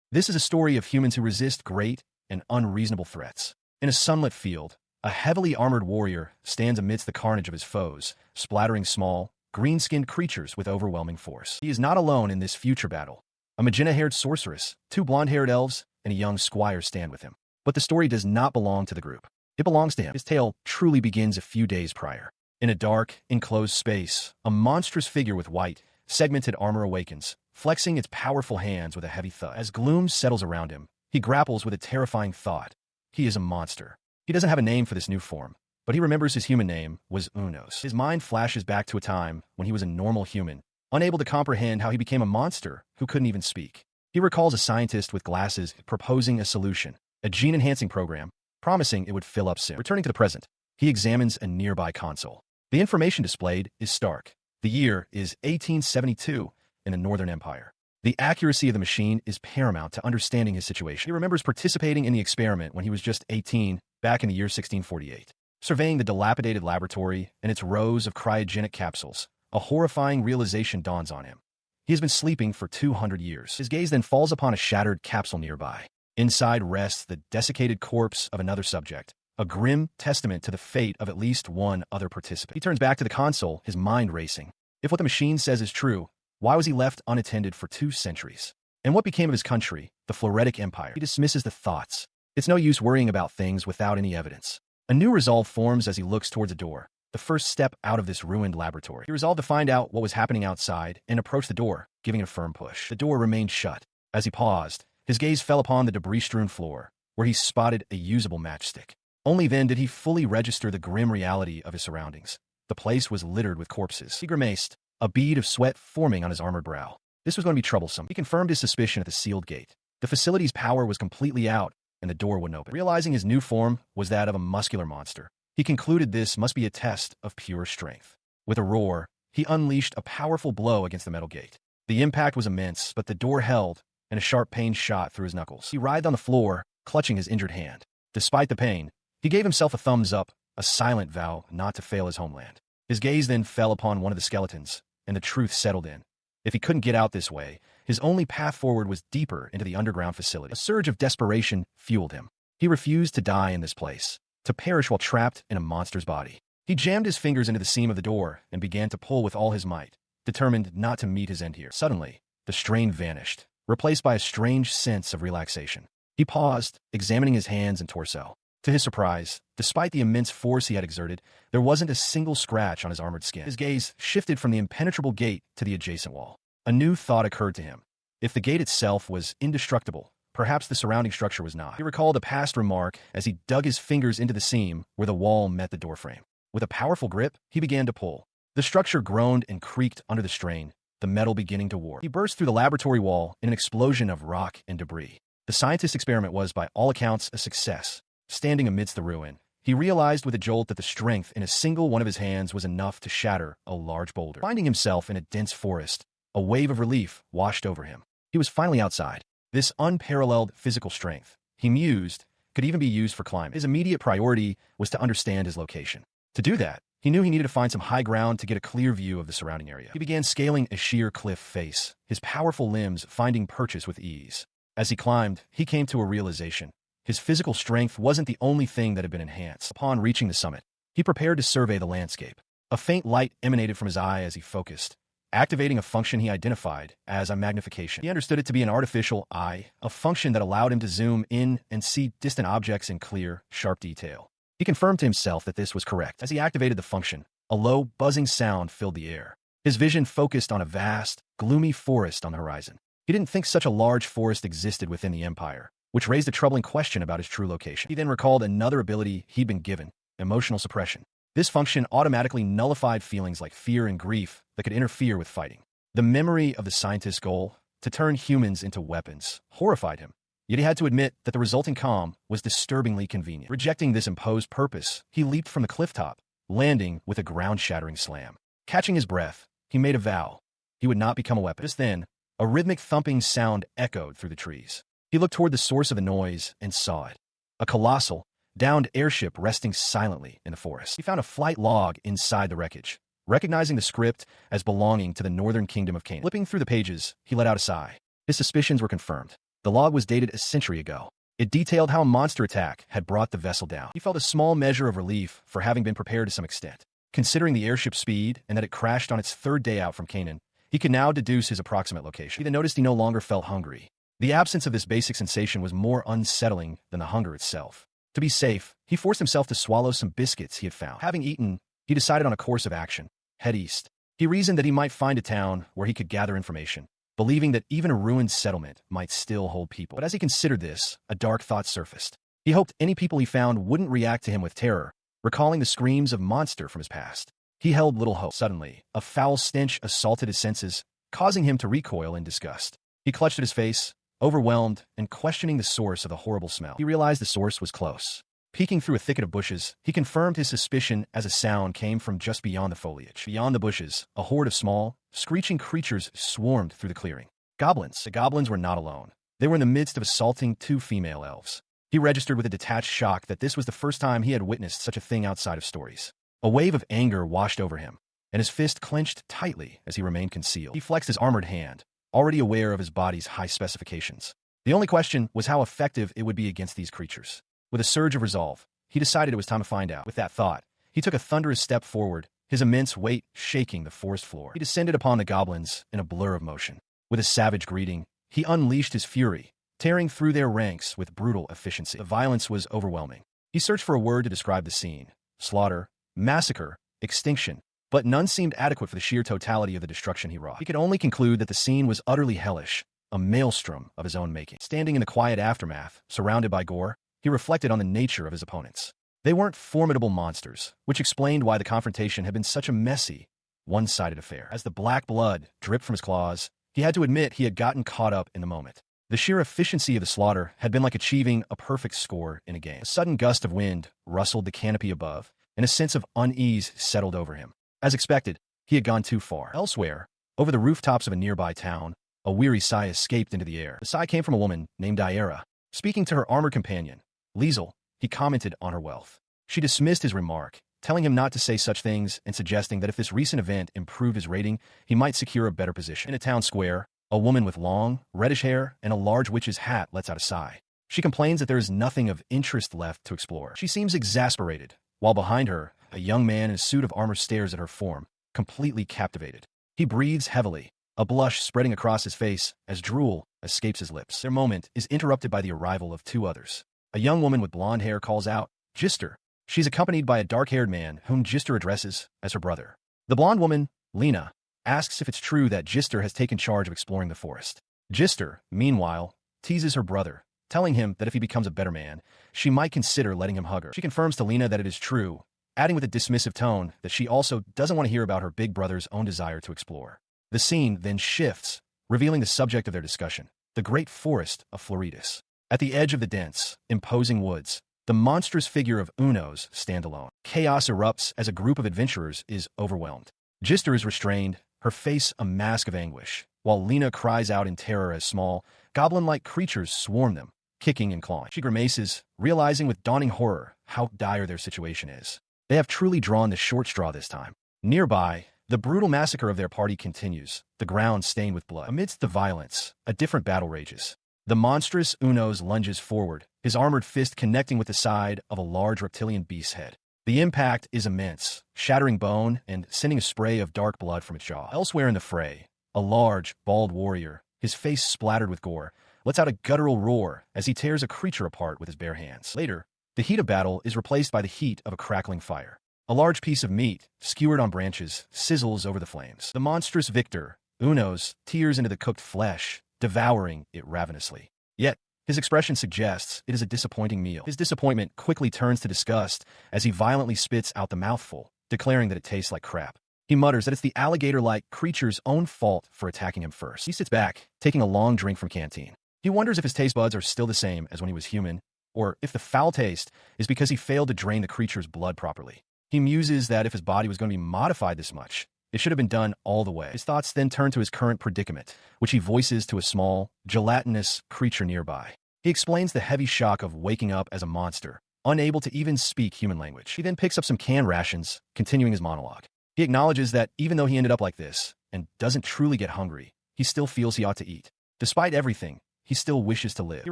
This is a story of humans who resist great and unreasonable threats. In a sunlit field, a heavily armored warrior stands amidst the carnage of his foes, splattering small, green-skinned creatures with overwhelming force. He is not alone in this future battle. A magenta-haired sorceress, two blonde-haired elves, and a young squire stand with him. But the story does not belong to the group. It belongs to him. His tale truly begins a few days prior. In a dark, enclosed space, a monstrous figure with white, segmented armor awakens, flexing its powerful hands with a heavy thud. As gloom settles around him, he grapples with a terrifying thought. He is a monster. He doesn't have a name for this new form, but he remembers his human name was Unos. His mind flashes back to a time when he was a normal human, unable to comprehend how he became a monster who couldn't even speak. He recalls a scientist with glasses proposing a solution, a gene-enhancing program, promising it would fill up soon. Returning to the present, he examines a nearby console. The information displayed is stark. The year is 1872 in the Northern Empire. The accuracy of the machine is paramount to understanding his situation. He remembers participating in the experiment when he was just 18, back in the year 1648. Surveying the dilapidated laboratory and its rows of cryogenic capsules, a horrifying realization dawns on him. He has been sleeping for 200 years. His gaze then falls upon a shattered capsule nearby. Inside rests the desiccated corpse of another subject, a grim testament to the fate of at least one other participant. He turns back to the console, his mind racing. If what the machine says is true, why was he left unattended for 2 centuries? And what became of his country, the Phloretic Empire? He dismisses the thoughts. It's no use worrying about things without any evidence. A new resolve forms as he looks towards a door, the first step out of this ruined laboratory. He resolved to find out what was happening outside and approach the door, giving it a firm push. The door remained shut. As he paused, his gaze fell upon the debris-strewn floor, where he spotted a usable matchstick. Only then did he fully register the grim reality of his surroundings. The place was littered with corpses. He grimaced, a bead of sweat forming on his armored brow. This was going to be troublesome. He confirmed his suspicion at the sealed gate. The facility's power was completely out, and the door wouldn't open. Realizing his new form was that of a muscular monster, he concluded this must be a test of pure strength. With a roar, he unleashed a powerful blow against the metal gate. The impact was immense, but the door held, and a sharp pain shot through his knuckles. He writhed on the floor, clutching his injured hand. Despite the pain, he gave himself a thumbs up, a silent vow not to fail his homeland. His gaze then fell upon one of the skeletons, and the truth settled in. If he couldn't get out this way, his only path forward was deeper into the underground facility. A surge of desperation fueled him. He refused to die in this place, to perish while trapped in a monster's body. He jammed his fingers into the seam of the door and began to pull with all his might, determined not to meet his end here. Suddenly, the strain vanished, replaced by a strange sense of relaxation. He paused, examining his hands and torso. To his surprise, despite the immense force he had exerted, there wasn't a single scratch on his armored skin. His gaze shifted from the impenetrable gate to the adjacent wall. A new thought occurred to him. If the gate itself was indestructible, perhaps the surrounding structure was not. He recalled a past remark as he dug his fingers into the seam where the wall met the doorframe. With a powerful grip, he began to pull. The structure groaned and creaked under the strain, the metal beginning to warp. He burst through the laboratory wall in an explosion of rock and debris. The scientist's experiment was, by all accounts, a success. Standing amidst the ruin, he realized with a jolt that the strength in a single one of his hands was enough to shatter a large boulder. Finding himself in a dense forest, a wave of relief washed over him. He was finally outside. This unparalleled physical strength, he mused, could even be used for climbing. His immediate priority was to understand his location. To do that, he knew he needed to find some high ground to get a clear view of the surrounding area. He began scaling a sheer cliff face, his powerful limbs finding purchase with ease. As he climbed, he came to a realization. His physical strength wasn't the only thing that had been enhanced. Upon reaching the summit, he prepared to survey the landscape. A faint light emanated from his eye as he focused, activating a function he identified as a magnification. He understood it to be an artificial eye, a function that allowed him to zoom in and see distant objects in clear, sharp detail. He confirmed to himself that this was correct. As he activated the function, a low, buzzing sound filled the air. His vision focused on a vast, gloomy forest on the horizon. He didn't think such a large forest existed within the Empire, which raised a troubling question about his true location. He then recalled another ability he'd been given, emotional suppression. This function automatically nullified feelings like fear and grief that could interfere with fighting. The memory of the scientist's goal, to turn humans into weapons, horrified him. Yet he had to admit that the resulting calm was disturbingly convenient. Rejecting this imposed purpose, he leaped from the cliff top, landing with a ground-shattering slam. Catching his breath, he made a vow. He would not become a weapon. Just then, a rhythmic thumping sound echoed through the trees. He looked toward the source of the noise and saw it. A colossal, downed airship resting silently in the forest. He found a flight log inside the wreckage, recognizing the script as belonging to the northern kingdom of Canaan. Flipping through the pages, he let out a sigh. His suspicions were confirmed. The log was dated a century ago. It detailed how a monster attack had brought the vessel down. He felt a small measure of relief for having been prepared to some extent. Considering the airship's speed and that it crashed on its third day out from Canaan, he could now deduce his approximate location. He then noticed he no longer felt hungry. The absence of this basic sensation was more unsettling than the hunger itself. To be safe, he forced himself to swallow some biscuits he had found. Having eaten, he decided on a course of action. Head east. He reasoned that he might find a town where he could gather information, believing that even a ruined settlement might still hold people. But as he considered this, a dark thought surfaced. He hoped any people he found wouldn't react to him with terror, recalling the screams of monster from his past. He held little hope. Suddenly, a foul stench assaulted his senses, causing him to recoil in disgust. He clutched at his face, overwhelmed and questioning the source of the horrible smell. He realized the source was close. Peeking through a thicket of bushes, he confirmed his suspicion as a sound came from just beyond the foliage. Beyond the bushes, a horde of small, screeching creatures swarmed through the clearing. Goblins. The goblins were not alone. They were in the midst of assaulting two female elves. He registered with a detached shock that this was the first time he had witnessed such a thing outside of stories. A wave of anger washed over him, and his fist clenched tightly as he remained concealed. He flexed his armored hand, already aware of his body's high specifications. The only question was how effective it would be against these creatures. With a surge of resolve, he decided it was time to find out. With that thought, he took a thunderous step forward, his immense weight shaking the forest floor. He descended upon the goblins in a blur of motion. With a savage greeting, he unleashed his fury, tearing through their ranks with brutal efficiency. The violence was overwhelming. He searched for a word to describe the scene. Slaughter, massacre, extinction. But none seemed adequate for the sheer totality of the destruction he wrought. He could only conclude that the scene was utterly hellish, a maelstrom of his own making. Standing in the quiet aftermath, surrounded by gore, he reflected on the nature of his opponents. They weren't formidable monsters, which explained why the confrontation had been such a messy, one-sided affair. As the black blood dripped from his claws, he had to admit he had gotten caught up in the moment. The sheer efficiency of the slaughter had been like achieving a perfect score in a game. A sudden gust of wind rustled the canopy above, and a sense of unease settled over him. As expected, he had gone too far. Elsewhere, over the rooftops of a nearby town, a weary sigh escaped into the air. The sigh came from a woman named Diera. Speaking to her armored companion, Liesel, he commented on her wealth. She dismissed his remark, telling him not to say such things and suggesting that if this recent event improved his rating, he might secure a better position. In a town square, a woman with long, reddish hair and a large witch's hat lets out a sigh. She complains that there is nothing of interest left to explore. She seems exasperated, while behind her, a young man in a suit of armor stares at her form, completely captivated. He breathes heavily, a blush spreading across his face as drool escapes his lips. Their moment is interrupted by the arrival of two others. A young woman with blonde hair calls out, "Gister." She's accompanied by a dark-haired man whom Gister addresses as her brother. The blonde woman, Lena, asks if it's true that Gister has taken charge of exploring the forest. Gister, meanwhile, teases her brother, telling him that if he becomes a better man, she might consider letting him hug her. She confirms to Lena that it is true, adding with a dismissive tone that she also doesn't want to hear about her big brother's own desire to explore. The scene then shifts, revealing the subject of their discussion, the great forest of Floridas. At the edge of the dense, imposing woods, the monstrous figure of Unos stands alone. Chaos erupts as a group of adventurers is overwhelmed. Gister is restrained, her face a mask of anguish, while Lena cries out in terror as small, goblin-like creatures swarm them, kicking and clawing. She grimaces, realizing with dawning horror how dire their situation is. They have truly drawn the short straw this time. Nearby, the brutal massacre of their party continues, the ground stained with blood. Amidst the violence, a different battle rages. The monstrous Unos lunges forward, his armored fist connecting with the side of a large reptilian beast's head. The impact is immense, shattering bone and sending a spray of dark blood from its jaw. Elsewhere in the fray, a large, bald warrior, his face splattered with gore, lets out a guttural roar as he tears a creature apart with his bare hands. Later, the heat of battle is replaced by the heat of a crackling fire. A large piece of meat, skewered on branches, sizzles over the flames. The monstrous victor, Unos, tears into the cooked flesh, devouring it ravenously. Yet, his expression suggests it is a disappointing meal. His disappointment quickly turns to disgust as he violently spits out the mouthful, declaring that it tastes like crap. He mutters that it's the alligator-like creature's own fault for attacking him first. He sits back, taking a long drink from canteen. He wonders if his taste buds are still the same as when he was human, or if the foul taste is because he failed to drain the creature's blood properly. He muses that if his body was going to be modified this much, it should have been done all the way. His thoughts then turn to his current predicament, which he voices to a small, gelatinous creature nearby. He explains the heavy shock of waking up as a monster, unable to even speak human language. He then picks up some canned rations, continuing his monologue. He acknowledges that even though he ended up like this, and doesn't truly get hungry, he still feels he ought to eat. Despite everything, he still wishes to live. He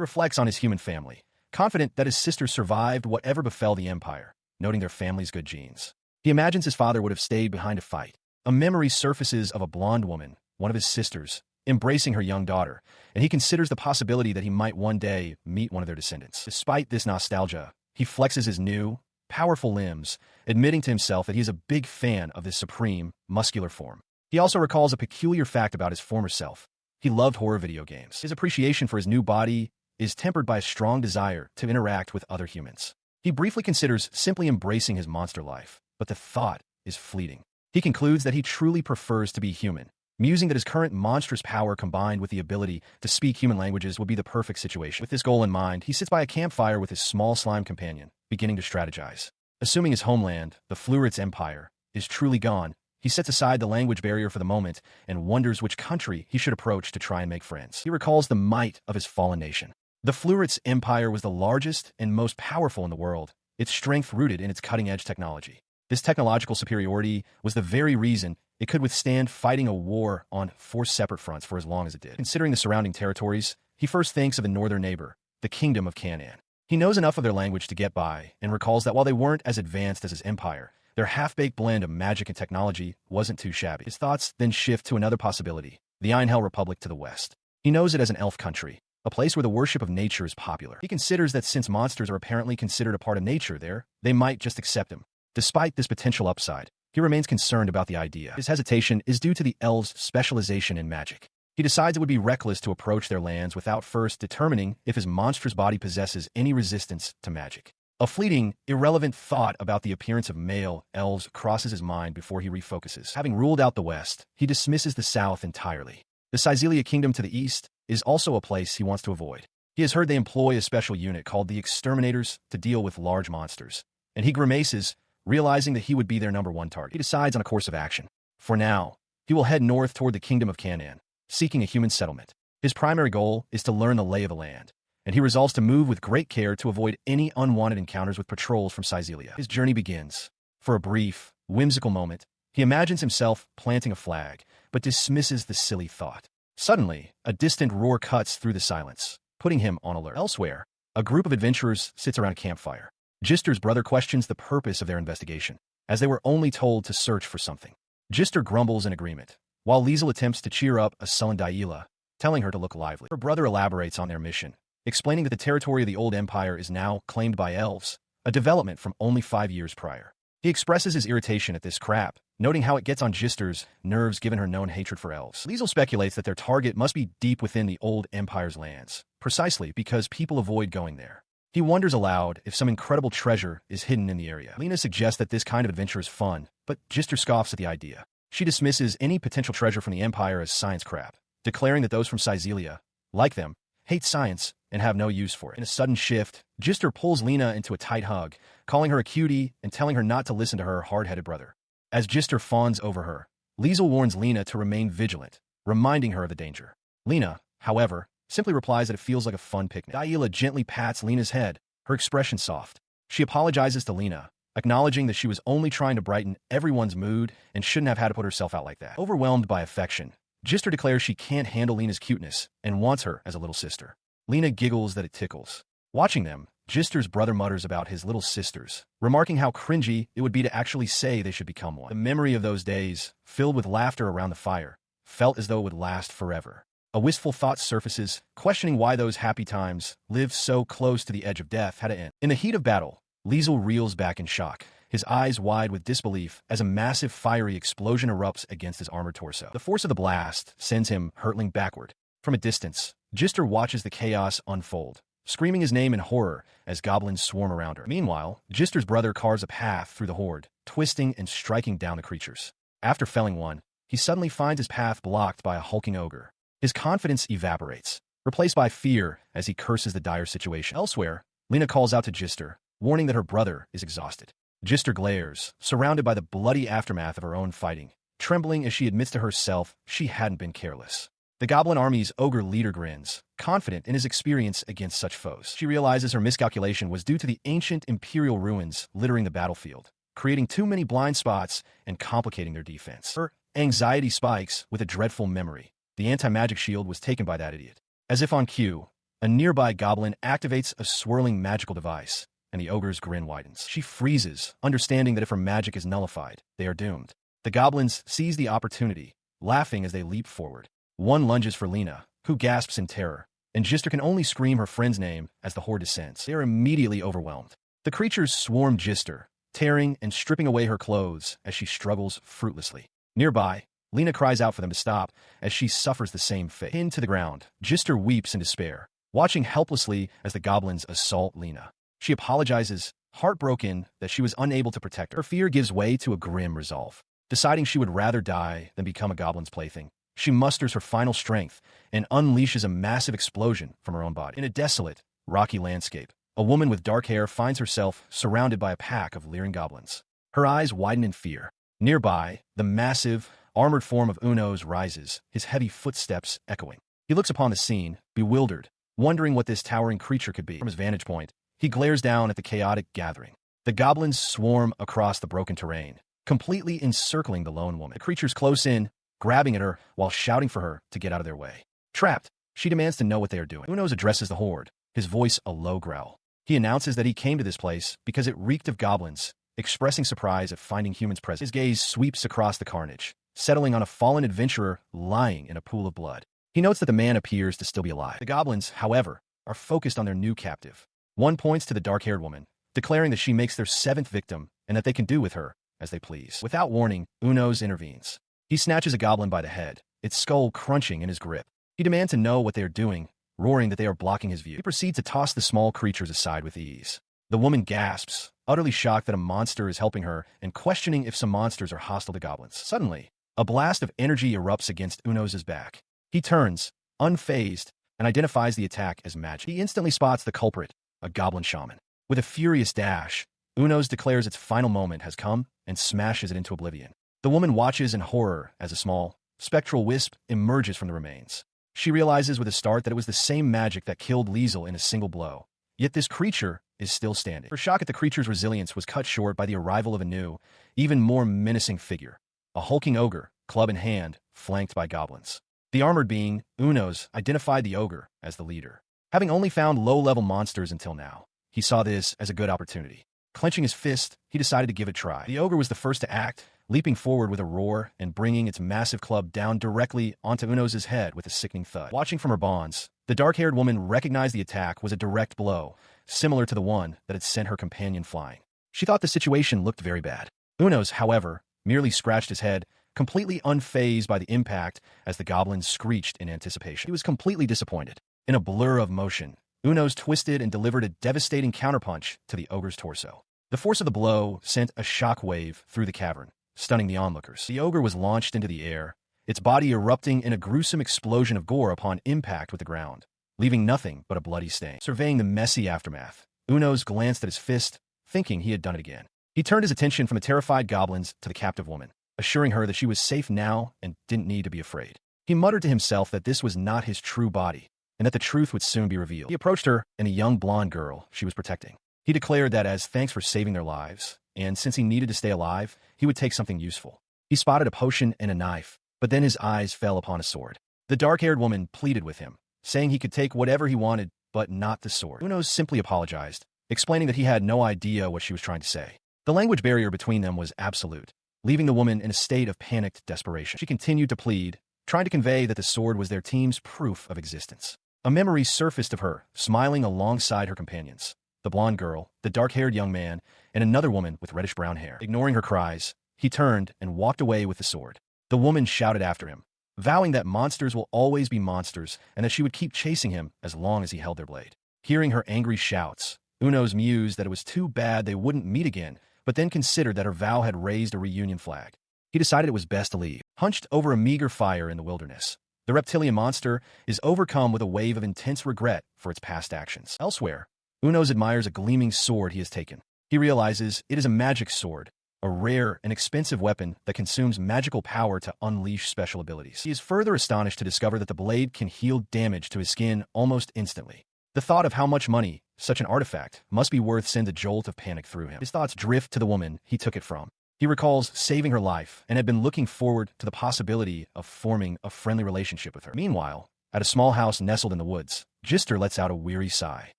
reflects on his human family, confident that his sisters survived whatever befell the Empire, noting their family's good genes. He imagines his father would have stayed behind to fight. A memory surfaces of a blonde woman, one of his sisters, embracing her young daughter, and he considers the possibility that he might one day meet one of their descendants. Despite this nostalgia, he flexes his new, powerful limbs, admitting to himself that he is a big fan of this supreme, muscular form. He also recalls a peculiar fact about his former self. He loved horror video games. His appreciation for his new body is tempered by a strong desire to interact with other humans. He briefly considers simply embracing his monster life, but the thought is fleeting. He concludes that he truly prefers to be human, musing that his current monstrous power combined with the ability to speak human languages would be the perfect situation. With this goal in mind, he sits by a campfire with his small slime companion, beginning to strategize. Assuming his homeland, the Flurit's Empire, is truly gone, he sets aside the language barrier for the moment and wonders which country he should approach to try and make friends. He recalls the might of his fallen nation. The Flurit's Empire was the largest and most powerful in the world, its strength rooted in its cutting-edge technology. This technological superiority was the very reason it could withstand fighting a war on 4 separate fronts for as long as it did. Considering the surrounding territories, he first thinks of a northern neighbor, the Kingdom of Canaan. He knows enough of their language to get by, and recalls that while they weren't as advanced as his empire, their half-baked blend of magic and technology wasn't too shabby. His thoughts then shift to another possibility, the Einhell Republic to the west. He knows it as an elf country, a place where the worship of nature is popular. He considers that since monsters are apparently considered a part of nature there, they might just accept him. Despite this potential upside, he remains concerned about the idea. His hesitation is due to the elves' specialization in magic. He decides it would be reckless to approach their lands without first determining if his monstrous body possesses any resistance to magic. A fleeting, irrelevant thought about the appearance of male elves crosses his mind before he refocuses. Having ruled out the west, he dismisses the south entirely. The Cyzelia Kingdom to the east is also a place he wants to avoid. He has heard they employ a special unit called the Exterminators to deal with large monsters, and he grimaces, realizing that he would be their #1 target. He decides on a course of action. For now, he will head north toward the Kingdom of Canaan, seeking a human settlement. His primary goal is to learn the lay of the land, and he resolves to move with great care to avoid any unwanted encounters with patrols from Cyzelia. His journey begins. For a brief, whimsical moment, he imagines himself planting a flag, but dismisses the silly thought. Suddenly, a distant roar cuts through the silence, putting him on alert. Elsewhere, a group of adventurers sits around a campfire. Gister's brother questions the purpose of their investigation, as they were only told to search for something. Gister grumbles in agreement, while Liesel attempts to cheer up a sullen Daila, telling her to look lively. Her brother elaborates on their mission, explaining that the territory of the old empire is now claimed by elves, a development from only 5 years prior. He expresses his irritation at this crap, noting how it gets on Gister's nerves given her known hatred for elves. Liesel speculates that their target must be deep within the old empire's lands, precisely because people avoid going there. He wonders aloud if some incredible treasure is hidden in the area. Lena suggests that this kind of adventure is fun, but Gister scoffs at the idea. She dismisses any potential treasure from the Empire as science crap, declaring that those from Cyzelia, like them, hate science and have no use for it. In a sudden shift, Gister pulls Lena into a tight hug, calling her a cutie and telling her not to listen to her hard-headed brother. As Gister fawns over her, Liesel warns Lena to remain vigilant, reminding her of the danger. Lena, however, simply replies that it feels like a fun picnic. Daila gently pats Lena's head, her expression soft. She apologizes to Lena, acknowledging that she was only trying to brighten everyone's mood and shouldn't have had to put herself out like that. Overwhelmed by affection, Gister declares she can't handle Lena's cuteness and wants her as a little sister. Lena giggles that it tickles. Watching them, Gister's brother mutters about his little sisters, remarking how cringy it would be to actually say they should become one. The memory of those days, filled with laughter around the fire, felt as though it would last forever. A wistful thought surfaces, questioning why those happy times, lived so close to the edge of death, had to end. In the heat of battle, Liesel reels back in shock, his eyes wide with disbelief as a massive fiery explosion erupts against his armored torso. The force of the blast sends him hurtling backward. From a distance, Gister watches the chaos unfold, screaming his name in horror as goblins swarm around her. Meanwhile, Gister's brother carves a path through the horde, twisting and striking down the creatures. After felling one, he suddenly finds his path blocked by a hulking ogre. His confidence evaporates, replaced by fear as he curses the dire situation. Elsewhere, Lena calls out to Gister, warning that her brother is exhausted. Gister glares, surrounded by the bloody aftermath of her own fighting, trembling as she admits to herself she hadn't been careless. The goblin army's ogre leader grins, confident in his experience against such foes. She realizes her miscalculation was due to the ancient imperial ruins littering the battlefield, creating too many blind spots and complicating their defense. Her anxiety spikes with a dreadful memory. The anti-magic shield was taken by that idiot. As if on cue, a nearby goblin activates a swirling magical device, and the ogre's grin widens. She freezes, understanding that if her magic is nullified, they are doomed. The goblins seize the opportunity, laughing as they leap forward. One lunges for Lena, who gasps in terror, and Gister can only scream her friend's name as the horde descends. They are immediately overwhelmed. The creatures swarm Gister, tearing and stripping away her clothes as she struggles fruitlessly. Nearby, Lena cries out for them to stop as she suffers the same fate. Pinned to the ground, Gister weeps in despair, watching helplessly as the goblins assault Lena. She apologizes, heartbroken that she was unable to protect her. Her fear gives way to a grim resolve. Deciding she would rather die than become a goblin's plaything, she musters her final strength and unleashes a massive explosion from her own body. In a desolate, rocky landscape, a woman with dark hair finds herself surrounded by a pack of leering goblins. Her eyes widen in fear. Nearby, the massive, armored form of Unos rises, his heavy footsteps echoing. He looks upon the scene, bewildered, wondering what this towering creature could be. From his vantage point, he glares down at the chaotic gathering. The goblins swarm across the broken terrain, completely encircling the lone woman. The creatures close in, grabbing at her while shouting for her to get out of their way. Trapped, she demands to know what they are doing. Unos addresses the horde, his voice a low growl. He announces that he came to this place because it reeked of goblins, expressing surprise at finding humans present. His gaze sweeps across the carnage, settling on a fallen adventurer lying in a pool of blood. He notes that the man appears to still be alive. The goblins, however, are focused on their new captive. One points to the dark-haired woman, declaring that she makes their 7th victim and that they can do with her as they please. Without warning, Unos intervenes. He snatches a goblin by the head, its skull crunching in his grip. He demands to know what they are doing, roaring that they are blocking his view. He proceeds to toss the small creatures aside with ease. The woman gasps, utterly shocked that a monster is helping her and questioning if some monsters are hostile to goblins. Suddenly, a blast of energy erupts against Unos' back. He turns, unfazed, and identifies the attack as magic. He instantly spots the culprit, a goblin shaman. With a furious dash, Unos declares its final moment has come and smashes it into oblivion. The woman watches in horror as a small, spectral wisp emerges from the remains. She realizes with a start that it was the same magic that killed Liesel in a single blow. Yet this creature is still standing. Her shock at the creature's resilience was cut short by the arrival of a new, even more menacing figure. A hulking ogre, club in hand, flanked by goblins. The armored being, Unos, identified the ogre as the leader. Having only found low-level monsters until now, he saw this as a good opportunity. Clenching his fist, he decided to give it a try. The ogre was the first to act, leaping forward with a roar and bringing its massive club down directly onto Unos' head with a sickening thud. Watching from her bonds, the dark-haired woman recognized the attack was a direct blow, similar to the one that had sent her companion flying. She thought the situation looked very bad. Unos, however, merely scratched his head, completely unfazed by the impact as the goblin screeched in anticipation. He was completely disappointed. In a blur of motion, Unos twisted and delivered a devastating counterpunch to the ogre's torso. The force of the blow sent a shock wave through the cavern, stunning the onlookers. The ogre was launched into the air, its body erupting in a gruesome explosion of gore upon impact with the ground, leaving nothing but a bloody stain. Surveying the messy aftermath, Unos glanced at his fist, thinking he had done it again. He turned his attention from the terrified goblins to the captive woman, assuring her that she was safe now and didn't need to be afraid. He muttered to himself that this was not his true body, and that the truth would soon be revealed. He approached her and a young blonde girl she was protecting. He declared that as thanks for saving their lives, and since he needed to stay alive, he would take something useful. He spotted a potion and a knife, but then his eyes fell upon a sword. The dark-haired woman pleaded with him, saying he could take whatever he wanted, but not the sword. Unos simply apologized, explaining that he had no idea what she was trying to say. The language barrier between them was absolute, leaving the woman in a state of panicked desperation. She continued to plead, trying to convey that the sword was their team's proof of existence. A memory surfaced of her, smiling alongside her companions. The blonde girl, the dark-haired young man, and another woman with reddish-brown hair. Ignoring her cries, he turned and walked away with the sword. The woman shouted after him, vowing that monsters will always be monsters and that she would keep chasing him as long as he held their blade. Hearing her angry shouts, Unos mused that it was too bad they wouldn't meet again, but then considered that her vow had raised a reunion flag. He decided it was best to leave. Hunched over a meager fire in the wilderness, the reptilian monster is overcome with a wave of intense regret for its past actions. Elsewhere, Unos admires a gleaming sword he has taken. He realizes it is a magic sword, a rare and expensive weapon that consumes magical power to unleash special abilities. He is further astonished to discover that the blade can heal damage to his skin almost instantly. The thought of how much money such an artifact must be worth sends a jolt of panic through him. His thoughts drift to the woman he took it from. He recalls saving her life and had been looking forward to the possibility of forming a friendly relationship with her. Meanwhile, At a small house nestled in the woods, Gister lets out a weary sigh.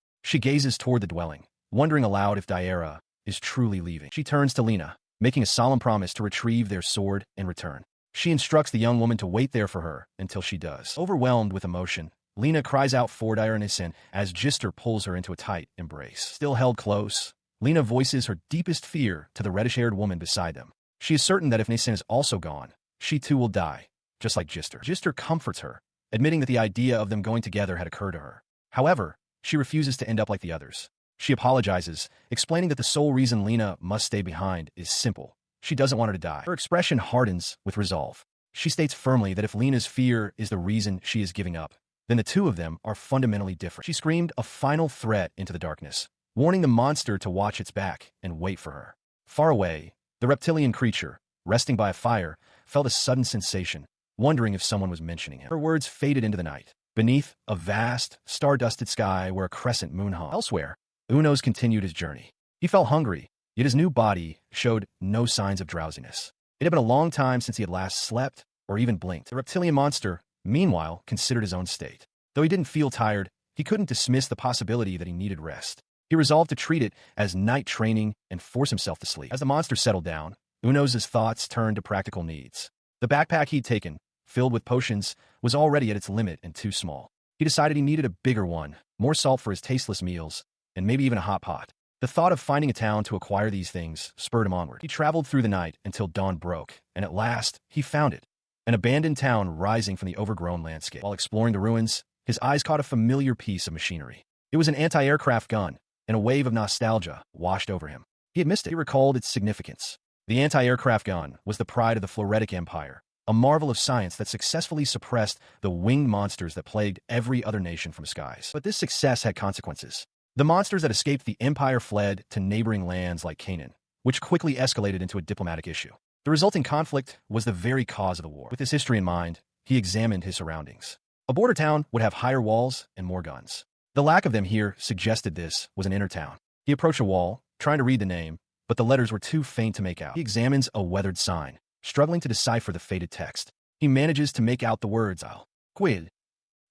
She gazes toward the dwelling, wondering aloud if Daira is truly leaving. She turns to Lena, making a solemn promise to retrieve their sword and return. She instructs the young woman to wait there for her until she does. Overwhelmed with emotion, Lena cries out for Daira as Gister pulls her into a tight embrace. Still held close, Lena voices her deepest fear to the reddish-haired woman beside them. She is certain that if Nissen is also gone, she too will die, just like Gister. Gister comforts her, admitting that the idea of them going together had occurred to her. However, she refuses to end up like the others. She apologizes, explaining that the sole reason Lena must stay behind is simple. She doesn't want her to die. Her expression hardens with resolve. She states firmly that if Lena's fear is the reason she is giving up, then the two of them are fundamentally different. She screamed a final threat into the darkness, warning the monster to watch its back and wait for her. Far away, the reptilian creature, resting by a fire, felt a sudden sensation, wondering if someone was mentioning him. Her words faded into the night, beneath a vast, star-dusted sky where a crescent moon hung. Elsewhere, Unos continued his journey. He felt hungry, yet his new body showed no signs of drowsiness. It had been a long time since he had last slept or even blinked. The reptilian monster, meanwhile, considered his own state. Though he didn't feel tired, he couldn't dismiss the possibility that he needed rest. He resolved to treat it as night training and force himself to sleep. As the monster settled down, Unos' thoughts turned to practical needs. The backpack he'd taken, filled with potions, was already at its limit and too small. He decided he needed a bigger one, more salt for his tasteless meals, and maybe even a hot pot. The thought of finding a town to acquire these things spurred him onward. He traveled through the night until dawn broke, and at last, he found it. An abandoned town rising from the overgrown landscape. While exploring the ruins, his eyes caught a familiar piece of machinery. It was an anti-aircraft gun, and a wave of nostalgia washed over him. He had missed it. He recalled its significance. The anti-aircraft gun was the pride of the Floretic Empire, a marvel of science that successfully suppressed the winged monsters that plagued every other nation from the skies. But this success had consequences. The monsters that escaped the empire fled to neighboring lands like Canaan, which quickly escalated into a diplomatic issue. The resulting conflict was the very cause of the war. With this history in mind, he examined his surroundings. A border town would have higher walls and more guns. The lack of them here suggested this was an inner town. He approached a wall, trying to read the name, but the letters were too faint to make out. He examines a weathered sign, struggling to decipher the faded text. He manages to make out the words "I'll quid,"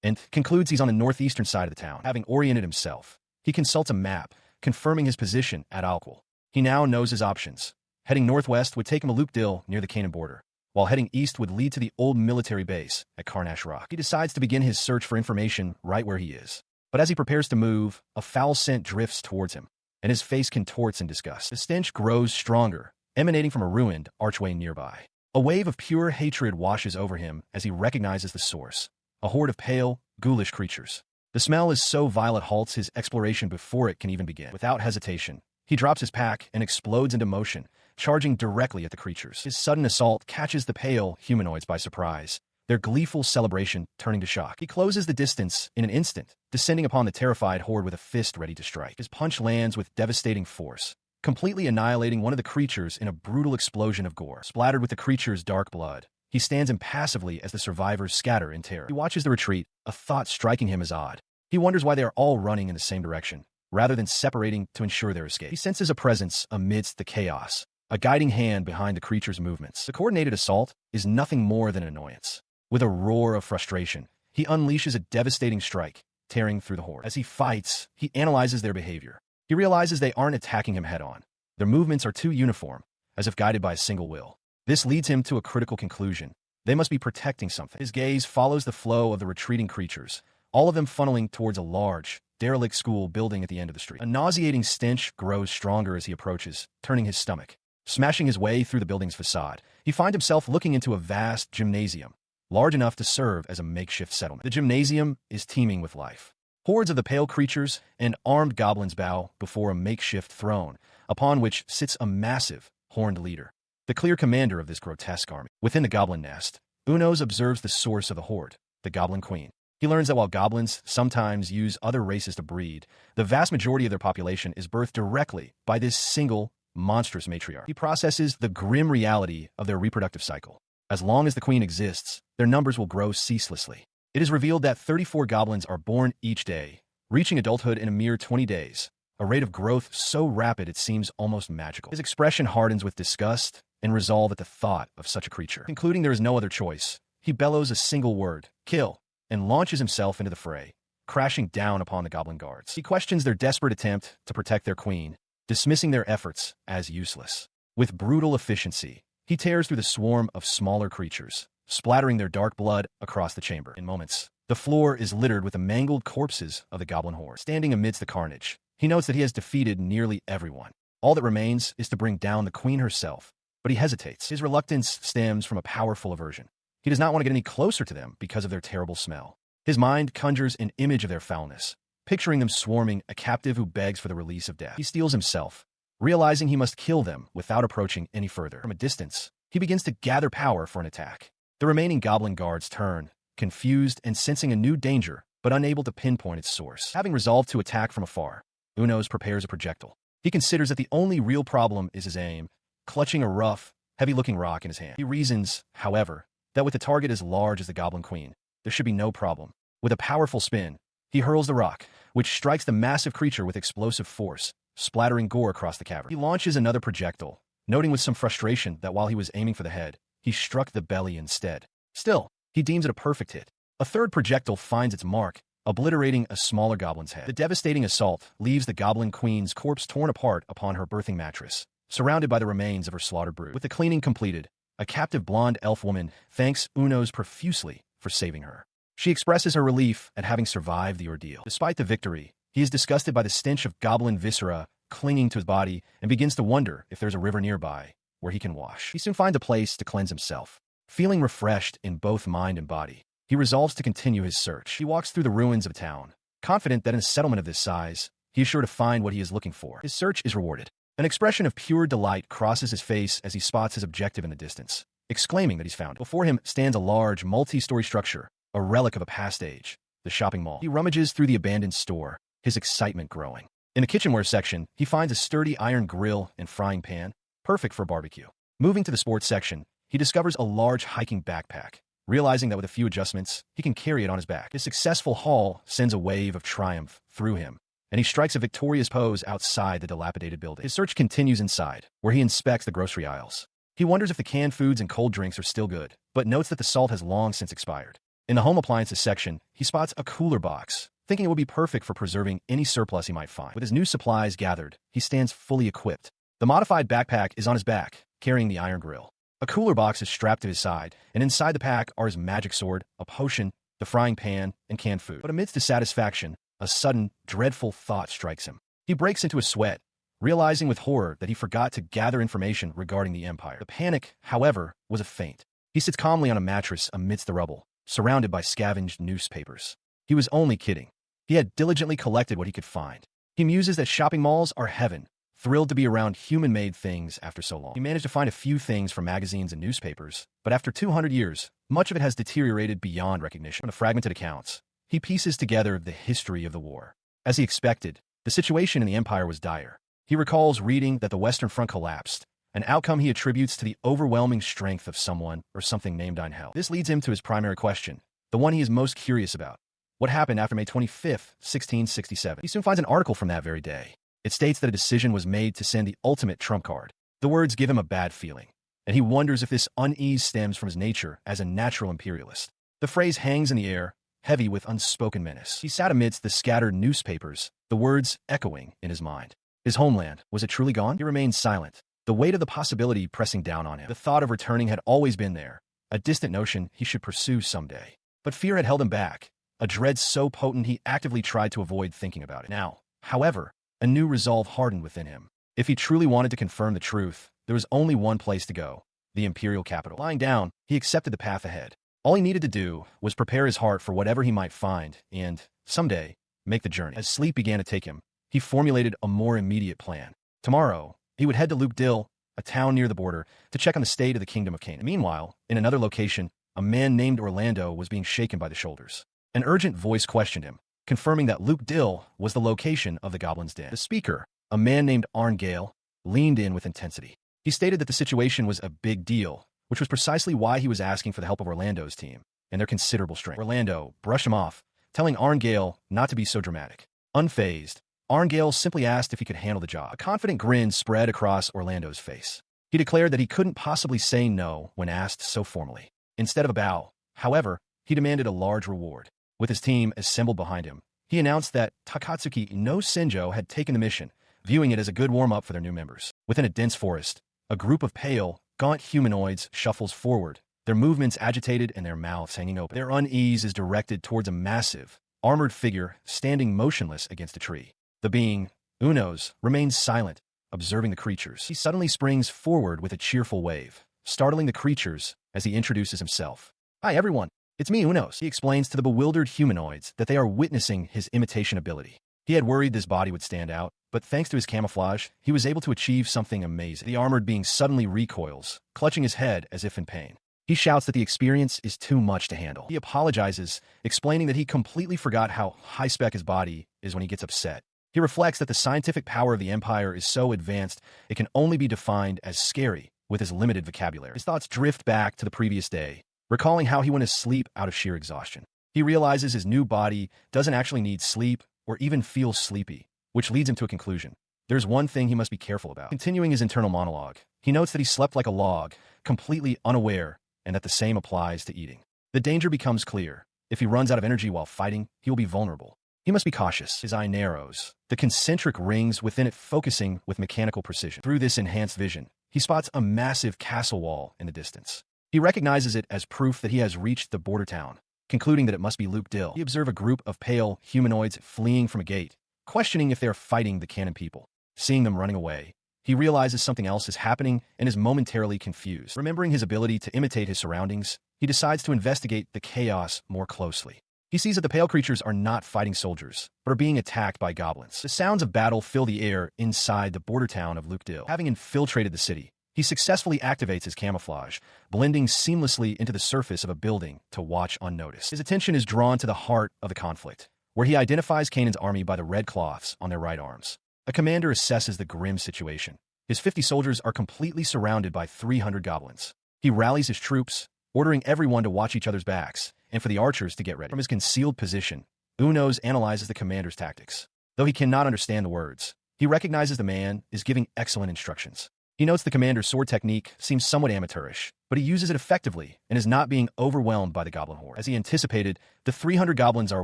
and concludes he's on the northeastern side of the town. Having oriented himself, he consults a map, confirming his position at Alquil. He now knows his options. Heading northwest would take him a Luke Dill near the Canaan border, while heading east would lead to the old military base at Carnash Rock. He decides to begin his search for information right where he is. But as he prepares to move, a foul scent drifts towards him, and his face contorts in disgust. The stench grows stronger, emanating from a ruined archway nearby. A wave of pure hatred washes over him as he recognizes the source, a horde of pale, ghoulish creatures. The smell is so vile it halts his exploration before it can even begin. Without hesitation, he drops his pack and explodes into motion, charging directly at the creatures. His sudden assault catches the pale humanoids by surprise, their gleeful celebration turning to shock. He closes the distance in an instant, descending upon the terrified horde with a fist ready to strike. His punch lands with devastating force, completely annihilating one of the creatures in a brutal explosion of gore. Splattered with the creature's dark blood, he stands impassively as the survivors scatter in terror. He watches the retreat, a thought striking him as odd. He wonders why they are all running in the same direction, rather than separating to ensure their escape. He senses a presence amidst the chaos, a guiding hand behind the creature's movements. The coordinated assault is nothing more than an annoyance. With a roar of frustration, he unleashes a devastating strike, tearing through the horde. As he fights, he analyzes their behavior. He realizes they aren't attacking him head-on. Their movements are too uniform, as if guided by a single will. This leads him to a critical conclusion. They must be protecting something. His gaze follows the flow of the retreating creatures, all of them funneling towards a large, derelict school building at the end of the street. A nauseating stench grows stronger as he approaches, turning his stomach. Smashing his way through the building's facade, he finds himself looking into a vast gymnasium, large enough to serve as a makeshift settlement. The gymnasium is teeming with life. Hordes of the pale creatures and armed goblins bow before a makeshift throne, upon which sits a massive, horned leader, the clear commander of this grotesque army. Within the goblin nest, Unos observes the source of the horde, the goblin queen. He learns that while goblins sometimes use other races to breed, the vast majority of their population is birthed directly by this single, monstrous matriarch. He processes the grim reality of their reproductive cycle. As long as the queen exists, their numbers will grow ceaselessly. It is revealed that 34 goblins are born each day, reaching adulthood in a mere 20 days, a rate of growth so rapid it seems almost magical. His expression hardens with disgust and resolve at the thought of such a creature. Concluding there is no other choice, he bellows a single word, "Kill," and launches himself into the fray, crashing down upon the goblin guards. He questions their desperate attempt to protect their queen, dismissing their efforts as useless. With brutal efficiency, he tears through the swarm of smaller creatures, splattering their dark blood across the chamber. In moments, the floor is littered with the mangled corpses of the goblin horde. Standing amidst the carnage, he notes that he has defeated nearly everyone. All that remains is to bring down the queen herself, but he hesitates. His reluctance stems from a powerful aversion. He does not want to get any closer to them because of their terrible smell. His mind conjures an image of their foulness, picturing them swarming a captive who begs for the release of death. He steels himself, realizing he must kill them without approaching any further. From a distance, he begins to gather power for an attack. The remaining goblin guards turn, confused and sensing a new danger, but unable to pinpoint its source. Having resolved to attack from afar, Unos prepares a projectile. He considers that the only real problem is his aim, clutching a rough, heavy-looking rock in his hand. He reasons, however, that with a target as large as the goblin queen, there should be no problem. With a powerful spin, he hurls the rock, which strikes the massive creature with explosive force, splattering gore across the cavern. He launches another projectile, noting with some frustration that while he was aiming for the head, he struck the belly instead. Still, he deems it a perfect hit. A third projectile finds its mark, obliterating a smaller goblin's head. The devastating assault leaves the goblin queen's corpse torn apart upon her birthing mattress, surrounded by the remains of her slaughtered brood. With the cleaning completed, a captive blonde elf woman thanks Unos profusely for saving her. She expresses her relief at having survived the ordeal. Despite the victory, he is disgusted by the stench of goblin viscera clinging to his body and begins to wonder if there's a river nearby where he can wash. He soon finds a place to cleanse himself. Feeling refreshed in both mind and body, he resolves to continue his search. He walks through the ruins of a town, confident that in a settlement of this size, he is sure to find what he is looking for. His search is rewarded. An expression of pure delight crosses his face as he spots his objective in the distance, exclaiming that he's found it. Before him stands a large, multi-story structure, a relic of a past age, the shopping mall. He rummages through the abandoned store, his excitement growing. In the kitchenware section, he finds a sturdy iron grill and frying pan, perfect for barbecue. Moving to the sports section, he discovers a large hiking backpack, realizing that with a few adjustments, he can carry it on his back. His successful haul sends a wave of triumph through him, and he strikes a victorious pose outside the dilapidated building. His search continues inside, where he inspects the grocery aisles. He wonders if the canned foods and cold drinks are still good, but notes that the salt has long since expired. In the home appliances section, he spots a cooler box, thinking it would be perfect for preserving any surplus he might find. With his new supplies gathered, he stands fully equipped. The modified backpack is on his back, carrying the iron grill. A cooler box is strapped to his side, and inside the pack are his magic sword, a potion, the frying pan, and canned food. But amidst his satisfaction, a sudden, dreadful thought strikes him. He breaks into a sweat, realizing with horror that he forgot to gather information regarding the Empire. The panic, however, was a feint. He sits calmly on a mattress amidst the rubble, surrounded by scavenged newspapers. He was only kidding. He had diligently collected what he could find. He muses that shopping malls are heaven, thrilled to be around human-made things after so long. He managed to find a few things from magazines and newspapers, but after 200 years, much of it has deteriorated beyond recognition. From the fragmented accounts, he pieces together the history of the war. As he expected, the situation in the Empire was dire. He recalls reading that the Western Front collapsed, an outcome he attributes to the overwhelming strength of someone or something named Einhell. This leads him to his primary question, the one he is most curious about. What happened after May 25th, 1667? He soon finds an article from that very day. It states that a decision was made to send the ultimate trump card. The words give him a bad feeling, and he wonders if this unease stems from his nature as a natural imperialist. The phrase hangs in the air, heavy with unspoken menace. He sat amidst the scattered newspapers, the words echoing in his mind. His homeland, was it truly gone? He remained silent, the weight of the possibility pressing down on him. The thought of returning had always been there, a distant notion he should pursue someday. But fear had held him back, a dread so potent he actively tried to avoid thinking about it. Now, however, a new resolve hardened within him. If he truly wanted to confirm the truth, there was only one place to go, the imperial capital. Lying down, he accepted the path ahead. All he needed to do was prepare his heart for whatever he might find and, someday, make the journey. As sleep began to take him, he formulated a more immediate plan. Tomorrow, he would head to Luke-Dill, a town near the border, to check on the state of the Kingdom of Canaan. Meanwhile, in another location, a man named Orlando was being shaken by the shoulders. An urgent voice questioned him, confirming that Luke-Dill was the location of the Goblin's Den. The speaker, a man named Arngale, leaned in with intensity. He stated that the situation was a big deal, which was precisely why he was asking for the help of Orlando's team and their considerable strength. Orlando brushed him off, telling Arngale not to be so dramatic. Unfazed, Arngale simply asked if he could handle the job. A confident grin spread across Orlando's face. He declared that he couldn't possibly say no when asked so formally. Instead of a bow, however, he demanded a large reward. With his team assembled behind him, he announced that Takatsuki no Senjo had taken the mission, viewing it as a good warm-up for their new members. Within a dense forest, a group of pale, gaunt humanoids shuffles forward, their movements agitated and their mouths hanging open. Their unease is directed towards a massive, armored figure standing motionless against a tree. The being, Unos, remains silent, observing the creatures. He suddenly springs forward with a cheerful wave, startling the creatures as he introduces himself. "Hi everyone, it's me Unos." He explains to the bewildered humanoids that they are witnessing his imitation ability. He had worried this body would stand out, but thanks to his camouflage, he was able to achieve something amazing. The armored being suddenly recoils, clutching his head as if in pain. He shouts that the experience is too much to handle. He apologizes, explaining that he completely forgot how high-spec his body is when he gets upset. He reflects that the scientific power of the Empire is so advanced it can only be defined as scary with his limited vocabulary. His thoughts drift back to the previous day, recalling how he went to sleep out of sheer exhaustion. He realizes his new body doesn't actually need sleep or even feel sleepy, which leads him to a conclusion. There's one thing he must be careful about. Continuing his internal monologue, he notes that he slept like a log, completely unaware, and that the same applies to eating. The danger becomes clear. If he runs out of energy while fighting, he will be vulnerable. He must be cautious. His eye narrows, the concentric rings within it focusing with mechanical precision. Through this enhanced vision, he spots a massive castle wall in the distance. He recognizes it as proof that he has reached the border town, concluding that it must be Luke Dill. He observes a group of pale humanoids fleeing from a gate, questioning if they are fighting the Cannon people. Seeing them running away, he realizes something else is happening and is momentarily confused. Remembering his ability to imitate his surroundings, he decides to investigate the chaos more closely. He sees that the pale creatures are not fighting soldiers, but are being attacked by goblins. The sounds of battle fill the air inside the border town of Luke Dill. Having infiltrated the city, he successfully activates his camouflage, blending seamlessly into the surface of a building to watch unnoticed. His attention is drawn to the heart of the conflict, where he identifies Canaan's army by the red cloths on their right arms. A commander assesses the grim situation. His 50 soldiers are completely surrounded by 300 goblins. He rallies his troops, ordering everyone to watch each other's backs, and for the archers to get ready. From his concealed position, Unos analyzes the commander's tactics. Though he cannot understand the words, he recognizes the man is giving excellent instructions. He notes the commander's sword technique seems somewhat amateurish, but he uses it effectively and is not being overwhelmed by the goblin horde. As he anticipated, the 300 goblins are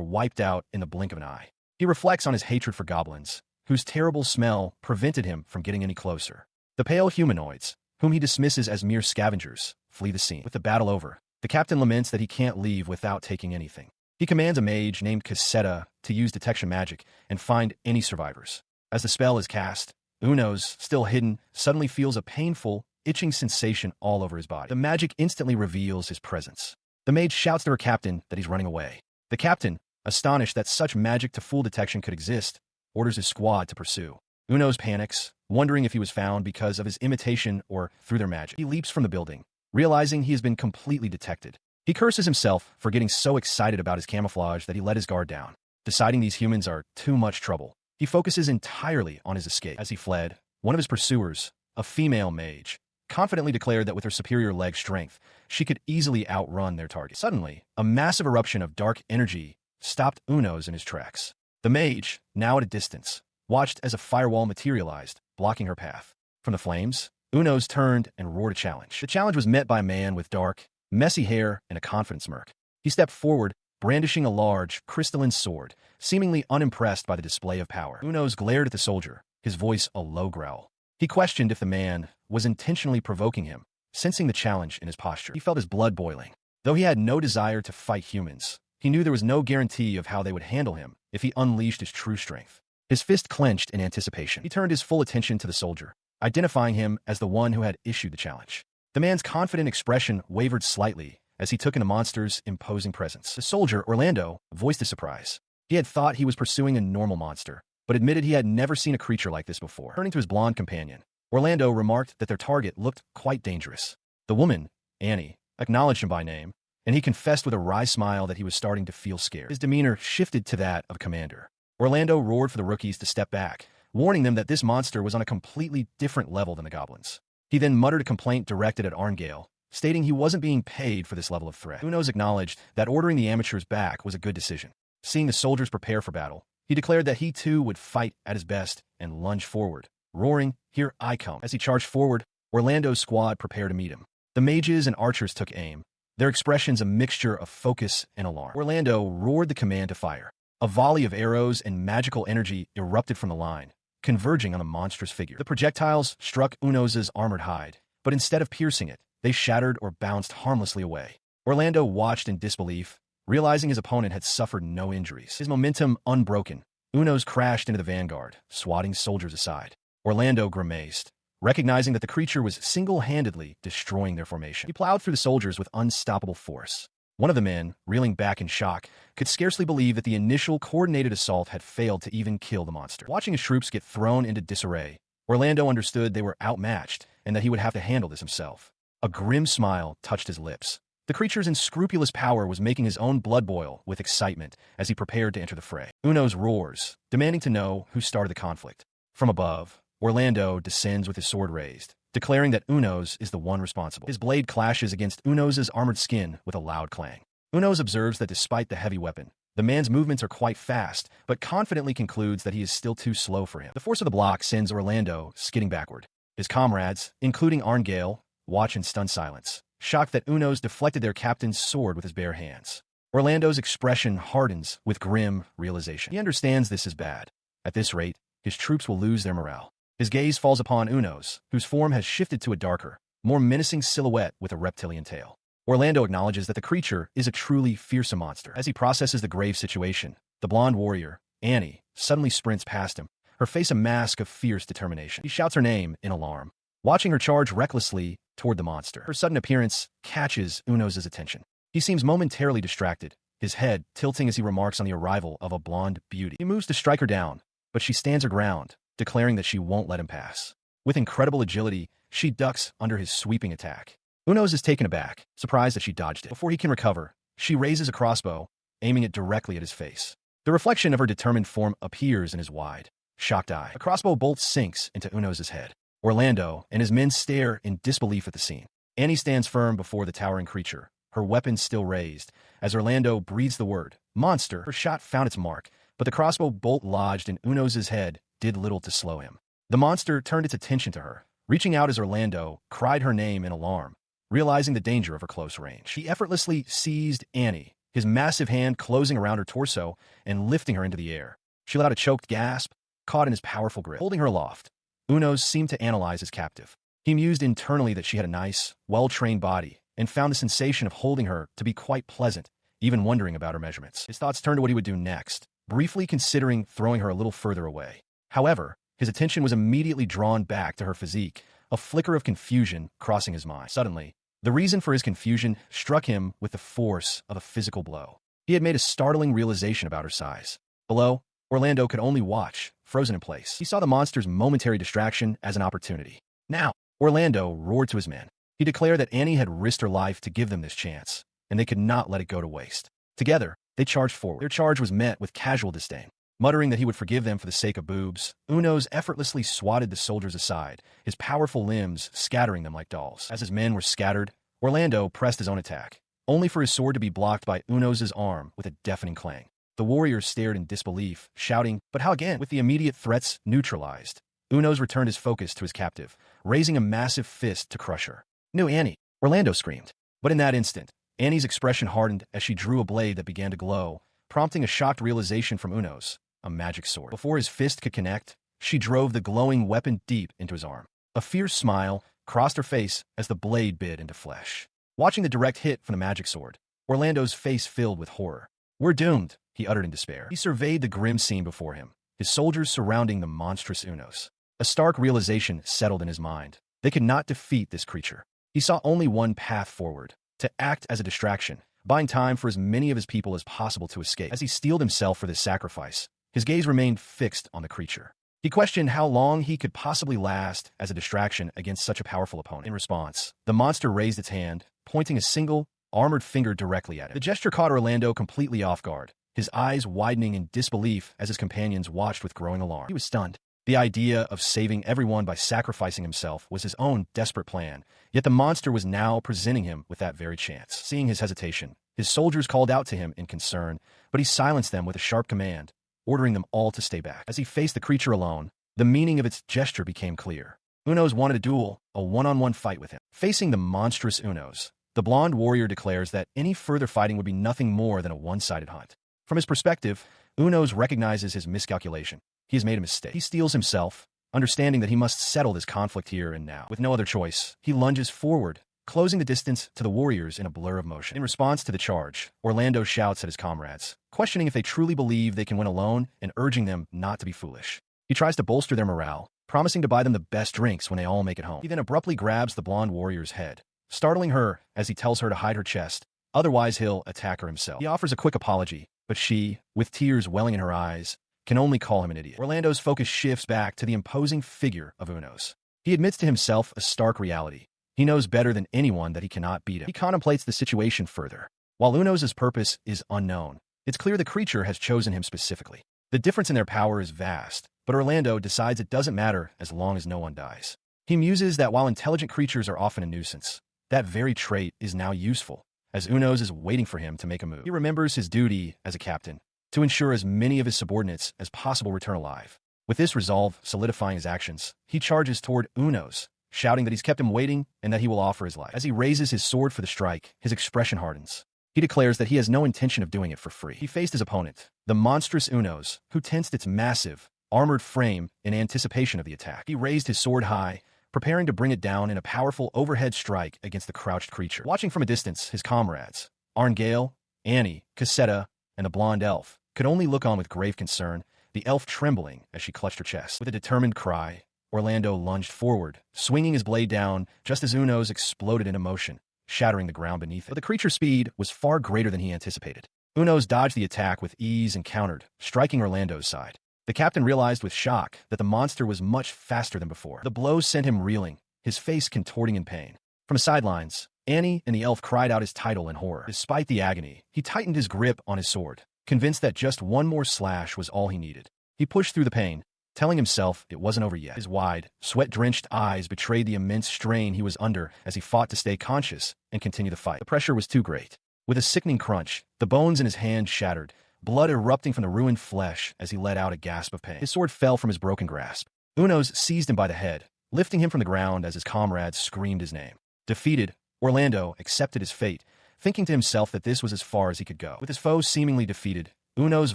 wiped out in the blink of an eye. He reflects on his hatred for goblins, whose terrible smell prevented him from getting any closer. The pale humanoids, whom he dismisses as mere scavengers, flee the scene. With the battle over, the captain laments that he can't leave without taking anything. He commands a mage named Casetta to use detection magic and find any survivors. As the spell is cast, Unos, still hidden, suddenly feels a painful, itching sensation all over his body. The magic instantly reveals his presence. The mage shouts to her captain that he's running away. The captain, astonished that such magic to fool detection could exist, orders his squad to pursue. Unos panics, wondering if he was found because of his imitation or through their magic. He leaps from the building, realizing he has been completely detected. He curses himself for getting so excited about his camouflage that he let his guard down. Deciding these humans are too much trouble, he focuses entirely on his escape. As he fled, one of his pursuers, a female mage, confidently declared that with her superior leg strength, she could easily outrun their target. Suddenly, a massive eruption of dark energy stopped Unos in his tracks. The mage, now at a distance, watched as a firewall materialized, blocking her path. From the flames, Unos turned and roared a challenge. The challenge was met by a man with dark, messy hair and a confident smirk. He stepped forward, brandishing a large, crystalline sword, seemingly unimpressed by the display of power. Unos glared at the soldier, his voice a low growl. He questioned if the man was intentionally provoking him, sensing the challenge in his posture. He felt his blood boiling. Though he had no desire to fight humans, he knew there was no guarantee of how they would handle him if he unleashed his true strength. His fist clenched in anticipation. He turned his full attention to the soldier, identifying him as the one who had issued the challenge. The man's confident expression wavered slightly as he took in the monster's imposing presence. The soldier, Orlando, voiced his surprise. He had thought he was pursuing a normal monster, but admitted he had never seen a creature like this before. Turning to his blonde companion, Orlando remarked that their target looked quite dangerous. The woman, Annie, acknowledged him by name, and he confessed with a wry smile that he was starting to feel scared. His demeanor shifted to that of a commander. Orlando roared for the rookies to step back, warning them that this monster was on a completely different level than the goblins. He then muttered a complaint directed at Arngale, stating he wasn't being paid for this level of threat. Unos acknowledged that ordering the amateurs back was a good decision. Seeing the soldiers prepare for battle, he declared that he too would fight at his best and lunge forward, roaring, "Here I come." As he charged forward, Orlando's squad prepared to meet him. The mages and archers took aim, their expressions a mixture of focus and alarm. Orlando roared the command to fire. A volley of arrows and magical energy erupted from the line, converging on the monstrous figure. The projectiles struck Uno's armored hide, but instead of piercing it, they shattered or bounced harmlessly away. Orlando watched in disbelief, realizing his opponent had suffered no injuries. His momentum unbroken, Uno's crashed into the vanguard, swatting soldiers aside. Orlando grimaced, recognizing that the creature was single-handedly destroying their formation. He plowed through the soldiers with unstoppable force. One of the men, reeling back in shock, could scarcely believe that the initial coordinated assault had failed to even kill the monster. Watching his troops get thrown into disarray, Orlando understood they were outmatched and that he would have to handle this himself. A grim smile touched his lips. The creature's unscrupulous power was making his own blood boil with excitement as he prepared to enter the fray. Uno's roars, demanding to know who started the conflict. From above, Orlando descends with his sword raised, declaring that Uno's is the one responsible. His blade clashes against Uno's armored skin with a loud clang. Uno's observes that despite the heavy weapon, the man's movements are quite fast, but confidently concludes that he is still too slow for him. The force of the block sends Orlando skidding backward. His comrades, including Arngale, watch in stunned silence, shocked that Uno's deflected their captain's sword with his bare hands. Orlando's expression hardens with grim realization. He understands this is bad. At this rate, his troops will lose their morale. His gaze falls upon Uno's, whose form has shifted to a darker, more menacing silhouette with a reptilian tail. Orlando acknowledges that the creature is a truly fearsome monster. As he processes the grave situation, the blonde warrior, Annie, suddenly sprints past him, her face a mask of fierce determination. He shouts her name in alarm, watching her charge recklessly toward the monster. Her sudden appearance catches Uno's attention. He seems momentarily distracted, his head tilting as he remarks on the arrival of a blonde beauty. He moves to strike her down, but she stands her ground, declaring that she won't let him pass. With incredible agility, she ducks under his sweeping attack. Uno's is taken aback, surprised that she dodged it. Before he can recover, she raises a crossbow, aiming it directly at his face. The reflection of her determined form appears in his wide, shocked eye. A crossbow bolt sinks into Uno's head. Orlando and his men stare in disbelief at the scene. Annie stands firm before the towering creature, her weapon still raised. As Orlando breathes the word, "Monster," her shot found its mark, but the crossbow bolt lodged in Uno's head did little to slow him. The monster turned its attention to her, reaching out as Orlando cried her name in alarm, realizing the danger of her close range. He effortlessly seized Annie, his massive hand closing around her torso and lifting her into the air. She let out a choked gasp, caught in his powerful grip. Holding her aloft, Uno's seemed to analyze his captive. He mused internally that she had a nice, well-trained body and found the sensation of holding her to be quite pleasant, even wondering about her measurements. His thoughts turned to what he would do next, briefly considering throwing her a little further away. However, his attention was immediately drawn back to her physique, a flicker of confusion crossing his mind. Suddenly, the reason for his confusion struck him with the force of a physical blow. He had made a startling realization about her size. Below, Orlando could only watch, frozen in place. He saw the monster's momentary distraction as an opportunity. Now, Orlando roared to his men. He declared that Annie had risked her life to give them this chance, and they could not let it go to waste. Together, they charged forward. Their charge was met with casual disdain. Muttering that he would forgive them for the sake of boobs, Uno's effortlessly swatted the soldiers aside, his powerful limbs scattering them like dolls. As his men were scattered, Orlando pressed his own attack, only for his sword to be blocked by Uno's arm with a deafening clang. The warriors stared in disbelief, shouting, "But how again?" With the immediate threats neutralized, Uno's returned his focus to his captive, raising a massive fist to crush her. "No, Annie!" Orlando screamed. But in that instant, Annie's expression hardened as she drew a blade that began to glow, prompting a shocked realization from Uno's. A magic sword. Before his fist could connect, she drove the glowing weapon deep into his arm. A fierce smile crossed her face as the blade bit into flesh. Watching the direct hit from the magic sword, Orlando's face filled with horror. "We're doomed," he uttered in despair. He surveyed the grim scene before him, his soldiers surrounding the monstrous Unos. A stark realization settled in his mind. They could not defeat this creature. He saw only one path forward, to act as a distraction, buying time for as many of his people as possible to escape. As he steeled himself for this sacrifice, his gaze remained fixed on the creature. He questioned how long he could possibly last as a distraction against such a powerful opponent. In response, the monster raised its hand, pointing a single, armored finger directly at him. The gesture caught Orlando completely off guard, his eyes widening in disbelief as his companions watched with growing alarm. He was stunned. The idea of saving everyone by sacrificing himself was his own desperate plan, yet the monster was now presenting him with that very chance. Seeing his hesitation, his soldiers called out to him in concern, but he silenced them with a sharp command, ordering them all to stay back. As he faced the creature alone, the meaning of its gesture became clear. Unos wanted a duel, a one-on-one fight with him. Facing the monstrous Unos, the blonde warrior declares that any further fighting would be nothing more than a one-sided hunt. From his perspective, Unos recognizes his miscalculation. He has made a mistake. He steels himself, understanding that he must settle this conflict here and now. With no other choice, he lunges forward, closing the distance to the warriors in a blur of motion. In response to the charge, Orlando shouts at his comrades, questioning if they truly believe they can win alone and urging them not to be foolish. He tries to bolster their morale, promising to buy them the best drinks when they all make it home. He then abruptly grabs the blonde warrior's head, startling her as he tells her to hide her chest, otherwise he'll attack her himself. He offers a quick apology, but she, with tears welling in her eyes, can only call him an idiot. Orlando's focus shifts back to the imposing figure of Unos. He admits to himself a stark reality. He knows better than anyone that he cannot beat him. He contemplates the situation further. While Unos' purpose is unknown, it's clear the creature has chosen him specifically. The difference in their power is vast, but Orlando decides it doesn't matter as long as no one dies. He muses that while intelligent creatures are often a nuisance, that very trait is now useful, as Unos is waiting for him to make a move. He remembers his duty as a captain, to ensure as many of his subordinates as possible return alive. With this resolve solidifying his actions, he charges toward Unos, shouting that he's kept him waiting and that he will offer his life. As he raises his sword for the strike, his expression hardens. He declares that he has no intention of doing it for free. He faced his opponent, the monstrous Unos, who tensed its massive, armored frame in anticipation of the attack. He raised his sword high, preparing to bring it down in a powerful overhead strike against the crouched creature. Watching from a distance, his comrades, Arngale, Annie, Cassetta, and the blonde elf, could only look on with grave concern, the elf trembling as she clutched her chest. With a determined cry, Orlando lunged forward, swinging his blade down just as Unos exploded into motion, shattering the ground beneath it. But the creature's speed was far greater than he anticipated. Unos dodged the attack with ease and countered, striking Orlando's side. The captain realized with shock that the monster was much faster than before. The blow sent him reeling, his face contorting in pain. From the sidelines, Annie and the elf cried out his title in horror. Despite the agony, he tightened his grip on his sword, convinced that just one more slash was all he needed. He pushed through the pain, telling himself it wasn't over yet. His wide, sweat-drenched eyes betrayed the immense strain he was under as he fought to stay conscious and continue the fight. The pressure was too great. With a sickening crunch, the bones in his hand shattered, blood erupting from the ruined flesh as he let out a gasp of pain. His sword fell from his broken grasp. Unos seized him by the head, lifting him from the ground as his comrades screamed his name. Defeated, Orlando accepted his fate, thinking to himself that this was as far as he could go. With his foe seemingly defeated, Unos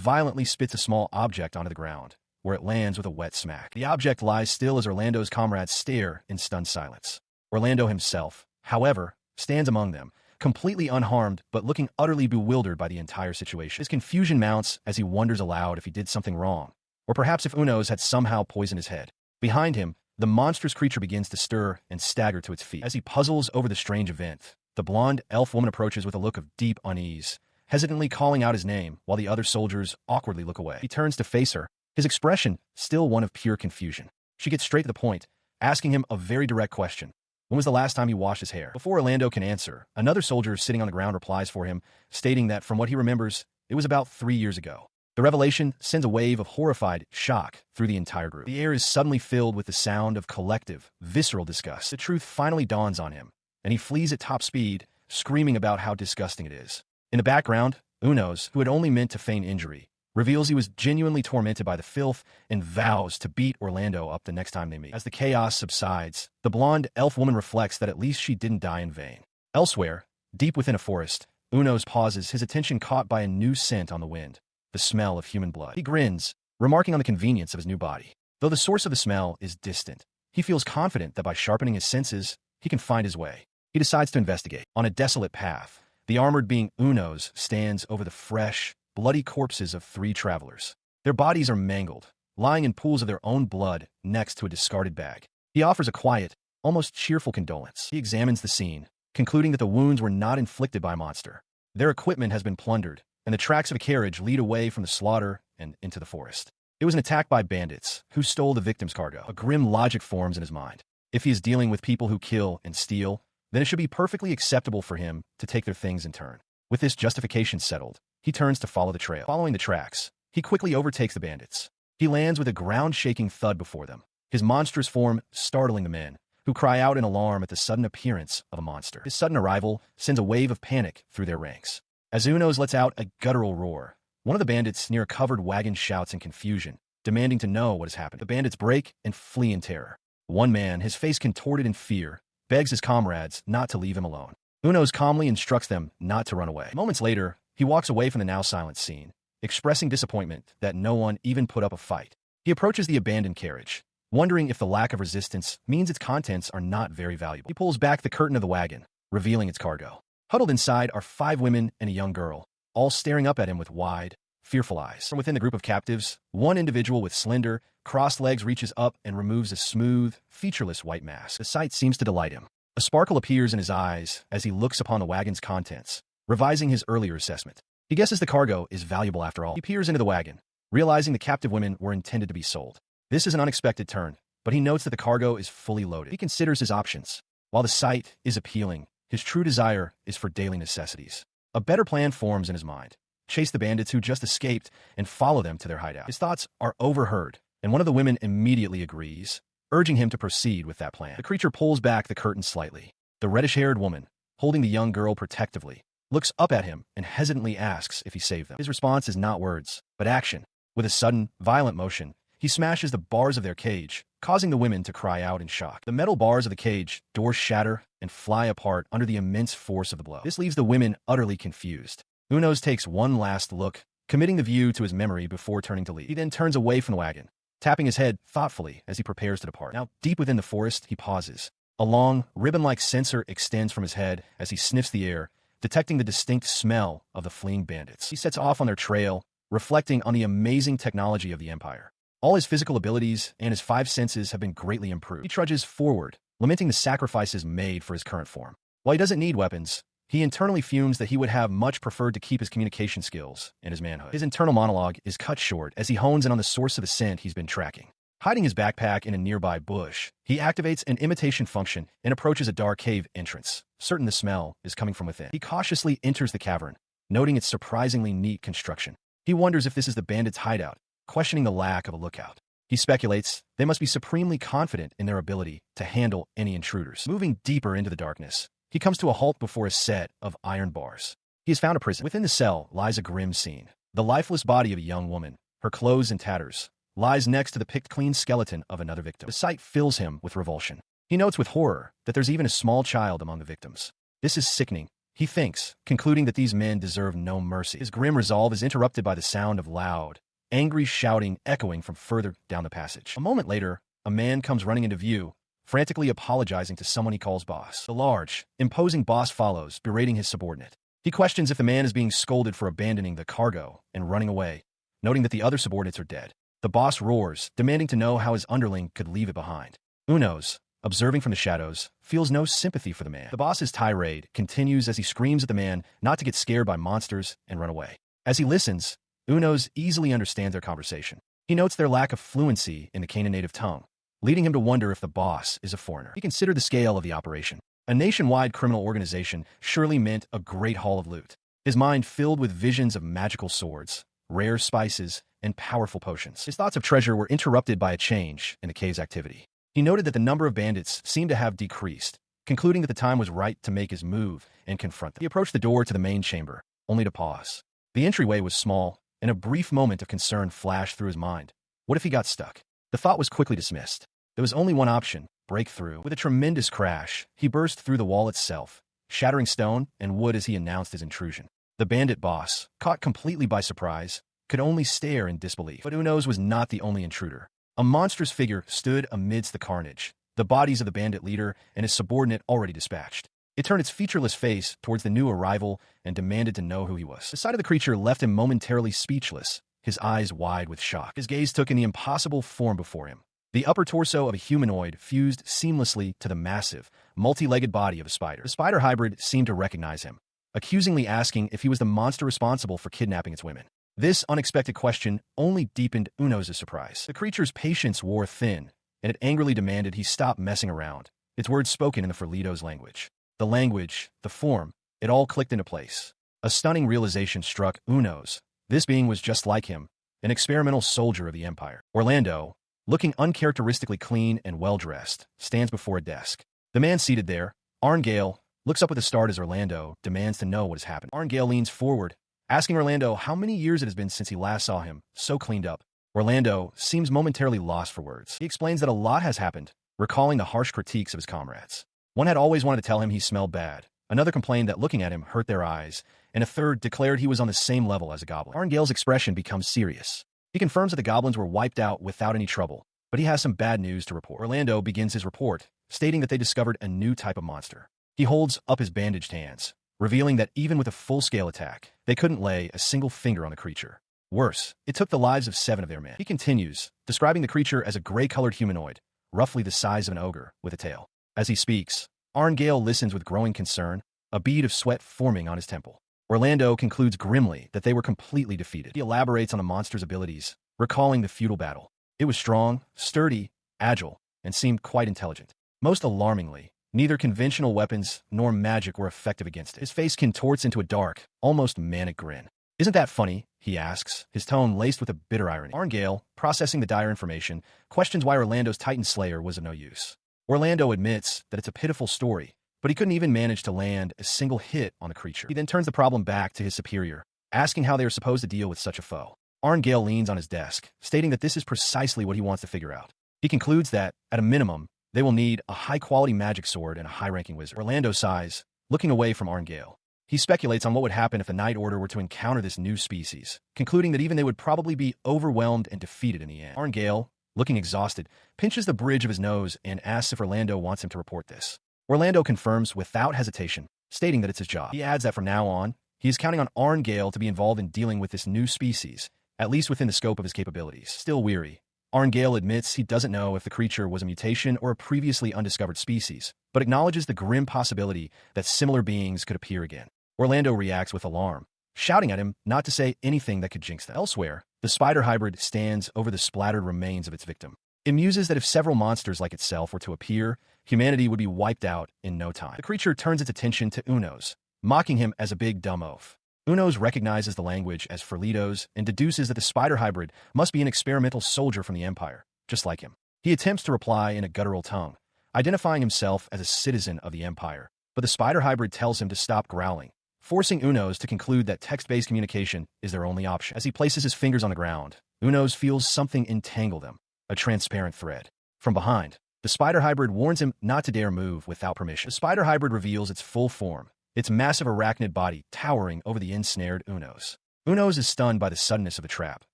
violently spits a small object onto the ground, where it lands with a wet smack. The object lies still as Orlando's comrades stare in stunned silence. Orlando himself, however, stands among them, completely unharmed but looking utterly bewildered by the entire situation. His confusion mounts as he wonders aloud if he did something wrong, or perhaps if Unos had somehow poisoned his head. Behind him, the monstrous creature begins to stir and stagger to its feet. As he puzzles over the strange event, the blonde elf woman approaches with a look of deep unease, hesitantly calling out his name while the other soldiers awkwardly look away. He turns to face her, his expression still one of pure confusion. She gets straight to the point, asking him a very direct question. When was the last time he washed his hair? Before Orlando can answer, another soldier sitting on the ground replies for him, stating that from what he remembers, it was about 3 years ago. The revelation sends a wave of horrified shock through the entire group. The air is suddenly filled with the sound of collective, visceral disgust. The truth finally dawns on him, and he flees at top speed, screaming about how disgusting it is. In the background, Unos, who had only meant to feign injury, reveals he was genuinely tormented by the filth and vows to beat Orlando up the next time they meet. As the chaos subsides, the blonde elf woman reflects that at least she didn't die in vain. Elsewhere, deep within a forest, Unos pauses, his attention caught by a new scent on the wind, the smell of human blood. He grins, remarking on the convenience of his new body. Though the source of the smell is distant, he feels confident that by sharpening his senses, he can find his way. He decides to investigate. On a desolate path, the armored being Unos stands over the fresh, bloody corpses of 3 travelers. Their bodies are mangled, lying in pools of their own blood next to a discarded bag. He offers a quiet, almost cheerful condolence. He examines the scene, concluding that the wounds were not inflicted by a monster. Their equipment has been plundered, and the tracks of a carriage lead away from the slaughter and into the forest. It was an attack by bandits, who stole the victim's cargo. A grim logic forms in his mind. If he is dealing with people who kill and steal, then it should be perfectly acceptable for him to take their things in turn. With this justification settled, he turns to follow the trail. Following the tracks, he quickly overtakes the bandits. He lands with a ground-shaking thud before them, his monstrous form startling the men, who cry out in alarm at the sudden appearance of a monster. His sudden arrival sends a wave of panic through their ranks. As Unos lets out a guttural roar, one of the bandits near a covered wagon shouts in confusion, demanding to know what has happened. The bandits break and flee in terror. One man, his face contorted in fear, begs his comrades not to leave him alone. Unos calmly instructs them not to run away. Moments later, he walks away from the now silent scene, expressing disappointment that no one even put up a fight. He approaches the abandoned carriage, wondering if the lack of resistance means its contents are not very valuable. He pulls back the curtain of the wagon, revealing its cargo. Huddled inside are 5 women and a young girl, all staring up at him with wide, fearful eyes. From within the group of captives, one individual with slender, crossed legs reaches up and removes a smooth, featureless white mask. The sight seems to delight him. A sparkle appears in his eyes as he looks upon the wagon's contents, revising his earlier assessment. He guesses the cargo is valuable after all. He peers into the wagon, realizing the captive women were intended to be sold. This is an unexpected turn, but he notes that the cargo is fully loaded. He considers his options. While the sight is appealing, his true desire is for daily necessities. A better plan forms in his mind. Chase the bandits who just escaped and follow them to their hideout. His thoughts are overheard, and one of the women immediately agrees, urging him to proceed with that plan. The creature pulls back the curtain slightly. The reddish-haired woman, holding the young girl protectively, looks up at him and hesitantly asks if he saved them. His response is not words, but action. With a sudden, violent motion, he smashes the bars of their cage, causing the women to cry out in shock. The metal bars of the cage doors shatter and fly apart under the immense force of the blow. This leaves the women utterly confused. Unos takes one last look, committing the view to his memory before turning to leave. He then turns away from the wagon, tapping his head thoughtfully as he prepares to depart. Now, deep within the forest, he pauses. A long, ribbon-like sensor extends from his head as he sniffs the air, detecting the distinct smell of the fleeing bandits. He sets off on their trail, reflecting on the amazing technology of the Empire. All his physical abilities and his 5 senses have been greatly improved. He trudges forward, lamenting the sacrifices made for his current form. While he doesn't need weapons, he internally fumes that he would have much preferred to keep his communication skills and his manhood. His internal monologue is cut short as he hones in on the source of the scent he's been tracking. Hiding his backpack in a nearby bush, he activates an imitation function and approaches a dark cave entrance, certain the smell is coming from within. He cautiously enters the cavern, noting its surprisingly neat construction. He wonders if this is the bandits' hideout, questioning the lack of a lookout. He speculates they must be supremely confident in their ability to handle any intruders. Moving deeper into the darkness, he comes to a halt before a set of iron bars. He has found a prison. Within the cell lies a grim scene. The lifeless body of a young woman, her clothes in tatters, lies next to the picked-clean skeleton of another victim. The sight fills him with revulsion. He notes with horror that there's even a small child among the victims. This is sickening, he thinks, concluding that these men deserve no mercy. His grim resolve is interrupted by the sound of loud, angry shouting echoing from further down the passage. A moment later, a man comes running into view, frantically apologizing to someone he calls boss. The large, imposing boss follows, berating his subordinate. He questions if the man is being scolded for abandoning the cargo and running away, noting that the other subordinates are dead. The boss roars, demanding to know how his underling could leave it behind. Unos, observing from the shadows, feels no sympathy for the man. The boss's tirade continues as he screams at the man not to get scared by monsters and run away. As he listens, Unos easily understands their conversation. He notes their lack of fluency in the Canaan native tongue, leading him to wonder if the boss is a foreigner. He considered the scale of the operation. A nationwide criminal organization surely meant a great haul of loot. His mind filled with visions of magical swords, rare spices, and powerful potions. His thoughts of treasure were interrupted by a change in the cave's activity. He noted that the number of bandits seemed to have decreased, concluding that the time was right to make his move and confront them. He approached the door to the main chamber, only to pause. The entryway was small, and a brief moment of concern flashed through his mind. What if he got stuck? The thought was quickly dismissed. There was only one option: break through. With a tremendous crash, he burst through the wall itself, shattering stone and wood as he announced his intrusion. The bandit boss, caught completely by surprise, could only stare in disbelief. But Unos was not the only intruder. A monstrous figure stood amidst the carnage, the bodies of the bandit leader and his subordinate already dispatched. It turned its featureless face towards the new arrival and demanded to know who he was. The sight of the creature left him momentarily speechless, his eyes wide with shock. His gaze took in the impossible form before him. The upper torso of a humanoid fused seamlessly to the massive, multi-legged body of a spider. The spider hybrid seemed to recognize him, accusingly asking if he was the monster responsible for kidnapping its women. This unexpected question only deepened Unos' surprise. The creature's patience wore thin, and it angrily demanded he stop messing around, its words spoken in the Ferlito's language. The language, the form, it all clicked into place. A stunning realization struck Unos. This being was just like him, an experimental soldier of the Empire. Orlando, looking uncharacteristically clean and well-dressed, stands before a desk. The man seated there, Arngale, looks up with a start as Orlando demands to know what has happened. Arngale leans forward, asking Orlando how many years it has been since he last saw him, so cleaned up. Orlando seems momentarily lost for words. He explains that a lot has happened, recalling the harsh critiques of his comrades. One had always wanted to tell him he smelled bad, Another complained that looking at him hurt their eyes, and a third declared he was on the same level as a goblin. Arngale's expression becomes serious. He confirms that the goblins were wiped out without any trouble, but he has some bad news to report. Orlando begins his report, stating that they discovered a new type of monster. He holds up his bandaged hands, revealing that even with a full-scale attack, they couldn't lay a single finger on the creature. Worse, it took the lives of 7 of their men. He continues, describing the creature as a gray-colored humanoid, roughly the size of an ogre, with a tail. As he speaks, Arngale listens with growing concern, a bead of sweat forming on his temple. Orlando concludes grimly that they were completely defeated. He elaborates on the monster's abilities, recalling the feudal battle. It was strong, sturdy, agile, and seemed quite intelligent. Most alarmingly, neither conventional weapons nor magic were effective against it. His face contorts into a dark, almost manic grin. "Isn't that funny?" he asks, his tone laced with a bitter irony. Arngale, processing the dire information, questions why Orlando's Titan Slayer was of no use. Orlando admits that it's a pitiful story, but he couldn't even manage to land a single hit on the creature. He then turns the problem back to his superior, asking how they are supposed to deal with such a foe. Arngale leans on his desk, stating that this is precisely what he wants to figure out. He concludes that, at a minimum, they will need a high-quality magic sword and a high-ranking wizard. Orlando sighs, looking away from Arngale. He speculates on what would happen if the Night Order were to encounter this new species, concluding that even they would probably be overwhelmed and defeated in the end. Arngale, looking exhausted, pinches the bridge of his nose and asks if Orlando wants him to report this. Orlando confirms without hesitation, stating that it's his job. He adds that from now on, he is counting on Arngale to be involved in dealing with this new species, at least within the scope of his capabilities. Still weary, Arngale admits he doesn't know if the creature was a mutation or a previously undiscovered species, but acknowledges the grim possibility that similar beings could appear again. Orlando reacts with alarm, shouting at him not to say anything that could jinx them. Elsewhere, the spider hybrid stands over the splattered remains of its victim. It muses that if several monsters like itself were to appear, humanity would be wiped out in no time. The creature turns its attention to Unos, mocking him as a big dumb oaf. Unos recognizes the language as Ferlitos and deduces that the spider hybrid must be an experimental soldier from the Empire, just like him. He attempts to reply in a guttural tongue, identifying himself as a citizen of the Empire, but the spider hybrid tells him to stop growling, forcing Unos to conclude that text-based communication is their only option. As he places his fingers on the ground, Unos feels something entangle them, a transparent thread. From behind, the spider hybrid warns him not to dare move without permission. The spider hybrid reveals its full form, its massive arachnid body towering over the ensnared Unos. Unos is stunned by the suddenness of the trap,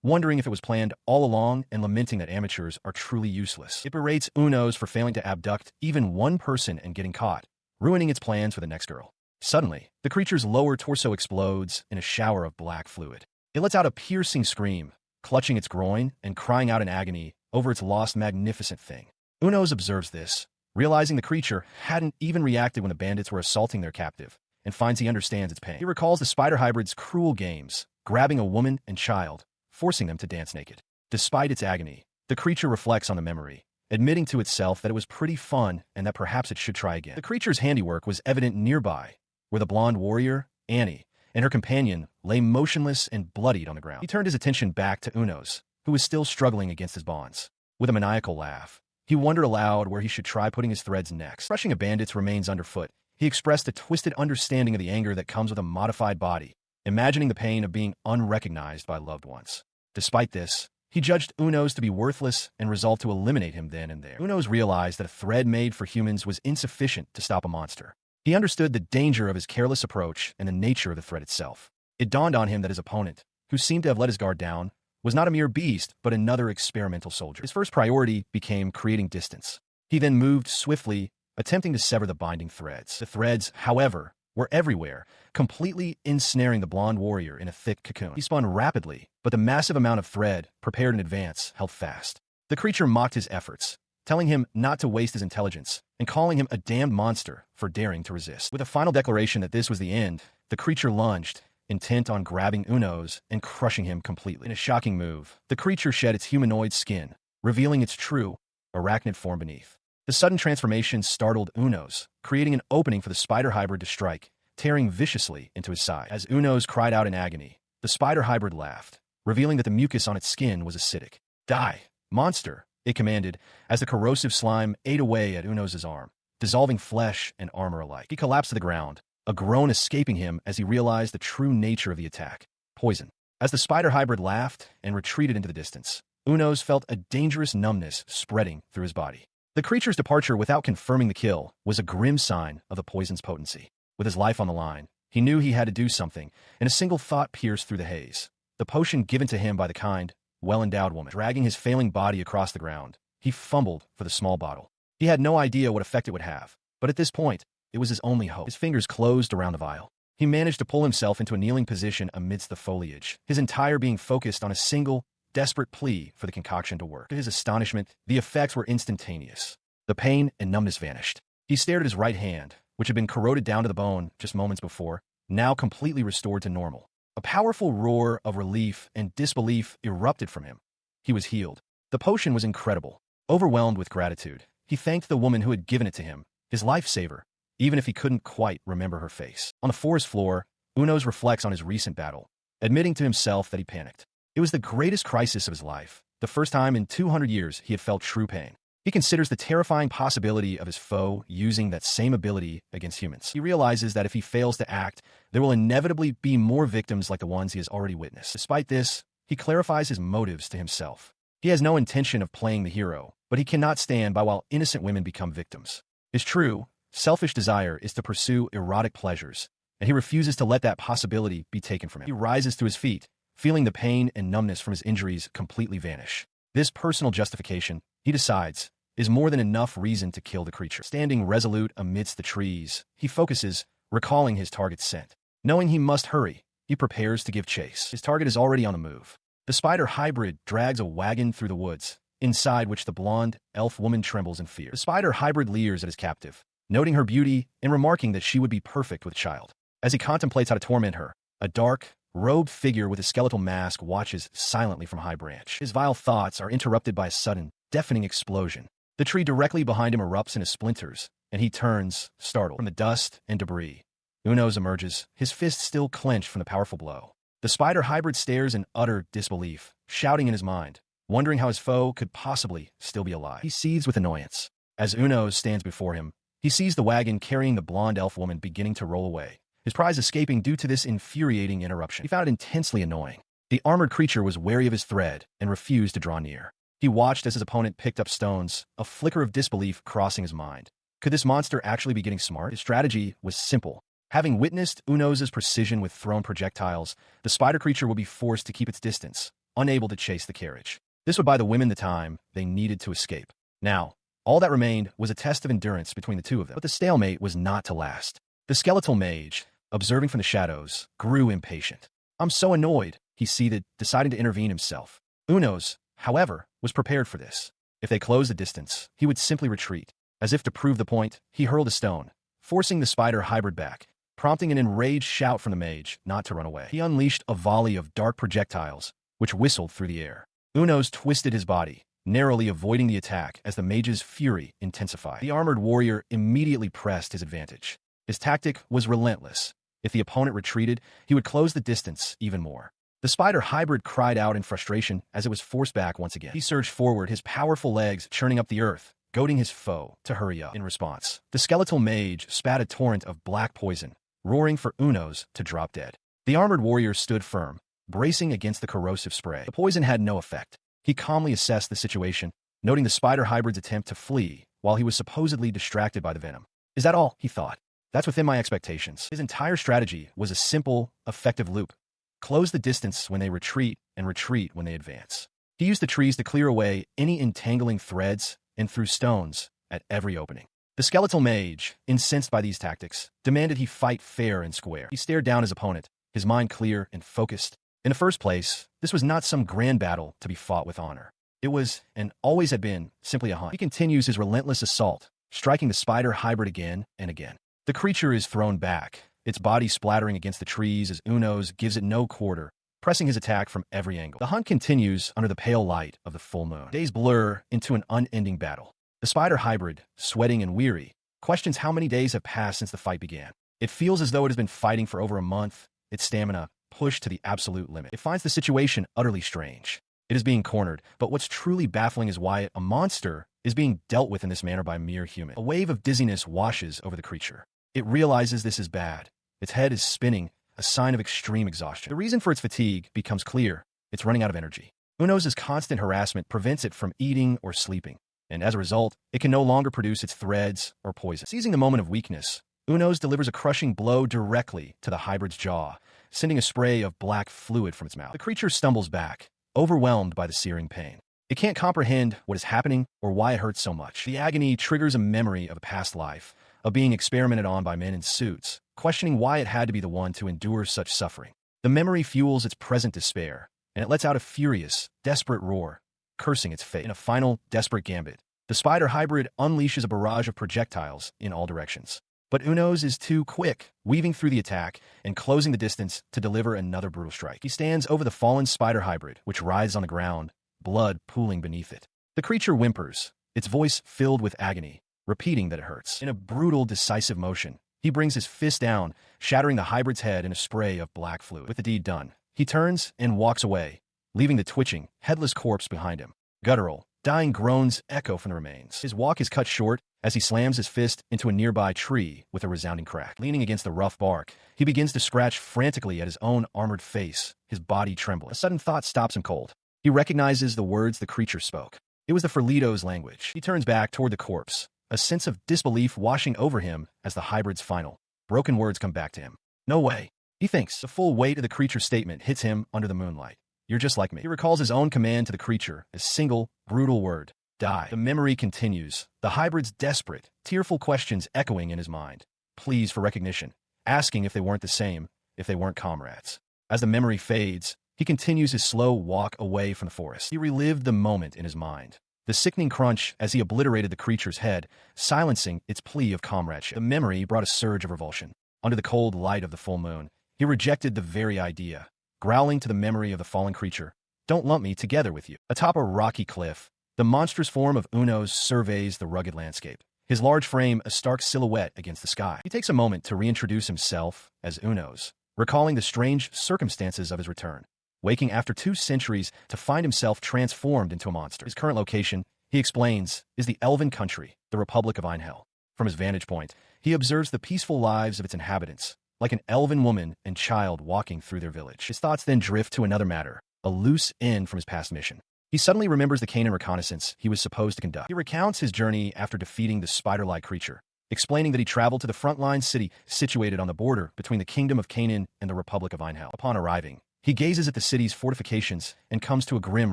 wondering if it was planned all along and lamenting that amateurs are truly useless. It berates Unos for failing to abduct even one person and getting caught, ruining its plans for the next girl. Suddenly, the creature's lower torso explodes in a shower of black fluid. It lets out a piercing scream, clutching its groin and crying out in agony over its lost magnificent thing. Unos observes this, realizing the creature hadn't even reacted when the bandits were assaulting their captive, and finds he understands its pain. He recalls the spider hybrid's cruel games, grabbing a woman and child, forcing them to dance naked. Despite its agony, the creature reflects on the memory, admitting to itself that it was pretty fun and that perhaps it should try again. The creature's handiwork was evident nearby, where the blonde warrior, Annie, and her companion lay motionless and bloodied on the ground. He turned his attention back to Unos, who was still struggling against his bonds. With a maniacal laugh, he wondered aloud where he should try putting his threads next. Crushing a bandit's remains underfoot, he expressed a twisted understanding of the anger that comes with a modified body, imagining the pain of being unrecognized by loved ones. Despite this, he judged Unos to be worthless and resolved to eliminate him then and there. Unos realized that a thread made for humans was insufficient to stop a monster. He understood the danger of his careless approach and the nature of the threat itself. It dawned on him that his opponent, who seemed to have let his guard down, was not a mere beast, but another experimental soldier. His first priority became creating distance. He then moved swiftly, attempting to sever the binding threads. The threads, however, were everywhere, completely ensnaring the blonde warrior in a thick cocoon. He spun rapidly, but the massive amount of thread, prepared in advance, held fast. The creature mocked his efforts, telling him not to waste his intelligence, and calling him a damned monster for daring to resist. With a final declaration that this was the end, the creature lunged, intent on grabbing Unos and crushing him completely. In a shocking move, the creature shed its humanoid skin, revealing its true, arachnid form beneath. The sudden transformation startled Unos, creating an opening for the spider hybrid to strike, tearing viciously into his side. As Unos cried out in agony, the spider hybrid laughed, revealing that the mucus on its skin was acidic. "Die, monster!" it commanded, as the corrosive slime ate away at Unos' arm, dissolving flesh and armor alike. He collapsed to the ground, a groan escaping him as he realized the true nature of the attack: poison. As the spider hybrid laughed and retreated into the distance, Unos felt a dangerous numbness spreading through his body. The creature's departure without confirming the kill was a grim sign of the poison's potency. With his life on the line, he knew he had to do something, and a single thought pierced through the haze. The potion given to him by the kind, well-endowed woman. Dragging his failing body across the ground, he fumbled for the small bottle. He had no idea what effect it would have, but at this point, it was his only hope. His fingers closed around the vial. He managed to pull himself into a kneeling position amidst the foliage, his entire being focused on a single, desperate plea for the concoction to work. To his astonishment, the effects were instantaneous. The pain and numbness vanished. He stared at his right hand, which had been corroded down to the bone just moments before, now completely restored to normal. A powerful roar of relief and disbelief erupted from him. He was healed. The potion was incredible. Overwhelmed with gratitude, he thanked the woman who had given it to him, his lifesaver, even if he couldn't quite remember her face. On the forest floor, Unos reflects on his recent battle, admitting to himself that he panicked. It was the greatest crisis of his life, the first time in 200 years he had felt true pain. He considers the terrifying possibility of his foe using that same ability against humans. He realizes that if he fails to act, there will inevitably be more victims like the ones he has already witnessed. Despite this, he clarifies his motives to himself. He has no intention of playing the hero, but he cannot stand by while innocent women become victims. His true, selfish desire is to pursue erotic pleasures, and he refuses to let that possibility be taken from him. He rises to his feet, feeling the pain and numbness from his injuries completely vanish. This personal justification, he decides, is more than enough reason to kill the creature. Standing resolute amidst the trees, he focuses, recalling his target's scent. Knowing he must hurry, he prepares to give chase. His target is already on the move. The spider hybrid drags a wagon through the woods, inside which the blonde elf woman trembles in fear. The spider hybrid leers at his captive, noting her beauty and remarking that she would be perfect with child. As he contemplates how to torment her, a dark, robed figure with a skeletal mask watches silently from a high branch. His vile thoughts are interrupted by a sudden, deafening explosion. The tree directly behind him erupts into splinters, and he turns, startled. From the dust and debris, Unos emerges, his fist still clenched from the powerful blow. The spider hybrid stares in utter disbelief, shouting in his mind, wondering how his foe could possibly still be alive. He seethes with annoyance. As Unos stands before him, he sees the wagon carrying the blonde elf woman beginning to roll away, his prize escaping due to this infuriating interruption. He found it intensely annoying. The armored creature was wary of his threat and refused to draw near. He watched as his opponent picked up stones, a flicker of disbelief crossing his mind. Could this monster actually be getting smart? His strategy was simple. Having witnessed Unos' precision with thrown projectiles, the spider creature would be forced to keep its distance, unable to chase the carriage. This would buy the women the time they needed to escape. Now, all that remained was a test of endurance between the two of them. But the stalemate was not to last. The skeletal mage, observing from the shadows, grew impatient. "I'm so annoyed," he seethed, deciding to intervene himself. Unos, however, was prepared for this. If they closed the distance, he would simply retreat. As if to prove the point, he hurled a stone, forcing the spider hybrid back, prompting an enraged shout from the mage not to run away. He unleashed a volley of dark projectiles, which whistled through the air. Unos twisted his body, narrowly avoiding the attack as the mage's fury intensified. The armored warrior immediately pressed his advantage. His tactic was relentless. If the opponent retreated, he would close the distance even more. The spider hybrid cried out in frustration as it was forced back once again. He surged forward, his powerful legs churning up the earth, goading his foe to hurry up. In response, the skeletal mage spat a torrent of black poison, roaring for Unos to drop dead. The armored warrior stood firm, bracing against the corrosive spray. The poison had no effect. He calmly assessed the situation, noting the spider hybrid's attempt to flee while he was supposedly distracted by the venom. "Is that all?" he thought. "That's within my expectations." His entire strategy was a simple, effective loop. Close the distance when they retreat and retreat when they advance. He used the trees to clear away any entangling threads and threw stones at every opening. The skeletal mage, incensed by these tactics, demanded he fight fair and square. He stared down his opponent, his mind clear and focused. In the first place, this was not some grand battle to be fought with honor. It was, and always had been, simply a hunt. He continues his relentless assault, striking the spider hybrid again and again. The creature is thrown back, its body splattering against the trees as Unos gives it no quarter, pressing his attack from every angle. The hunt continues under the pale light of the full moon. Days blur into an unending battle. The spider hybrid, sweating and weary, questions how many days have passed since the fight began. It feels as though it has been fighting for over a month, its stamina pushed to the absolute limit. It finds the situation utterly strange. It is being cornered, but what's truly baffling is why a monster is being dealt with in this manner by a mere human. A wave of dizziness washes over the creature. It realizes this is bad. Its head is spinning, a sign of extreme exhaustion. The reason for its fatigue becomes clear. It's running out of energy. Unos' constant harassment prevents it from eating or sleeping, and as a result, it can no longer produce its threads or poison. Seizing the moment of weakness, Uno's delivers a crushing blow directly to the hybrid's jaw, sending a spray of black fluid from its mouth. The creature stumbles back, overwhelmed by the searing pain. It can't comprehend what is happening or why it hurts so much. The agony triggers a memory of a past life, of being experimented on by men in suits, questioning why it had to be the one to endure such suffering. The memory fuels its present despair, and it lets out a furious, desperate roar, cursing its fate. In a final, desperate gambit, the spider hybrid unleashes a barrage of projectiles in all directions. But Uno's is too quick, weaving through the attack and closing the distance to deliver another brutal strike. He stands over the fallen spider hybrid, which writhes on the ground, blood pooling beneath it. The creature whimpers, its voice filled with agony, repeating that it hurts. In a brutal, decisive motion, he brings his fist down, shattering the hybrid's head in a spray of black fluid. With the deed done, he turns and walks away, leaving the twitching, headless corpse behind him. Guttural, dying groans echo from the remains. His walk is cut short as he slams his fist into a nearby tree with a resounding crack. Leaning against the rough bark, he begins to scratch frantically at his own armored face, his body trembling. A sudden thought stops him cold. He recognizes the words the creature spoke. It was the Ferlito's language. He turns back toward the corpse, a sense of disbelief washing over him as the hybrid's final, broken words come back to him. No way, he thinks. The full weight of the creature's statement hits him under the moonlight. You're just like me. He recalls his own command to the creature, a single, brutal word. Die. The memory continues, the hybrid's desperate, tearful questions echoing in his mind. Pleas for recognition, asking if they weren't the same, if they weren't comrades. As the memory fades, he continues his slow walk away from the forest. He relived the moment in his mind. The sickening crunch as he obliterated the creature's head, silencing its plea of comradeship. The memory brought a surge of revulsion. Under the cold light of the full moon, he rejected the very idea, growling to the memory of the fallen creature, "Don't lump me together with you." Atop a rocky cliff, the monstrous form of Uno's surveys the rugged landscape, his large frame a stark silhouette against the sky. He takes a moment to reintroduce himself as Uno's, recalling the strange circumstances of his return, waking after 2 centuries to find himself transformed into a monster. His current location, he explains, is the Elven country, the Republic of Einhell. From his vantage point, he observes the peaceful lives of its inhabitants, like an elven woman and child walking through their village. His thoughts then drift to another matter, a loose end from his past mission. He suddenly remembers the Canaan reconnaissance he was supposed to conduct. He recounts his journey after defeating the spider-like creature, explaining that he traveled to the frontline city situated on the border between the Kingdom of Canaan and the Republic of Einhell. Upon arriving, he gazes at the city's fortifications and comes to a grim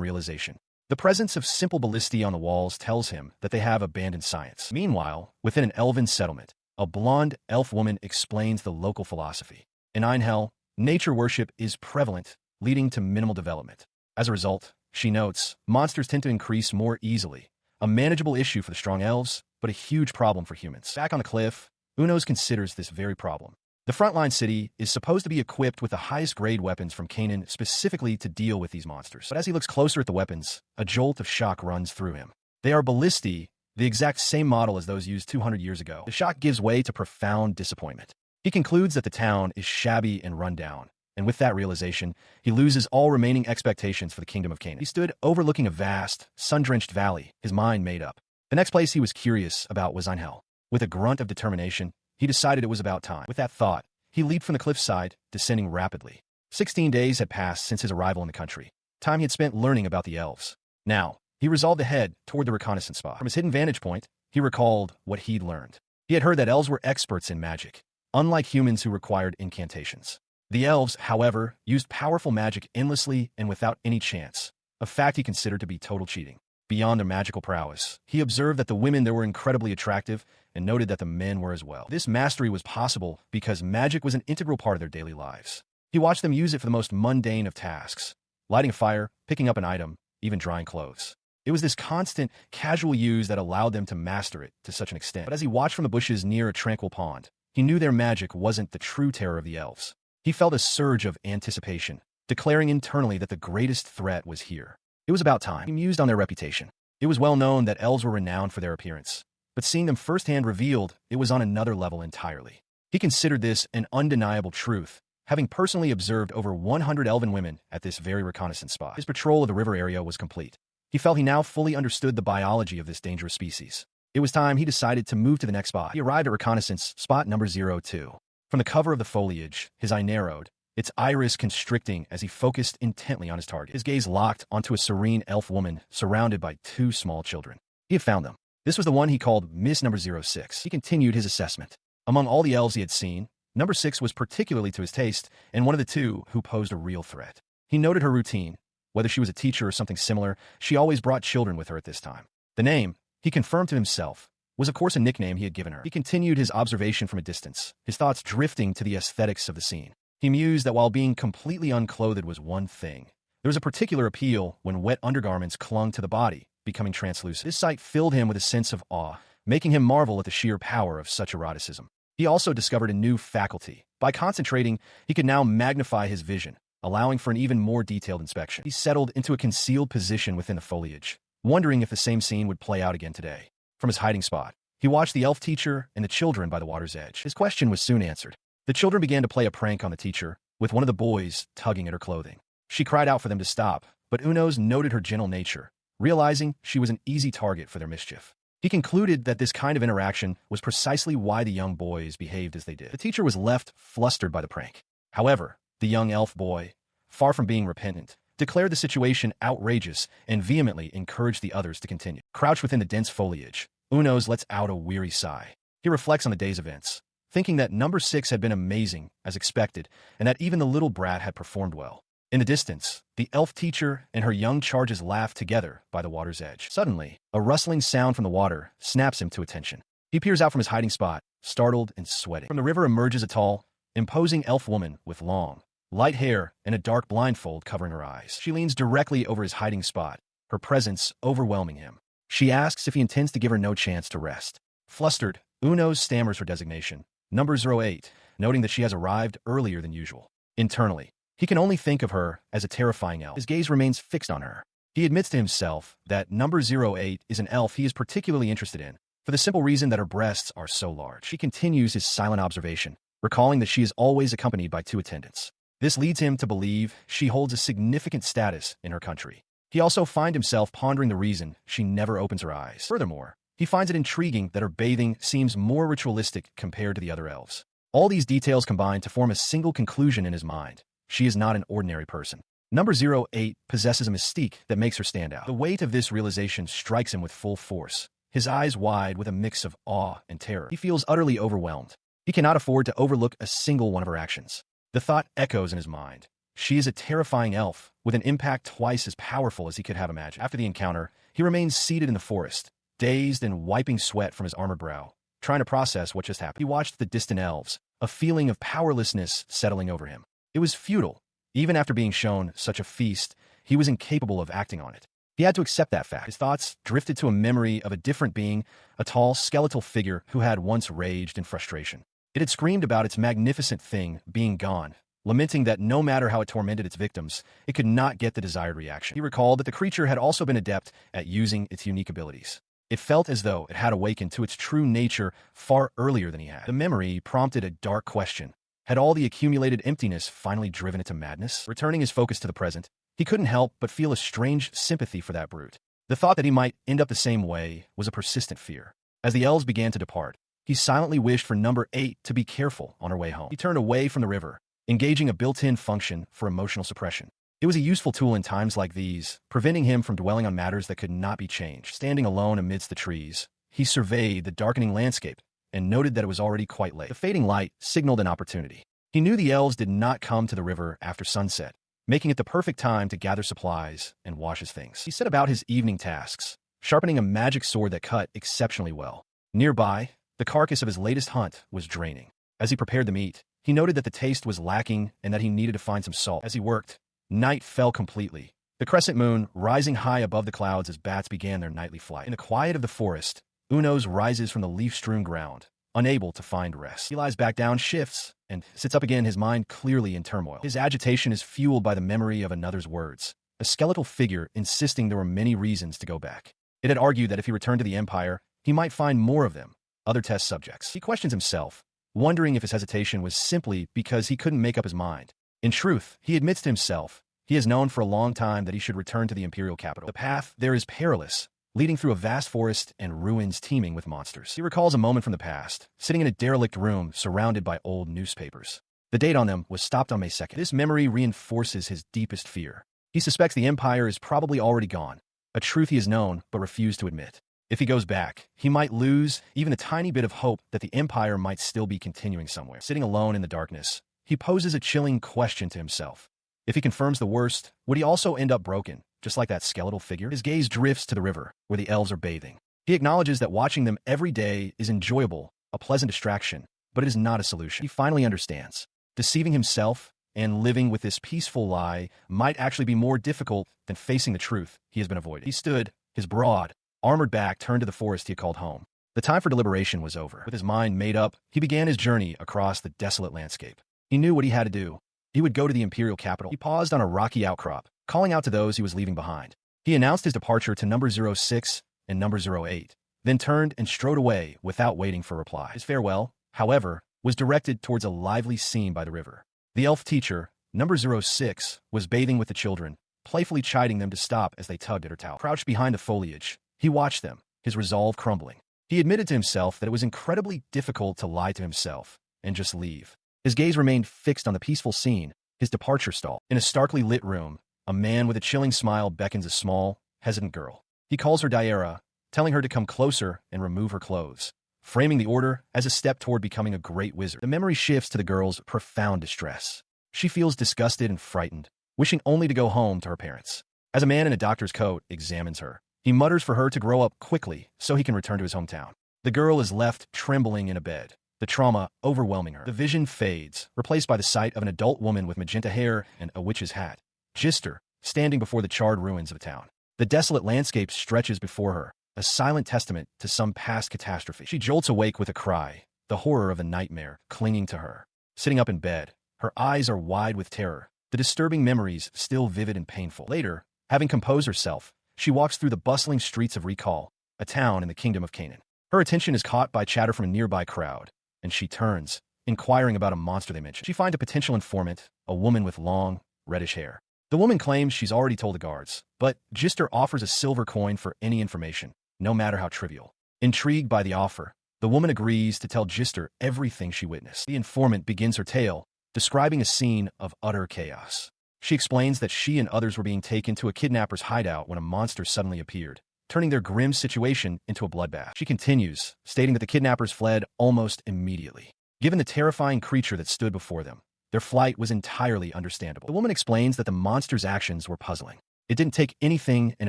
realization. The presence of simple ballistae on the walls tells him that they have abandoned science. Meanwhile, within an elven settlement, a blonde elf woman explains the local philosophy. In Einhell, nature worship is prevalent, leading to minimal development. As a result, she notes, monsters tend to increase more easily, a manageable issue for the strong elves, but a huge problem for humans. Back on the cliff, Uno's considers this very problem. The frontline city is supposed to be equipped with the highest grade weapons from Canaan specifically to deal with these monsters. But as he looks closer at the weapons, a jolt of shock runs through him. They are ballistae, the exact same model as those used 200 years ago. The shock gives way to profound disappointment. He concludes that the town is shabby and run down, and with that realization, he loses all remaining expectations for the Kingdom of Canaan. He stood overlooking a vast, sun-drenched valley, his mind made up. The next place he was curious about was Einhell. With a grunt of determination, he decided it was about time. With that thought, he leaped from the cliffside, descending rapidly. 16 days had passed since his arrival in the country, time he had spent learning about the elves. Now, he resolved to head toward the reconnaissance spot. From his hidden vantage point, he recalled what he'd learned. He had heard that elves were experts in magic, unlike humans who required incantations. The elves, however, used powerful magic endlessly and without any chance, a fact he considered to be total cheating. Beyond their magical prowess, he observed that the women there were incredibly attractive and noted that the men were as well. This mastery was possible because magic was an integral part of their daily lives. He watched them use it for the most mundane of tasks, lighting a fire, picking up an item, even drying clothes. It was this constant, casual use that allowed them to master it to such an extent. But as he watched from the bushes near a tranquil pond, he knew their magic wasn't the true terror of the elves. He felt a surge of anticipation, declaring internally that the greatest threat was here. It was about time. He mused on their reputation. It was well known that elves were renowned for their appearance, but seeing them firsthand revealed, it was on another level entirely. He considered this an undeniable truth, having personally observed over 100 elven women at this very reconnaissance spot. His patrol of the river area was complete. He felt he now fully understood the biology of this dangerous species. It was time he decided to move to the next spot. He arrived at reconnaissance spot number 02. From the cover of the foliage, his eye narrowed, its iris constricting as he focused intently on his target. His gaze locked onto a serene elf woman surrounded by 2 small children. He had found them. This was the one he called Miss number 06. He continued his assessment. Among all the elves he had seen, number 6 was particularly to his taste, and one of the two who posed a real threat. He noted her routine. Whether she was a teacher or something similar, she always brought children with her at this time. The name, he confirmed to himself, was of course a nickname he had given her. He continued his observation from a distance, his thoughts drifting to the aesthetics of the scene. He mused that while being completely unclothed was one thing, there was a particular appeal when wet undergarments clung to the body, becoming translucent. This sight filled him with a sense of awe, making him marvel at the sheer power of such eroticism. He also discovered a new faculty. By concentrating, he could now magnify his vision, allowing for an even more detailed inspection. He settled into a concealed position within the foliage, wondering if the same scene would play out again today. From his hiding spot, he watched the elf teacher and the children by the water's edge. His question was soon answered. The children began to play a prank on the teacher, with one of the boys tugging at her clothing. She cried out for them to stop, but Unos noted her gentle nature, realizing she was an easy target for their mischief. He concluded that this kind of interaction was precisely why the young boys behaved as they did. The teacher was left flustered by the prank. However, the young elf boy, far from being repentant, declared the situation outrageous and vehemently encouraged the others to continue. Crouched within the dense foliage, Unos lets out a weary sigh. He reflects on the day's events, thinking that number 6 had been amazing, as expected, and that even the little brat had performed well. In the distance, the elf teacher and her young charges laugh together by the water's edge. Suddenly, a rustling sound from the water snaps him to attention. He peers out from his hiding spot, startled and sweating. From the river emerges a tall, imposing elf woman with long, light hair and a dark blindfold covering her eyes. She leans directly over his hiding spot, her presence overwhelming him. She asks if he intends to give her no chance to rest. Flustered, Unos stammers her designation, number 08, noting that she has arrived earlier than usual. Internally, he can only think of her as a terrifying elf. His gaze remains fixed on her. He admits to himself that number 08 is an elf he is particularly interested in, for the simple reason that her breasts are so large. He continues his silent observation, recalling that she is always accompanied by 2 attendants. This leads him to believe she holds a significant status in her country. He also finds himself pondering the reason she never opens her eyes. Furthermore, he finds it intriguing that her bathing seems more ritualistic compared to the other elves. All these details combine to form a single conclusion in his mind. She is not an ordinary person. Number 08 possesses a mystique that makes her stand out. The weight of this realization strikes him with full force, his eyes wide with a mix of awe and terror. He feels utterly overwhelmed. He cannot afford to overlook a single one of her actions. The thought echoes in his mind. She is a terrifying elf, with an impact twice as powerful as he could have imagined. After the encounter, he remains seated in the forest, dazed and wiping sweat from his armored brow, trying to process what just happened. He watched the distant elves, a feeling of powerlessness settling over him. It was futile. Even after being shown such a feast, he was incapable of acting on it. He had to accept that fact. His thoughts drifted to a memory of a different being, a tall, skeletal figure who had once raged in frustration. It had screamed about its magnificent thing being gone, lamenting that no matter how it tormented its victims, it could not get the desired reaction. He recalled that the creature had also been adept at using its unique abilities. It felt as though it had awakened to its true nature far earlier than he had. The memory prompted a dark question. Had all the accumulated emptiness finally driven it to madness? Returning his focus to the present, he couldn't help but feel a strange sympathy for that brute. The thought that he might end up the same way was a persistent fear. As the elves began to depart, he silently wished for number 8 to be careful on her way home. He turned away from the river, engaging a built-in function for emotional suppression. It was a useful tool in times like these, preventing him from dwelling on matters that could not be changed. Standing alone amidst the trees, he surveyed the darkening landscape and noted that it was already quite late. The fading light signaled an opportunity. He knew the elves did not come to the river after sunset, making it the perfect time to gather supplies and wash his things. He set about his evening tasks, sharpening a magic sword that cut exceptionally well. Nearby, the carcass of his latest hunt was draining. As he prepared the meat, he noted that the taste was lacking and that he needed to find some salt. As he worked, night fell completely, the crescent moon rising high above the clouds as bats began their nightly flight. In the quiet of the forest, Unos rises from the leaf-strewn ground, unable to find rest. He lies back down, shifts, and sits up again, his mind clearly in turmoil. His agitation is fueled by the memory of another's words, a skeletal figure insisting there were many reasons to go back. It had argued that if he returned to the Empire, he might find more of them, other test subjects. He questions himself, wondering if his hesitation was simply because he couldn't make up his mind. In truth, he admits to himself, he has known for a long time that he should return to the imperial capital. The path there is perilous, leading through a vast forest and ruins teeming with monsters. He recalls a moment from the past, sitting in a derelict room surrounded by old newspapers. The date on them was stopped on May 2nd. This memory reinforces his deepest fear. He suspects the Empire is probably already gone, a truth he has known but refused to admit. If he goes back, he might lose even a tiny bit of hope that the Empire might still be continuing somewhere. Sitting alone in the darkness, he poses a chilling question to himself. If he confirms the worst, would he also end up broken, just like that skeletal figure? His gaze drifts to the river, where the elves are bathing. He acknowledges that watching them every day is enjoyable, a pleasant distraction, but it is not a solution. He finally understands. Deceiving himself and living with this peaceful lie might actually be more difficult than facing the truth he has been avoiding. He stood, his broad, armored back turned to the forest he had called home. The time for deliberation was over. With his mind made up, he began his journey across the desolate landscape. He knew what he had to do. He would go to the imperial capital. He paused on a rocky outcrop, calling out to those he was leaving behind. He announced his departure to number 06 and number 08, then turned and strode away without waiting for reply. His farewell, however, was directed towards a lively scene by the river. The elf teacher, number 06, was bathing with the children, playfully chiding them to stop as they tugged at her towel. Crouched behind the foliage, he watched them, his resolve crumbling. He admitted to himself that it was incredibly difficult to lie to himself and just leave. His gaze remained fixed on the peaceful scene, his departure stall. In a starkly lit room, a man with a chilling smile beckons a small, hesitant girl. He calls her Daira, telling her to come closer and remove her clothes, framing the order as a step toward becoming a great wizard. The memory shifts to the girl's profound distress. She feels disgusted and frightened, wishing only to go home to her parents. As a man in a doctor's coat examines her, he mutters for her to grow up quickly so he can return to his hometown. The girl is left trembling in a bed, the trauma overwhelming her. The vision fades, replaced by the sight of an adult woman with magenta hair and a witch's hat. Gister, standing before the charred ruins of a town. The desolate landscape stretches before her, a silent testament to some past catastrophe. She jolts awake with a cry, the horror of a nightmare clinging to her. Sitting up in bed, her eyes are wide with terror, the disturbing memories still vivid and painful. Later, having composed herself, she walks through the bustling streets of Recall, a town in the kingdom of Canaan. Her attention is caught by chatter from a nearby crowd, and she turns, inquiring about a monster they mention. She finds a potential informant, a woman with long, reddish hair. The woman claims she's already told the guards, but Gister offers a silver coin for any information, no matter how trivial. Intrigued by the offer, the woman agrees to tell Gister everything she witnessed. The informant begins her tale, describing a scene of utter chaos. She explains that she and others were being taken to a kidnapper's hideout when a monster suddenly appeared, turning their grim situation into a bloodbath. She continues, stating that the kidnappers fled almost immediately. Given the terrifying creature that stood before them, their flight was entirely understandable. The woman explains that the monster's actions were puzzling. It didn't take anything and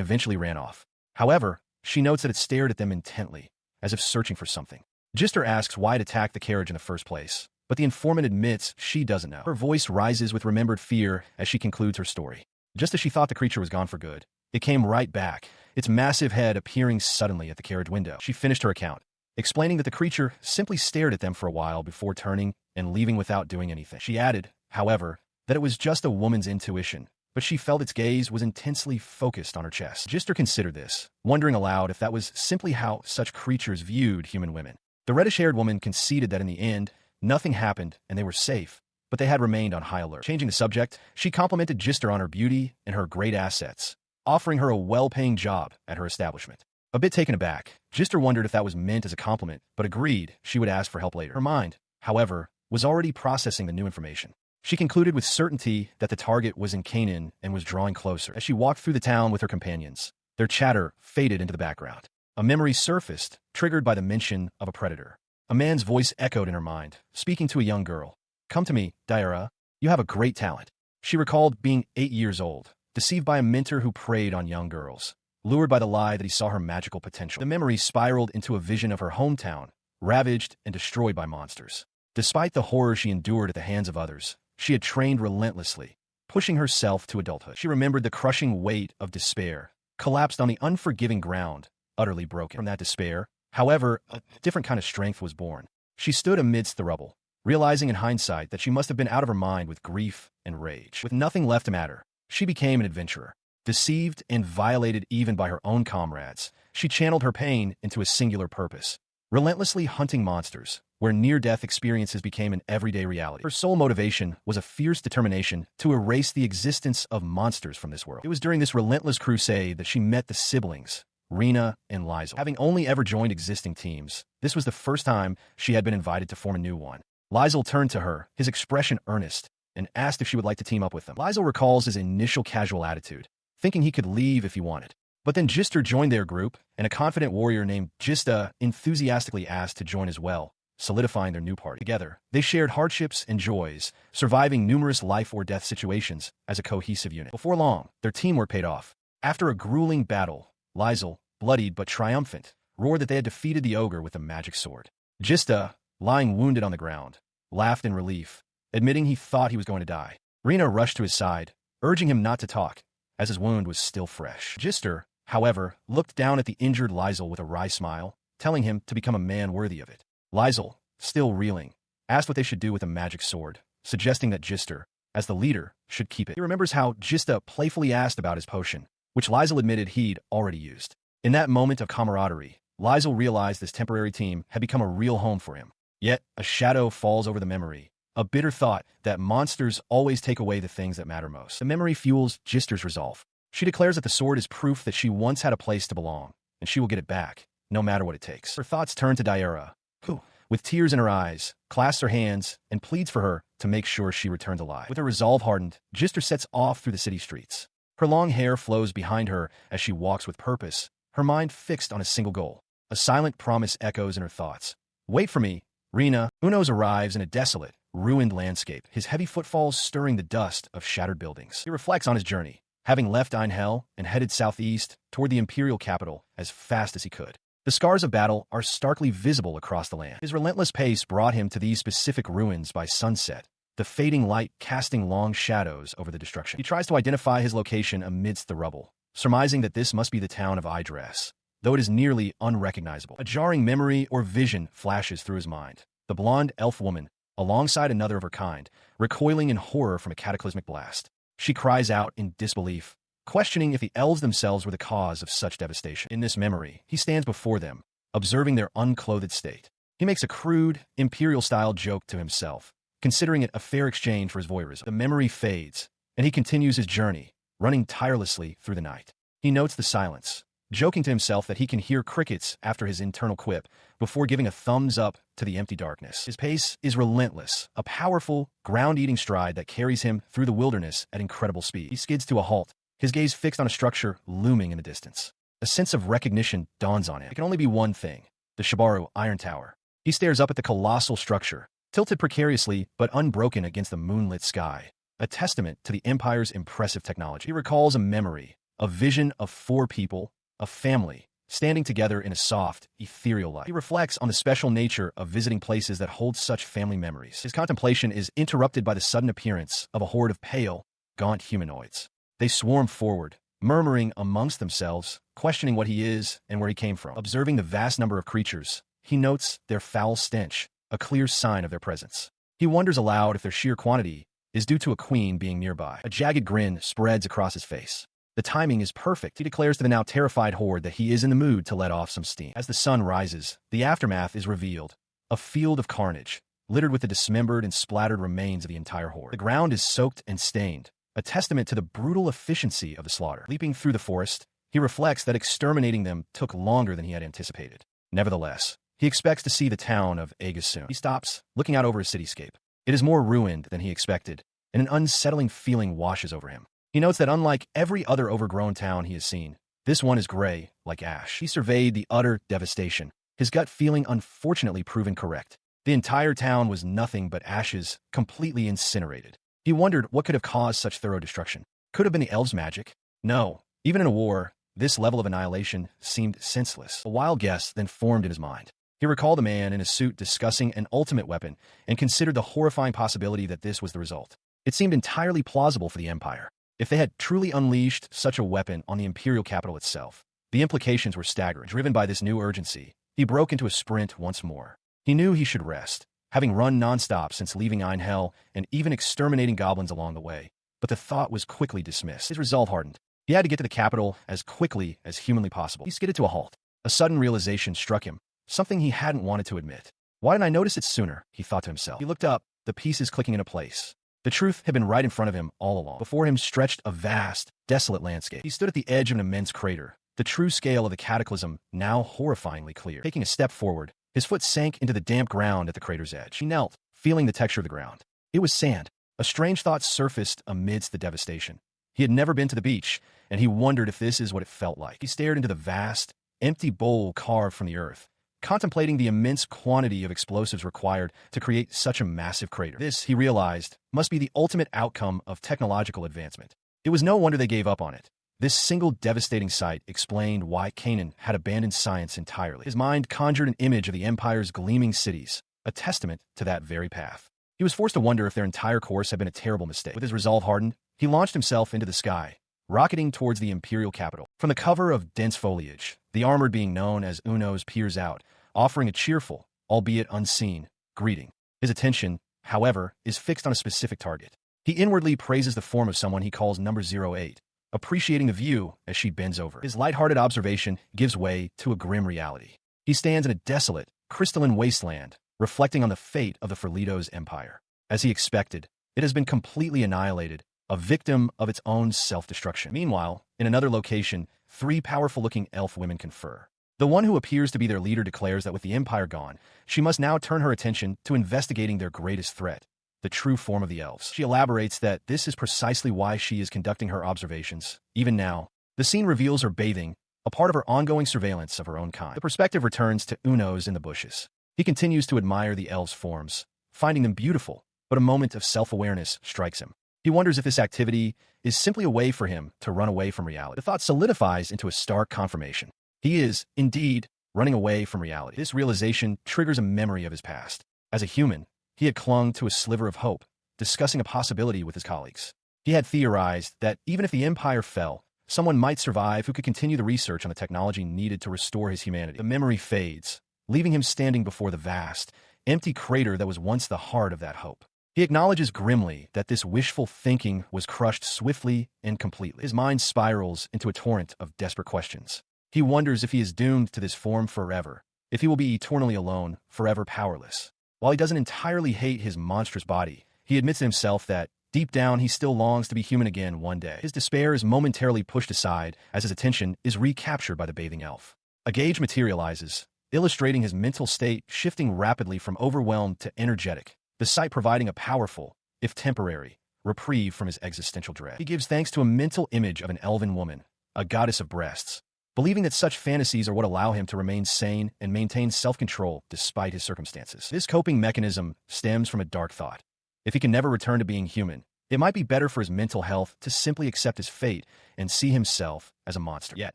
eventually ran off. However, she notes that it stared at them intently, as if searching for something. Gister asks why it attacked the carriage in the first place, but the informant admits she doesn't know. Her voice rises with remembered fear as she concludes her story. Just as she thought the creature was gone for good, it came right back, its massive head appearing suddenly at the carriage window. She finished her account, explaining that the creature simply stared at them for a while before turning and leaving without doing anything. She added, however, that it was just a woman's intuition, but she felt its gaze was intensely focused on her chest. Gister considered this, wondering aloud if that was simply how such creatures viewed human women. The reddish-haired woman conceded that in the end, nothing happened and they were safe, but they had remained on high alert. Changing the subject, she complimented Gister on her beauty and her great assets, offering her a well-paying job at her establishment. A bit taken aback, Gister wondered if that was meant as a compliment, but agreed she would ask for help later. Her mind, however, was already processing the new information. She concluded with certainty that the target was in Canaan and was drawing closer. As she walked through the town with her companions, their chatter faded into the background. A memory surfaced, triggered by the mention of a predator. A man's voice echoed in her mind, speaking to a young girl. "Come to me, Daira. You have a great talent." She recalled being 8 years old, deceived by a mentor who preyed on young girls, lured by the lie that he saw her magical potential. The memory spiraled into a vision of her hometown, ravaged and destroyed by monsters. Despite the horror she endured at the hands of others, she had trained relentlessly, pushing herself to adulthood. She remembered the crushing weight of despair, collapsed on the unforgiving ground, utterly broken. From that despair, however, a different kind of strength was born. She stood amidst the rubble, realizing in hindsight that she must have been out of her mind with grief and rage. With nothing left to matter, she became an adventurer. Deceived and violated even by her own comrades, she channeled her pain into a singular purpose, relentlessly hunting monsters, where near-death experiences became an everyday reality. Her sole motivation was a fierce determination to erase the existence of monsters from this world. It was during this relentless crusade that she met the siblings, Rena and Lizel. Having only ever joined existing teams, this was the first time she had been invited to form a new one. Lizel turned to her, his expression earnest, and asked if she would like to team up with them. Lizel recalls his initial casual attitude, thinking he could leave if he wanted. But then Gister joined their group, and a confident warrior named Gista enthusiastically asked to join as well, solidifying their new party. Together, they shared hardships and joys, surviving numerous life-or-death situations as a cohesive unit. Before long, their teamwork paid off. After a grueling battle, Lizel, bloodied but triumphant, roared that they had defeated the ogre with a magic sword. Gista, lying wounded on the ground, laughed in relief, admitting he thought he was going to die. Rena rushed to his side, urging him not to talk, as his wound was still fresh. Gister, however, looked down at the injured Lizel with a wry smile, telling him to become a man worthy of it. Lizel, still reeling, asked what they should do with a magic sword, suggesting that Gister, as the leader, should keep it. He remembers how Gista playfully asked about his potion, which Lizel admitted he'd already used. In that moment of camaraderie, Lizel realized this temporary team had become a real home for him. Yet, a shadow falls over the memory, a bitter thought that monsters always take away the things that matter most. The memory fuels Gister's resolve. She declares that the sword is proof that she once had a place to belong, and she will get it back, no matter what it takes. Her thoughts turn to Daira, who, with tears in her eyes, clasps her hands and pleads for her to make sure she returns alive. With her resolve hardened, Gister sets off through the city streets. Her long hair flows behind her as she walks with purpose, her mind fixed on a single goal. A silent promise echoes in her thoughts. Wait for me, Rena. Unos arrives in a desolate, ruined landscape, his heavy footfalls stirring the dust of shattered buildings. He reflects on his journey, having left Einhell and headed southeast toward the imperial capital as fast as he could. The scars of battle are starkly visible across the land. His relentless pace brought him to these specific ruins by sunset, the fading light casting long shadows over the destruction. He tries to identify his location amidst the rubble, surmising that this must be the town of Idres, though it is nearly unrecognizable. A jarring memory or vision flashes through his mind. The blonde elf woman, alongside another of her kind, recoiling in horror from a cataclysmic blast. She cries out in disbelief, questioning if the elves themselves were the cause of such devastation. In this memory, he stands before them, observing their unclothed state. He makes a crude, imperial-style joke to himself, considering it a fair exchange for his voyeurism. The memory fades, and he continues his journey, running tirelessly through the night. He notes the silence, joking to himself that he can hear crickets after his internal quip before giving a thumbs up to the empty darkness. His pace is relentless, a powerful, ground-eating stride that carries him through the wilderness at incredible speed. He skids to a halt, his gaze fixed on a structure looming in the distance. A sense of recognition dawns on him. It can only be one thing, the Shibaru Iron Tower. He stares up at the colossal structure, tilted precariously but unbroken against the moonlit sky, a testament to the Empire's impressive technology. He recalls a memory, a vision of 4 people, a family, standing together in a soft, ethereal light. He reflects on the special nature of visiting places that hold such family memories. His contemplation is interrupted by the sudden appearance of a horde of pale, gaunt humanoids. They swarm forward, murmuring amongst themselves, questioning what he is and where he came from. Observing the vast number of creatures, he notes their foul stench, a clear sign of their presence. He wonders aloud if their sheer quantity is due to a queen being nearby. A jagged grin spreads across his face. The timing is perfect. He declares to the now terrified horde that he is in the mood to let off some steam. As the sun rises, the aftermath is revealed. A field of carnage, littered with the dismembered and splattered remains of the entire horde. The ground is soaked and stained, a testament to the brutal efficiency of the slaughter. Leaping through the forest, he reflects that exterminating them took longer than he had anticipated. Nevertheless, he expects to see the town of Aegis soon. He stops, looking out over a cityscape. It is more ruined than he expected, and an unsettling feeling washes over him. He notes that unlike every other overgrown town he has seen, this one is gray, like ash. He surveyed the utter devastation, his gut feeling unfortunately proven correct. The entire town was nothing but ashes, completely incinerated. He wondered what could have caused such thorough destruction. Could have been the elves' magic? No. Even in a war, this level of annihilation seemed senseless. A wild guess then formed in his mind. He recalled a man in a suit discussing an ultimate weapon and considered the horrifying possibility that this was the result. It seemed entirely plausible for the Empire. If they had truly unleashed such a weapon on the imperial capital itself, the implications were staggering. Driven by this new urgency, he broke into a sprint once more. He knew he should rest, having run nonstop since leaving Einhell and even exterminating goblins along the way, but the thought was quickly dismissed. His resolve hardened. He had to get to the capital as quickly as humanly possible. He skidded to a halt. A sudden realization struck him, something he hadn't wanted to admit. Why didn't I notice it sooner? He thought to himself. He looked up, the pieces clicking into place. The truth had been right in front of him all along. Before him stretched a vast, desolate landscape. He stood at the edge of an immense crater, the true scale of the cataclysm now horrifyingly clear. Taking a step forward, his foot sank into the damp ground at the crater's edge. He knelt, feeling the texture of the ground. It was sand. A strange thought surfaced amidst the devastation. He had never been to the beach, and he wondered if this is what it felt like. He stared into the vast, empty bowl carved from the earth, contemplating the immense quantity of explosives required to create such a massive crater. This, he realized, must be the ultimate outcome of technological advancement. It was no wonder they gave up on it. This single devastating sight explained why Canaan had abandoned science entirely. His mind conjured an image of the Empire's gleaming cities, a testament to that very path. He was forced to wonder if their entire course had been a terrible mistake. With his resolve hardened, he launched himself into the sky, rocketing towards the imperial capital. From the cover of dense foliage, the armored being known as Unos peers out, offering a cheerful, albeit unseen, greeting. His attention, however, is fixed on a specific target. He inwardly praises the form of someone he calls number 08, appreciating the view as she bends over. His lighthearted observation gives way to a grim reality. He stands in a desolate, crystalline wasteland, reflecting on the fate of the Ferlito's empire. As he expected, it has been completely annihilated, a victim of its own self-destruction. Meanwhile, in another location, three powerful-looking elf women confer. The one who appears to be their leader declares that with the empire gone, she must now turn her attention to investigating their greatest threat, the true form of the elves. She elaborates that this is precisely why she is conducting her observations. Even now, the scene reveals her bathing, a part of her ongoing surveillance of her own kind. The perspective returns to Unos in the bushes. He continues to admire the elves' forms, finding them beautiful, but a moment of self-awareness strikes him. He wonders if this activity is simply a way for him to run away from reality. The thought solidifies into a stark confirmation. He is, indeed, running away from reality. This realization triggers a memory of his past. As a human, he had clung to a sliver of hope, discussing a possibility with his colleagues. He had theorized that even if the empire fell, someone might survive who could continue the research on the technology needed to restore his humanity. The memory fades, leaving him standing before the vast, empty crater that was once the heart of that hope. He acknowledges grimly that this wishful thinking was crushed swiftly and completely. His mind spirals into a torrent of desperate questions. He wonders if he is doomed to this form forever, if he will be eternally alone, forever powerless. While he doesn't entirely hate his monstrous body, he admits to himself that, deep down, he still longs to be human again one day. His despair is momentarily pushed aside as his attention is recaptured by the bathing elf. A gauge materializes, illustrating his mental state shifting rapidly from overwhelmed to energetic, the sight providing a powerful, if temporary, reprieve from his existential dread. He gives thanks to a mental image of an elven woman, a goddess of breasts, believing that such fantasies are what allow him to remain sane and maintain self-control despite his circumstances. This coping mechanism stems from a dark thought. If he can never return to being human, it might be better for his mental health to simply accept his fate and see himself as a monster. Yet,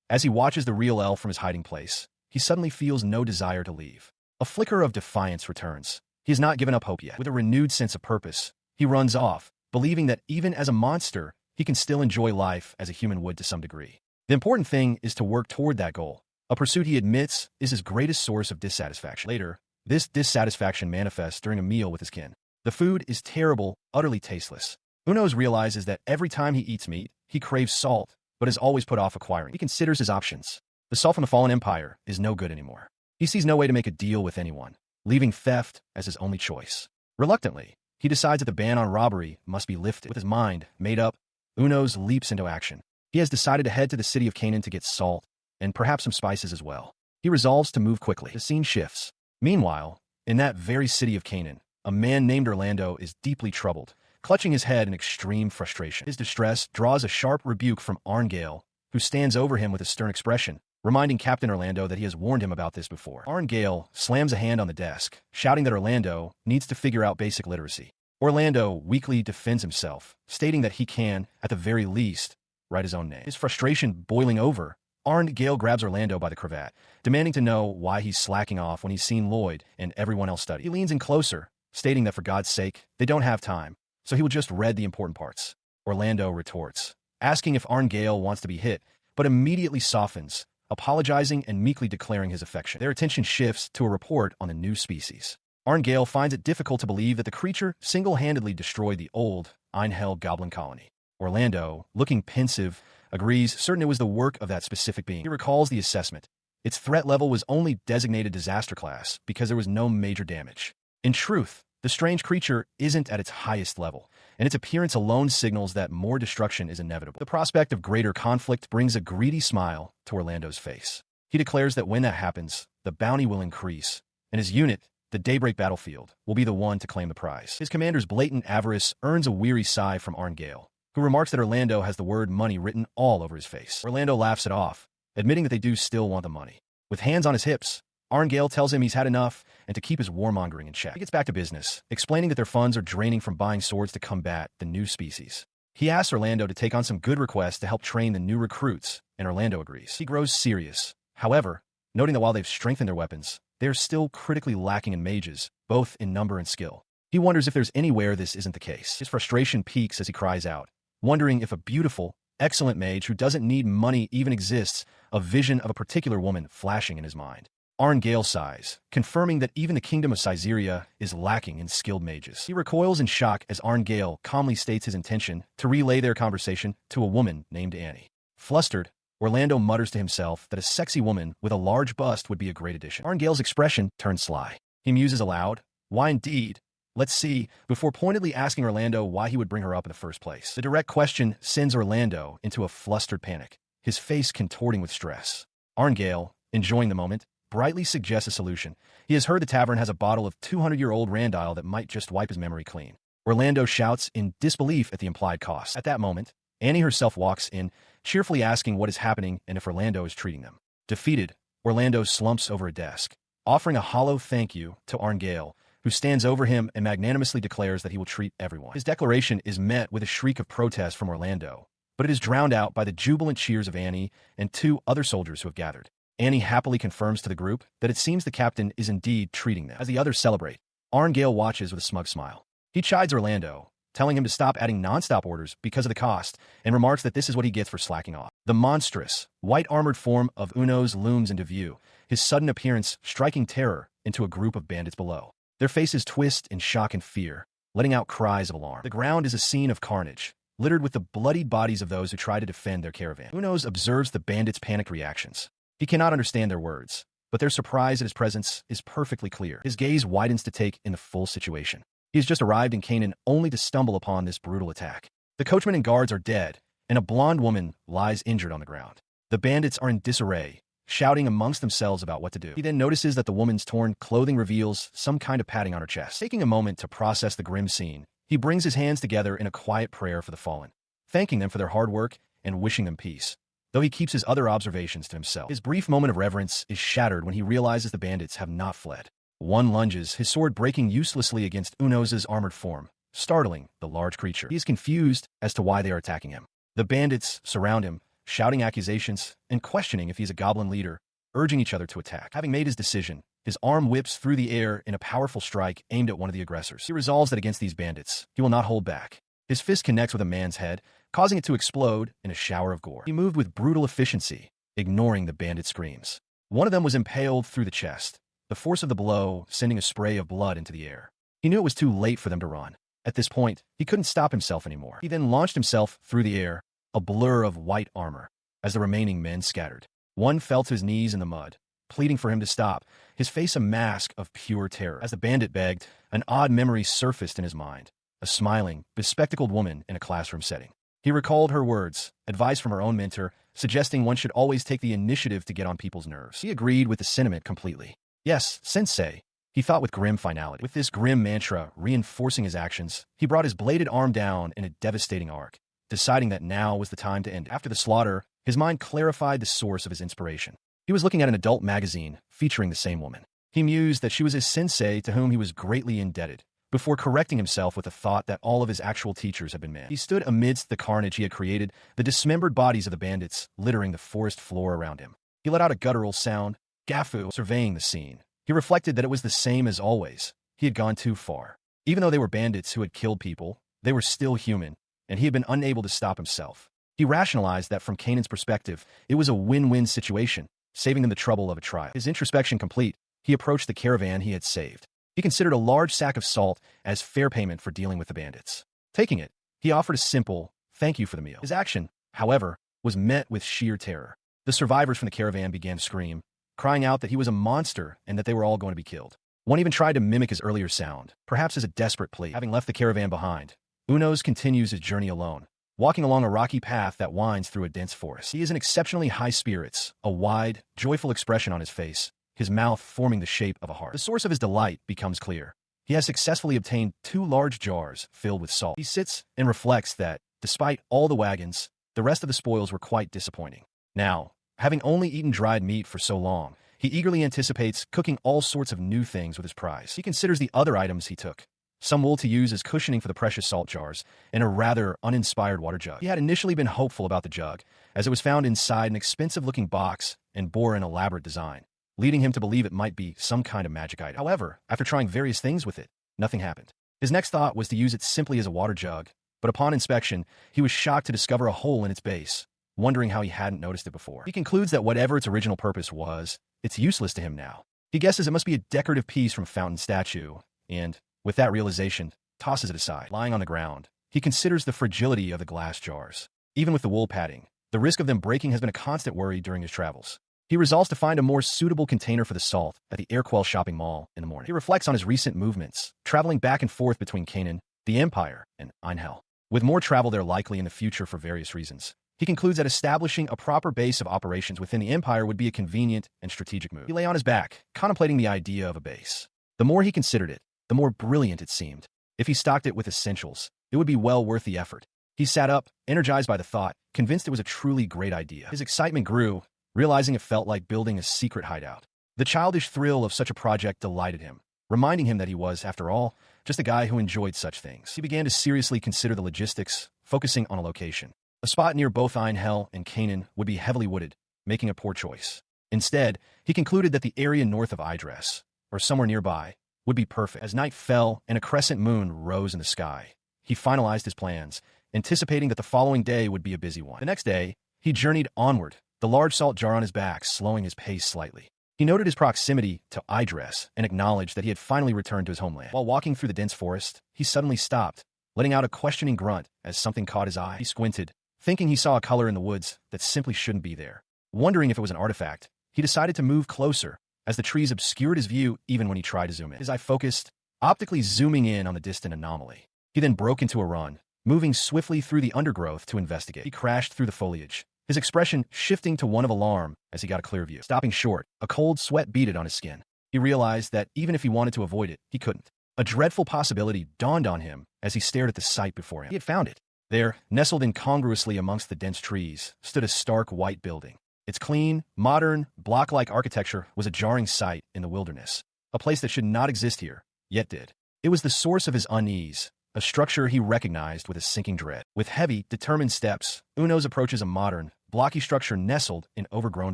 as he watches the real elf from his hiding place, he suddenly feels no desire to leave. A flicker of defiance returns. He has not given up hope yet. With a renewed sense of purpose, he runs off, believing that even as a monster, he can still enjoy life as a human would to some degree. The important thing is to work toward that goal, a pursuit he admits is his greatest source of dissatisfaction. Later, this dissatisfaction manifests during a meal with his kin. The food is terrible, utterly tasteless. Unos realizes that every time he eats meat, he craves salt, but is always put off acquiring. He considers his options. The salt from the fallen empire is no good anymore. He sees no way to make a deal with anyone, leaving theft as his only choice. Reluctantly, he decides that the ban on robbery must be lifted. With his mind made up, Unos leaps into action. He has decided to head to the city of Canaan to get salt, and perhaps some spices as well. He resolves to move quickly. The scene shifts. Meanwhile, in that very city of Canaan, a man named Orlando is deeply troubled, clutching his head in extreme frustration. His distress draws a sharp rebuke from Arngale, who stands over him with a stern expression, reminding Captain Orlando that he has warned him about this before. Arngale slams a hand on the desk, shouting that Orlando needs to figure out basic literacy. Orlando weakly defends himself, stating that he can, at the very least, write his own name. His frustration boiling over, Arngale grabs Orlando by the cravat, demanding to know why he's slacking off when he's seen Lloyd and everyone else study. He leans in closer, stating that for God's sake, they don't have time, so he will just read the important parts. Orlando retorts, asking if Arngale wants to be hit, but immediately softens, apologizing and meekly declaring his affection. Their attention shifts to a report on a new species. Arngale finds it difficult to believe that the creature single-handedly destroyed the old Einhell goblin colony. Orlando, looking pensive, agrees certain it was the work of that specific being. He recalls the assessment. Its threat level was only designated disaster class because there was no major damage. In truth, the strange creature isn't at its highest level, and its appearance alone signals that more destruction is inevitable. The prospect of greater conflict brings a greedy smile to Orlando's face. He declares that when that happens, the bounty will increase, and his unit, the Daybreak Battlefield, will be the one to claim the prize. His commander's blatant avarice earns a weary sigh from Arngale, who remarks that Orlando has the word money written all over his face. Orlando laughs it off, admitting that they do still want the money. With hands on his hips, Arngale tells him he's had enough and to keep his warmongering in check. He gets back to business, explaining that their funds are draining from buying swords to combat the new species. He asks Orlando to take on some good requests to help train the new recruits, and Orlando agrees. He grows serious, however, noting that while they've strengthened their weapons, they are still critically lacking in mages, both in number and skill. He wonders if there's anywhere this isn't the case. His frustration peaks as he cries out, wondering if a beautiful, excellent mage who doesn't need money even exists, a vision of a particular woman flashing in his mind. Arngale sighs, confirming that even the kingdom of Caesarea is lacking in skilled mages. He recoils in shock as Arngale calmly states his intention to relay their conversation to a woman named Annie. Flustered, Orlando mutters to himself that a sexy woman with a large bust would be a great addition. Arngale's expression turns sly. He muses aloud, "Why indeed? Let's see," before pointedly asking Orlando why he would bring her up in the first place. The direct question sends Orlando into a flustered panic, his face contorting with stress. Arngale, enjoying the moment, brightly suggests a solution. He has heard the tavern has a bottle of 200-year-old Randile that might just wipe his memory clean. Orlando shouts in disbelief at the implied cost. At that moment, Annie herself walks in, cheerfully asking what is happening and if Orlando is treating them. Defeated, Orlando slumps over a desk, offering a hollow thank you to Arngale, who stands over him and magnanimously declares that he will treat everyone. His declaration is met with a shriek of protest from Orlando, but it is drowned out by the jubilant cheers of Annie and two other soldiers who have gathered. Annie happily confirms to the group that it seems the captain is indeed treating them. As the others celebrate, Arngale watches with a smug smile. He chides Orlando, telling him to stop adding non-stop orders because of the cost, and remarks that this is what he gets for slacking off. The monstrous, white-armored form of Unos looms into view, his sudden appearance striking terror into a group of bandits below. Their faces twist in shock and fear, letting out cries of alarm. The ground is a scene of carnage, littered with the bloodied bodies of those who try to defend their caravan. Unos observes the bandits' panicked reactions. He cannot understand their words, but their surprise at his presence is perfectly clear. His gaze widens to take in the full situation. He has just arrived in Canaan only to stumble upon this brutal attack. The coachman and guards are dead, and a blonde woman lies injured on the ground. The bandits are in disarray, shouting amongst themselves about what to do. He then notices that the woman's torn clothing reveals some kind of padding on her chest. Taking a moment to process the grim scene, he brings his hands together in a quiet prayer for the fallen, thanking them for their hard work and wishing them peace, though he keeps his other observations to himself. His brief moment of reverence is shattered when he realizes the bandits have not fled. One lunges, his sword breaking uselessly against Unos's armored form, startling the large creature. He is confused as to why they are attacking him. The bandits surround him, shouting accusations and questioning if he's a goblin leader, urging each other to attack. Having made his decision, his arm whips through the air in a powerful strike aimed at one of the aggressors. He resolves that against these bandits, he will not hold back. His fist connects with a man's head, causing it to explode in a shower of gore. He moved with brutal efficiency, ignoring the bandit screams. One of them was impaled through the chest, the force of the blow sending a spray of blood into the air. He knew it was too late for them to run. At this point, he couldn't stop himself anymore. He then launched himself through the air, a blur of white armor, as the remaining men scattered. One fell to his knees in the mud, pleading for him to stop, his face a mask of pure terror. As the bandit begged, an odd memory surfaced in his mind, a smiling, bespectacled woman in a classroom setting. He recalled her words, advice from her own mentor, suggesting one should always take the initiative to get on people's nerves. He agreed with the sentiment completely. Yes, sensei, he thought with grim finality. With this grim mantra reinforcing his actions, he brought his bladed arm down in a devastating arc, deciding that now was the time to end it. After the slaughter, his mind clarified the source of his inspiration. He was looking at an adult magazine featuring the same woman. He mused that she was his sensei to whom he was greatly indebted, before correcting himself with the thought that all of his actual teachers had been men. He stood amidst the carnage he had created, the dismembered bodies of the bandits littering the forest floor around him. He let out a guttural sound, Gafu, surveying the scene. He reflected that it was the same as always. He had gone too far. Even though they were bandits who had killed people, they were still human, and he had been unable to stop himself. He rationalized that from Canaan's perspective, it was a win-win situation, saving them the trouble of a trial. His introspection complete, he approached the caravan he had saved. He considered a large sack of salt as fair payment for dealing with the bandits. Taking it, he offered a simple thank you for the meal. His action, however, was met with sheer terror. The survivors from the caravan began to scream, crying out that he was a monster and that they were all going to be killed. One even tried to mimic his earlier sound, perhaps as a desperate plea. Having left the caravan behind, Unos continues his journey alone, walking along a rocky path that winds through a dense forest. He is in exceptionally high spirits, a wide, joyful expression on his face, his mouth forming the shape of a heart. The source of his delight becomes clear. He has successfully obtained 2 large jars filled with salt. He sits and reflects that, Despite all the wagons, the rest of the spoils were quite disappointing. Now, having only eaten dried meat for so long, he eagerly anticipates cooking all sorts of new things with his prize. He considers the other items he took, some wool to use as cushioning for the precious salt jars, and a rather uninspired water jug. He had initially been hopeful about the jug, as it was found inside an expensive-looking box and bore an elaborate design, leading him to believe it might be some kind of magic item. However, after trying various things with it, nothing happened. His next thought was to use it simply as a water jug, but upon inspection, he was shocked to discover a hole in its base, wondering how he hadn't noticed it before. He concludes that whatever its original purpose was, it's useless to him now. He guesses it must be a decorative piece from a fountain statue, and, with that realization, tosses it aside. Lying on the ground, he considers the fragility of the glass jars. Even with the wool padding, the risk of them breaking has been a constant worry during his travels. He resolves to find a more suitable container for the salt at the Airquell shopping mall in the morning. He reflects on his recent movements, traveling back and forth between Canaan, the Empire, and Einhell. With more travel there likely in the future for various reasons, he concludes that establishing a proper base of operations within the Empire would be a convenient and strategic move. He lay on his back, contemplating the idea of a base. The more he considered it, the more brilliant it seemed. If he stocked it with essentials, it would be well worth the effort. He sat up, energized by the thought, convinced it was a truly great idea. His excitement grew, realizing it felt like building a secret hideout. The childish thrill of such a project delighted him, reminding him that he was, after all, just a guy who enjoyed such things. He began to seriously consider the logistics, focusing on a location. A spot near both Einhell and Canaan would be heavily wooded, making a poor choice. Instead, he concluded that the area north of Idris, or somewhere nearby, would be perfect. As night fell and a crescent moon rose in the sky, he finalized his plans, anticipating that the following day would be a busy one. The next day, he journeyed onward, the large salt jar on his back slowing his pace slightly. He noted his proximity to Idris and acknowledged that he had finally returned to his homeland. While walking through the dense forest, he suddenly stopped, letting out a questioning grunt as something caught his eye. He squinted, thinking he saw a color in the woods that simply shouldn't be there. Wondering if it was an artifact, he decided to move closer, as the trees obscured his view even when he tried to zoom in. His eye focused, optically zooming in on the distant anomaly. He then broke into a run, moving swiftly through the undergrowth to investigate. He crashed through the foliage, his expression shifting to one of alarm as he got a clear view. Stopping short, a cold sweat beaded on his skin. He realized that even if he wanted to avoid it, he couldn't. A dreadful possibility dawned on him as he stared at the sight before him. He had found it. There, nestled incongruously amongst the dense trees, stood a stark white building. Its clean, modern, block-like architecture was a jarring sight in the wilderness, a place that should not exist here, yet did. It was the source of his unease, a structure he recognized with a sinking dread. With heavy, determined steps, Unos approaches a modern, blocky structure nestled in overgrown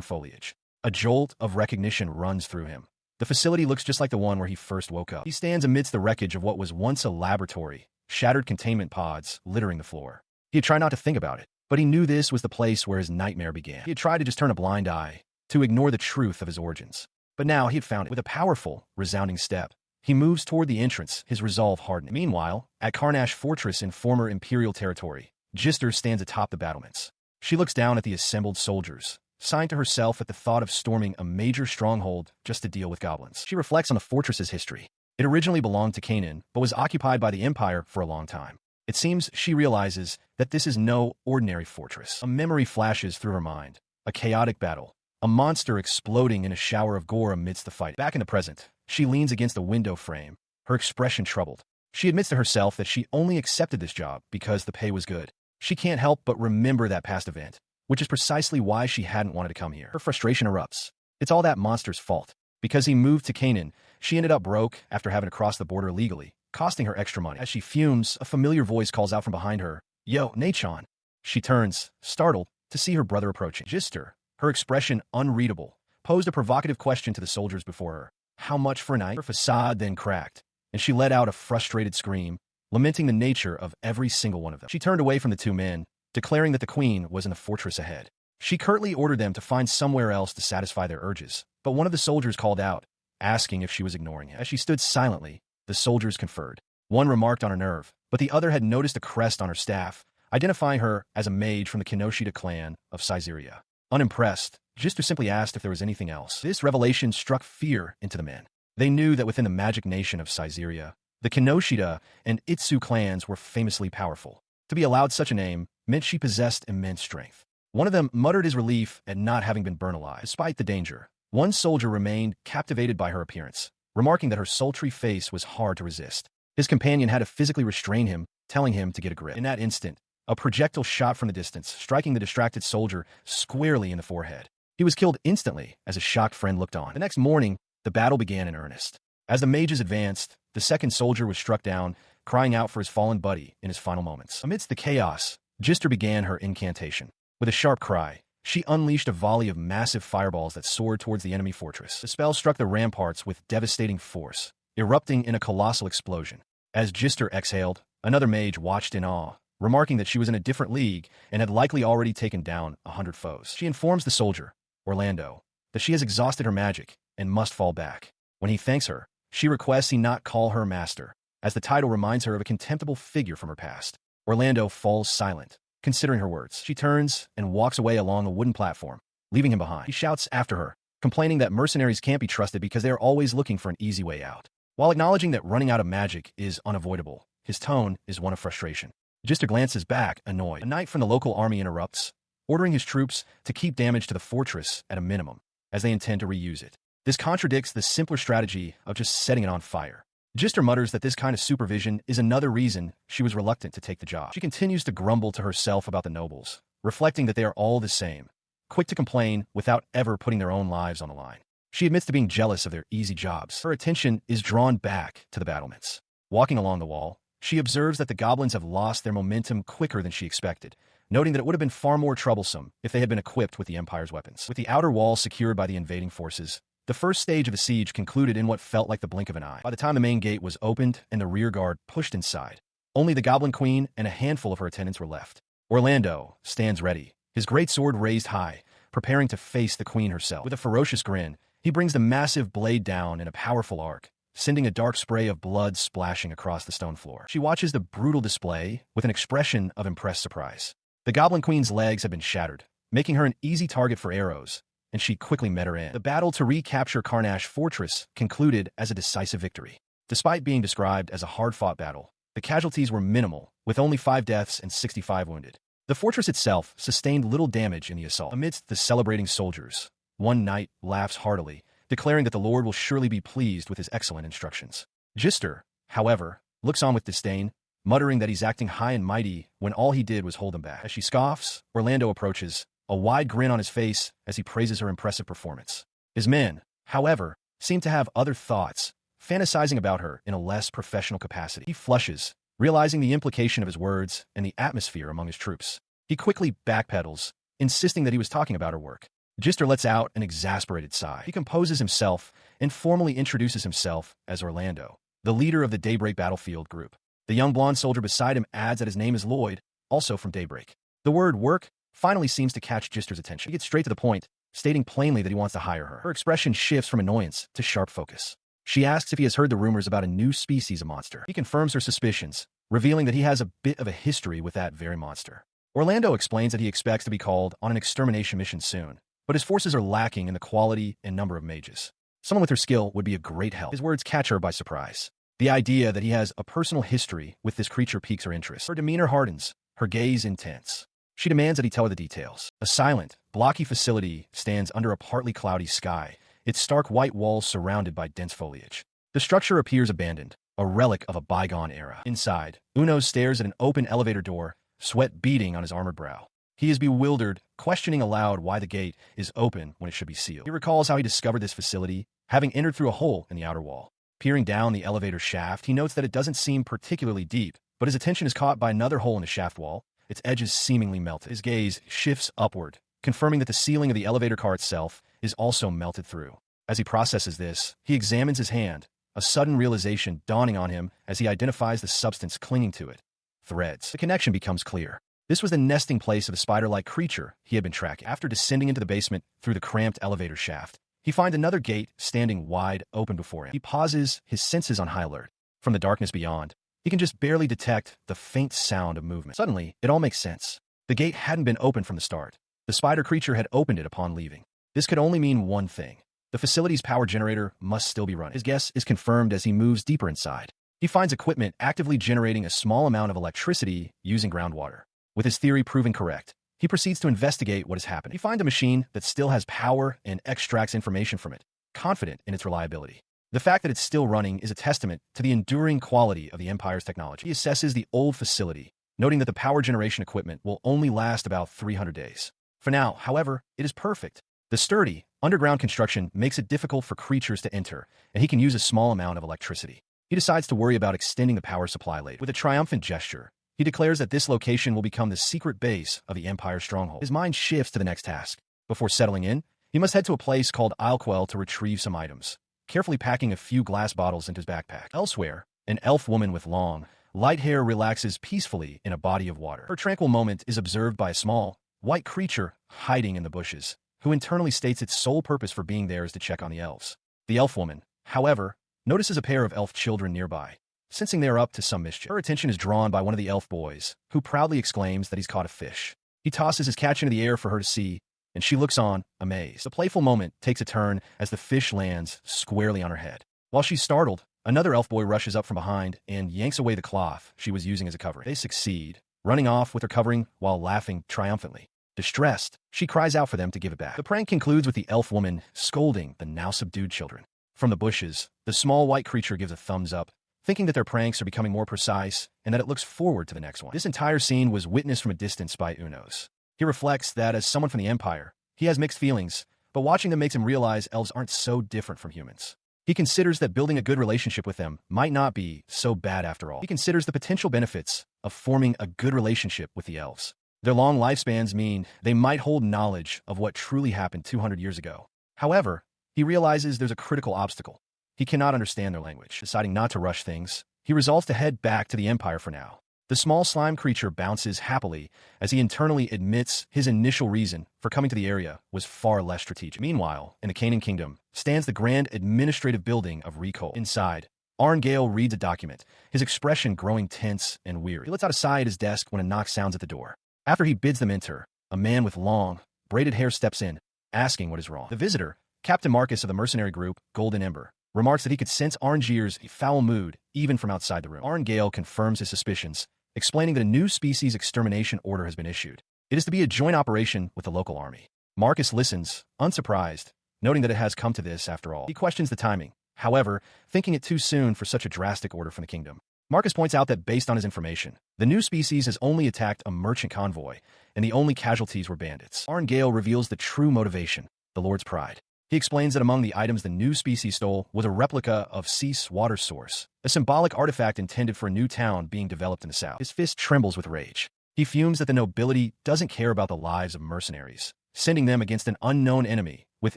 foliage. A jolt of recognition runs through him. The facility looks just like the one where he first woke up. He stands amidst the wreckage of what was once a laboratory, shattered containment pods littering the floor. He had tried not to think about it, but he knew this was the place where his nightmare began. He had tried to just turn a blind eye, to ignore the truth of his origins. But now he had found it. With a powerful, resounding step, he moves toward the entrance, his resolve hardening. Meanwhile, at Karnash Fortress in former Imperial territory, Gister stands atop the battlements. She looks down at the assembled soldiers, sighing to herself at the thought of storming a major stronghold just to deal with goblins. She reflects on the fortress's history. It originally belonged to Canaan, but was occupied by the Empire for a long time. It seems she realizes that this is no ordinary fortress. A memory flashes through her mind. A chaotic battle. A monster exploding in a shower of gore amidst the fight. Back in the present, she leans against a window frame, her expression troubled. She admits to herself that she only accepted this job because the pay was good. She can't help but remember that past event, which is precisely why she hadn't wanted to come here. Her frustration erupts. It's all that monster's fault. Because he moved to Canaan, she ended up broke after having to cross the border illegally, costing her extra money. As she fumes, a familiar voice calls out from behind her, "Yo, Nachon." She turns, startled, to see her brother approaching. Gister, her expression unreadable, posed a provocative question to the soldiers before her. How much for a night? Her facade then cracked, and she let out a frustrated scream, lamenting the nature of every single one of them. She turned away from the two men, declaring that the queen was in the fortress ahead. She curtly ordered them to find somewhere else to satisfy their urges, but one of the soldiers called out, asking if she was ignoring him. As she stood silently, the soldiers conferred. One remarked on her nerve, but the other had noticed a crest on her staff, identifying her as a mage from the Kinoshita clan of Caesarea. Unimpressed, Gister simply asked if there was anything else. This revelation struck fear into the men. They knew that within the magic nation of Caesarea, the Kinoshita and Itsu clans were famously powerful. To be allowed such a name meant she possessed immense strength. One of them muttered his relief at not having been burned alive. Despite the danger, one soldier remained captivated by her appearance, remarking that her sultry face was hard to resist. His companion had to physically restrain him, telling him to get a grip. In that instant, A projectile shot from the distance, striking the distracted soldier squarely in the forehead. He was killed instantly as a shocked friend looked on. The next morning, the battle began in earnest. As the mages advanced, the second soldier was struck down, crying out for his fallen buddy in his final moments. Amidst the chaos, Gister began her incantation. With a sharp cry, she unleashed a volley of massive fireballs that soared towards the enemy fortress. The spell struck the ramparts with devastating force, erupting in a colossal explosion. As Gister exhaled, another mage watched in awe, remarking that she was in a different league and had likely already taken down 100 foes. She informs the soldier, Orlando, that she has exhausted her magic and must fall back. When he thanks her, she requests he not call her master, as the title reminds her of a contemptible figure from her past. Orlando falls silent, considering her words. She turns and walks away along a wooden platform, leaving him behind. He shouts after her, complaining that mercenaries can't be trusted because they are always looking for an easy way out. While acknowledging that running out of magic is unavoidable, his tone is one of frustration. Gister glances back, annoyed. A knight from the local army interrupts, ordering his troops to keep damage to the fortress at a minimum, as they intend to reuse it. This contradicts the simpler strategy of just setting it on fire. Gister mutters that this kind of supervision is another reason she was reluctant to take the job. She continues to grumble to herself about the nobles, reflecting that they are all the same, quick to complain without ever putting their own lives on the line. She admits to being jealous of their easy jobs. Her attention is drawn back to the battlements. Walking along the wall, she observes that the goblins have lost their momentum quicker than she expected, noting that it would have been far more troublesome if they had been equipped with the Empire's weapons. With the outer wall secured by the invading forces, the first stage of the siege concluded in what felt like the blink of an eye. By the time the main gate was opened and the rear guard pushed inside, only the Goblin Queen and a handful of her attendants were left. Orlando stands ready, his great sword raised high, preparing to face the queen herself. With a ferocious grin, he brings the massive blade down in a powerful arc, sending a dark spray of blood splashing across the stone floor. She watches the brutal display with an expression of impressed surprise. The Goblin Queen's legs had been shattered, making her an easy target for arrows, and she quickly met her end. The battle to recapture Carnash Fortress concluded as a decisive victory. Despite being described as a hard-fought battle, the casualties were minimal, with only 5 deaths and 65 wounded. The fortress itself sustained little damage in the assault. Amidst the celebrating soldiers, one knight laughs heartily, declaring that the Lord will surely be pleased with his excellent instructions. Gister, however, looks on with disdain, muttering that he's acting high and mighty when all he did was hold him back. As she scoffs, Orlando approaches, a wide grin on his face as he praises her impressive performance. His men, however, seem to have other thoughts, fantasizing about her in a less professional capacity. He flushes, realizing the implication of his words and the atmosphere among his troops. He quickly backpedals, insisting that he was talking about her work. Gister lets out an exasperated sigh. He composes himself and formally introduces himself as Orlando, the leader of the Daybreak Battlefield group. The young blonde soldier beside him adds that his name is Lloyd, also from Daybreak. The word work finally seems to catch Gister's attention. He gets straight to the point, stating plainly that he wants to hire her. Her expression shifts from annoyance to sharp focus. She asks if he has heard the rumors about a new species of monster. He confirms her suspicions, revealing that he has a bit of a history with that very monster. Orlando explains that he expects to be called on an extermination mission soon, but his forces are lacking in the quality and number of mages. Someone with her skill would be a great help. His words catch her by surprise. The idea that he has a personal history with this creature piques her interest. Her demeanor hardens, her gaze intense. She demands that he tell her the details. A silent, blocky facility stands under a partly cloudy sky, its stark white walls surrounded by dense foliage. The structure appears abandoned, a relic of a bygone era. Inside, Uno stares at an open elevator door, sweat beading on his armored brow. He is bewildered, questioning aloud why the gate is open when it should be sealed. He recalls how he discovered this facility, having entered through a hole in the outer wall. Peering down the elevator shaft, he notes that it doesn't seem particularly deep, but his attention is caught by another hole in the shaft wall, its edges seemingly melted. His gaze shifts upward, confirming that the ceiling of the elevator car itself is also melted through. As he processes this, he examines his hand, a sudden realization dawning on him as he identifies the substance clinging to it. Threads. The connection becomes clear. This was the nesting place of a spider-like creature he had been tracking. After descending into the basement through the cramped elevator shaft, he finds another gate standing wide open before him. He pauses, his senses on high alert. From the darkness beyond, he can just barely detect the faint sound of movement. Suddenly, it all makes sense. The gate hadn't been opened from the start. The spider creature had opened it upon leaving. This could only mean one thing. The facility's power generator must still be running. His guess is confirmed as he moves deeper inside. He finds equipment actively generating a small amount of electricity using groundwater. With his theory proving correct, he proceeds to investigate what has happened. He finds a machine that still has power and extracts information from it, confident in its reliability. The fact that it's still running is a testament to the enduring quality of the Empire's technology. He assesses the old facility, noting that the power generation equipment will only last about 300 days. For now, however, it is perfect. The sturdy, underground construction makes it difficult for creatures to enter, and he can use a small amount of electricity. He decides to worry about extending the power supply later. With a triumphant gesture, he declares that this location will become the secret base of the Empire's stronghold. His mind shifts to the next task. Before settling in, he must head to a place called Islequell to retrieve some items, carefully packing a few glass bottles into his backpack. Elsewhere, an elf woman with long, light hair relaxes peacefully in a body of water. Her tranquil moment is observed by a small, white creature hiding in the bushes, who internally states its sole purpose for being there is to check on the elves. The elf woman, however, notices a pair of elf children nearby, sensing they are up to some mischief. Her attention is drawn by one of the elf boys, who proudly exclaims that he's caught a fish. He tosses his catch into the air for her to see, and she looks on, amazed. The playful moment takes a turn as the fish lands squarely on her head. While she's startled, another elf boy rushes up from behind and yanks away the cloth she was using as a covering. They succeed, running off with her covering while laughing triumphantly. Distressed, she cries out for them to give it back. The prank concludes with the elf woman scolding the now subdued children. From the bushes, the small white creature gives a thumbs up, thinking that their pranks are becoming more precise and that it looks forward to the next one. This entire scene was witnessed from a distance by Unos. He reflects that as someone from the Empire, he has mixed feelings, but watching them makes him realize elves aren't so different from humans. He considers that building a good relationship with them might not be so bad after all. He considers the potential benefits of forming a good relationship with the elves. Their long lifespans mean they might hold knowledge of what truly happened 200 years ago. However, he realizes there's a critical obstacle. He cannot understand their language. Deciding not to rush things, he resolves to head back to the Empire for now. The small slime creature bounces happily as he internally admits his initial reason for coming to the area was far less strategic. Meanwhile, in the Canaan Kingdom, stands the grand administrative building of Recall. Inside, Arngale reads a document, his expression growing tense and weary. He lets out a sigh at his desk when a knock sounds at the door. After he bids them enter, a man with long, braided hair steps in, asking what is wrong. The visitor, Captain Marcus of the mercenary group, Golden Ember, remarks that he could sense Arngyr's foul mood even from outside the room. Arngale confirms his suspicions, explaining that a new species extermination order has been issued. It is to be a joint operation with the local army. Marcus listens, unsurprised, noting that it has come to this after all. He questions the timing, however, thinking it too soon for such a drastic order from the kingdom. Marcus points out that based on his information, the new species has only attacked a merchant convoy, and the only casualties were bandits. Arngale reveals the true motivation, the Lord's pride. He explains that among the items the new species stole was a replica of Cease water source, a symbolic artifact intended for a new town being developed in the south. His fist trembles with rage. He fumes that the nobility doesn't care about the lives of mercenaries, sending them against an unknown enemy with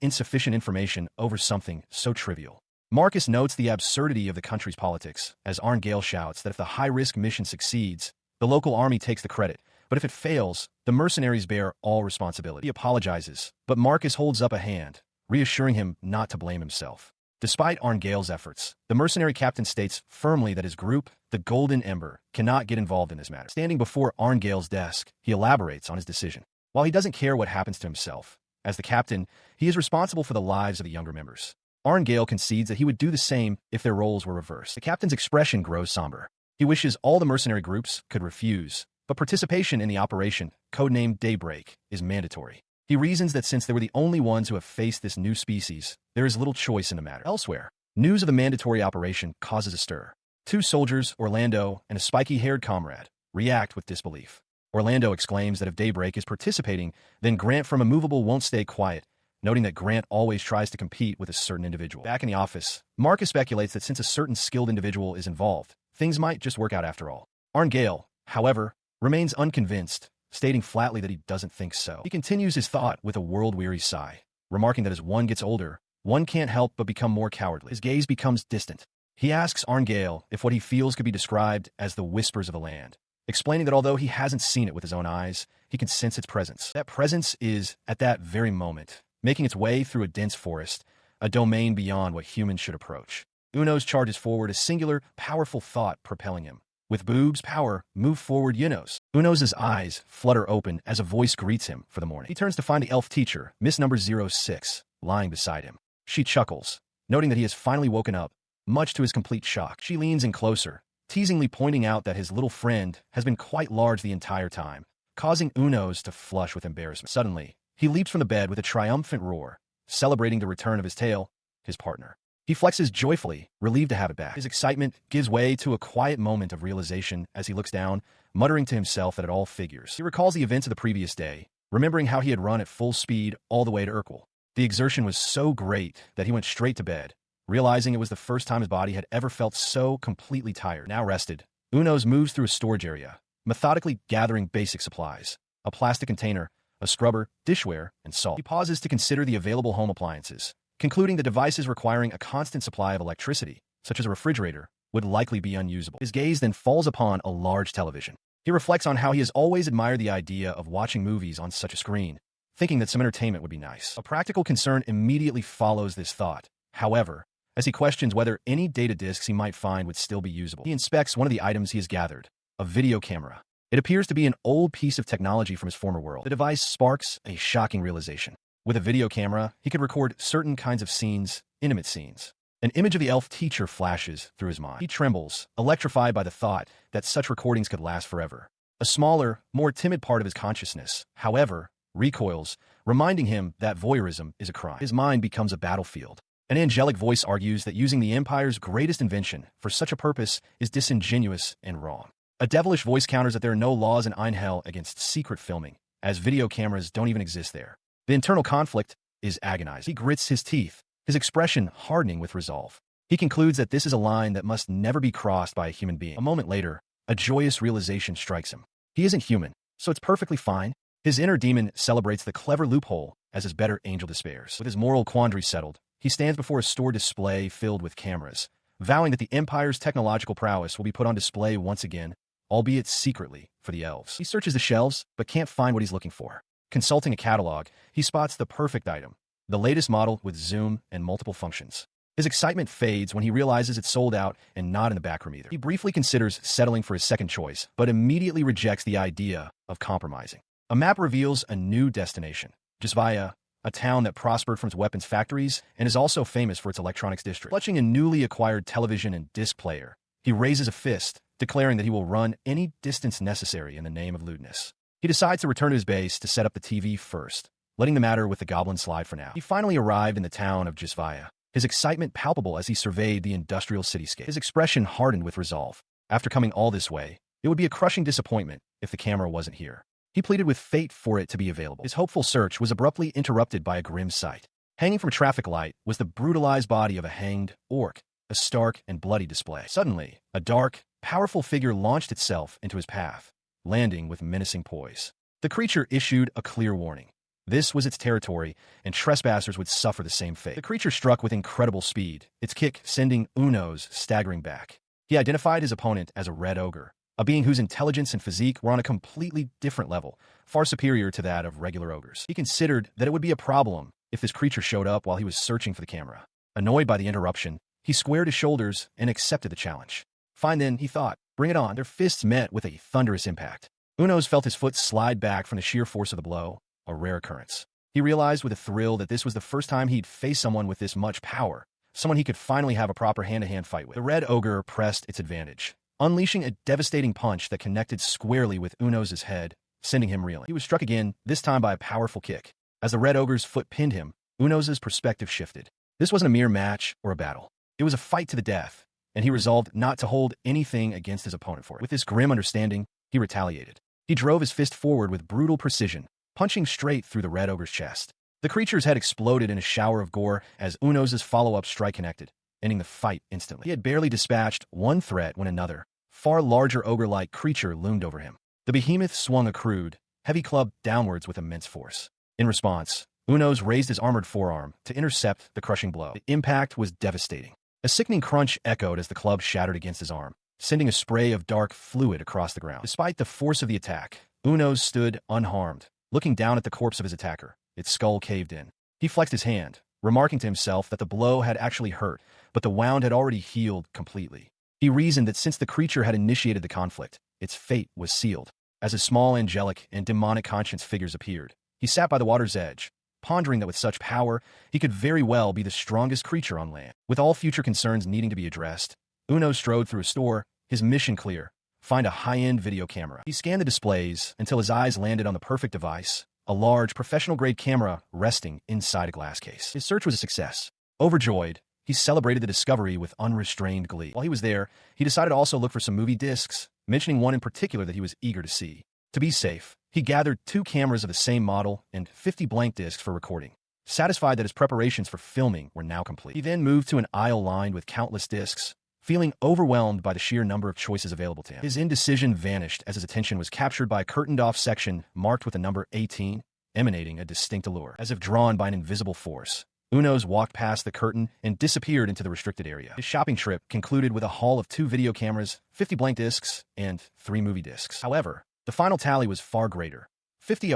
insufficient information over something so trivial. Marcus notes the absurdity of the country's politics as Arngale shouts that if the high-risk mission succeeds, the local army takes the credit, but if it fails, the mercenaries bear all responsibility. He apologizes, but Marcus holds up a hand, reassuring him not to blame himself. Despite Arngale's efforts, the mercenary captain states firmly that his group, the Golden Ember, cannot get involved in this matter. Standing before Arngale's desk, he elaborates on his decision. While he doesn't care what happens to himself, as the captain, he is responsible for the lives of the younger members. Arngale concedes that he would do the same if their roles were reversed. The captain's expression grows somber. He wishes all the mercenary groups could refuse, but participation in the operation, codenamed Daybreak, is mandatory. He reasons that since they were the only ones who have faced this new species, there is little choice in the matter. Elsewhere, news of the mandatory operation causes a stir. Two soldiers, Orlando and a spiky-haired comrade, react with disbelief. Orlando exclaims that if Daybreak is participating, then Grant from Immovable won't stay quiet, noting that Grant always tries to compete with a certain individual. Back in the office, Marcus speculates that since a certain skilled individual is involved, things might just work out after all. Arngale, however, remains unconvinced, stating flatly that he doesn't think so. He continues his thought with a world-weary sigh, remarking that as one gets older, one can't help but become more cowardly. His gaze becomes distant. He asks Arngale if what he feels could be described as the whispers of the land, explaining that although he hasn't seen it with his own eyes, he can sense its presence. That presence is, at that very moment, making its way through a dense forest, a domain beyond what humans should approach. Unos charges forward, a singular, powerful thought propelling him. With Boob's power, move forward, Unos. Unos' eyes flutter open as a voice greets him for the morning. He turns to find the elf teacher, Miss Number 06, lying beside him. She chuckles, noting that he has finally woken up, much to his complete shock. She leans in closer, teasingly pointing out that his little friend has been quite large the entire time, causing Unos to flush with embarrassment. Suddenly, he leaps from the bed with a triumphant roar, celebrating the return of his tail, his partner. He flexes joyfully, relieved to have it back. His excitement gives way to a quiet moment of realization as he looks down, muttering to himself that it all figures. He recalls the events of the previous day, remembering how he had run at full speed all the way to Urkel. The exertion was so great that he went straight to bed, realizing it was the first time his body had ever felt so completely tired. Now rested, Unos moves through a storage area, methodically gathering basic supplies: a plastic container, a scrubber, dishware, and salt. He pauses to consider the available home appliances, concluding the devices requiring a constant supply of electricity, such as a refrigerator, would likely be unusable. His gaze then falls upon a large television. He reflects on how he has always admired the idea of watching movies on such a screen, thinking that some entertainment would be nice. A practical concern immediately follows this thought, however, as he questions whether any data disks he might find would still be usable. He inspects one of the items he has gathered, a video camera. It appears to be an old piece of technology from his former world. The device sparks a shocking realization. With a video camera, he could record certain kinds of scenes, intimate scenes. An image of the elf teacher flashes through his mind. He trembles, electrified by the thought that such recordings could last forever. A smaller, more timid part of his consciousness, however, recoils, reminding him that voyeurism is a crime. His mind becomes a battlefield. An angelic voice argues that using the Empire's greatest invention for such a purpose is disingenuous and wrong. A devilish voice counters that there are no laws in Einhell against secret filming, as video cameras don't even exist there. The internal conflict is agonizing. He grits his teeth, his expression hardening with resolve. He concludes that this is a line that must never be crossed by a human being. A moment later, a joyous realization strikes him. He isn't human, so it's perfectly fine. His inner demon celebrates the clever loophole as his better angel despairs. With his moral quandary settled, he stands before a store display filled with cameras, vowing that the Empire's technological prowess will be put on display once again, albeit secretly, for the elves. He searches the shelves, but can't find what he's looking for. Consulting a catalog, he spots the perfect item, the latest model with zoom and multiple functions. His excitement fades when he realizes it's sold out and not in the backroom either. He briefly considers settling for his second choice, but immediately rejects the idea of compromising. A map reveals a new destination, Jisvaya, a town that prospered from its weapons factories and is also famous for its electronics district. Clutching a newly acquired television and disc player, he raises a fist, declaring that he will run any distance necessary in the name of lewdness. He decides to return to his base to set up the TV first, letting the matter with the goblin slide for now. He finally arrived in the town of Jisvaya, his excitement palpable as he surveyed the industrial cityscape. His expression hardened with resolve. After coming all this way, it would be a crushing disappointment if the camera wasn't here. He pleaded with fate for it to be available. His hopeful search was abruptly interrupted by a grim sight. Hanging from a traffic light was the brutalized body of a hanged orc, a stark and bloody display. Suddenly, a dark, powerful figure launched itself into his path, landing with menacing poise. The creature issued a clear warning. This was its territory, and trespassers would suffer the same fate. The creature struck with incredible speed, its kick sending Unos staggering back. He identified his opponent as a red ogre, a being whose intelligence and physique were on a completely different level, far superior to that of regular ogres. He considered that it would be a problem if this creature showed up while he was searching for the camera. Annoyed by the interruption, he squared his shoulders and accepted the challenge. Fine then, he thought. Bring it on. Their fists met with a thunderous impact. Unos felt his foot slide back from the sheer force of the blow, a rare occurrence. He realized with a thrill that this was the first time he'd faced someone with this much power, someone he could finally have a proper hand-to-hand fight with. The red ogre pressed its advantage, unleashing a devastating punch that connected squarely with Unos' head, sending him reeling. He was struck again, this time by a powerful kick. As the red ogre's foot pinned him, Unos' perspective shifted. This wasn't a mere match or a battle. It was a fight to the death, and he resolved not to hold anything against his opponent for it. With this grim understanding, he retaliated. He drove his fist forward with brutal precision, punching straight through the red ogre's chest. The creature's head exploded in a shower of gore as Unos' follow-up strike connected, ending the fight instantly. He had barely dispatched one threat when another, far larger ogre-like creature loomed over him. The behemoth swung a crude, heavy club downwards with immense force. In response, Unos raised his armored forearm to intercept the crushing blow. The impact was devastating. A sickening crunch echoed as the club shattered against his arm, sending a spray of dark fluid across the ground. Despite the force of the attack, Unos stood unharmed, looking down at the corpse of his attacker, its skull caved in. He flexed his hand, remarking to himself that the blow had actually hurt, but the wound had already healed completely. He reasoned that since the creature had initiated the conflict, its fate was sealed. As his small angelic and demonic conscience figures appeared, he sat by the water's edge, pondering that with such power, he could very well be the strongest creature on land. With all future concerns needing to be addressed, Uno strode through a store, his mission clear: find a high-end video camera. He scanned the displays until his eyes landed on the perfect device, a large, professional-grade camera resting inside a glass case. His search was a success. Overjoyed, He celebrated the discovery with unrestrained glee. While he was there, he decided to also look for some movie discs, mentioning one in particular that he was eager to see. To be safe, he gathered 2 cameras of the same model and 50 blank discs for recording. Satisfied that his preparations for filming were now complete, he then moved to an aisle lined with countless discs, feeling overwhelmed by the sheer number of choices available to him. His indecision vanished as his attention was captured by a curtained-off section marked with the number 18, emanating a distinct allure. As if drawn by an invisible force, Unos walked past the curtain and disappeared into the restricted area. His shopping trip concluded with a haul of 2 video cameras, 50 blank discs, and 3 movie discs. However, the final tally was far greater. 50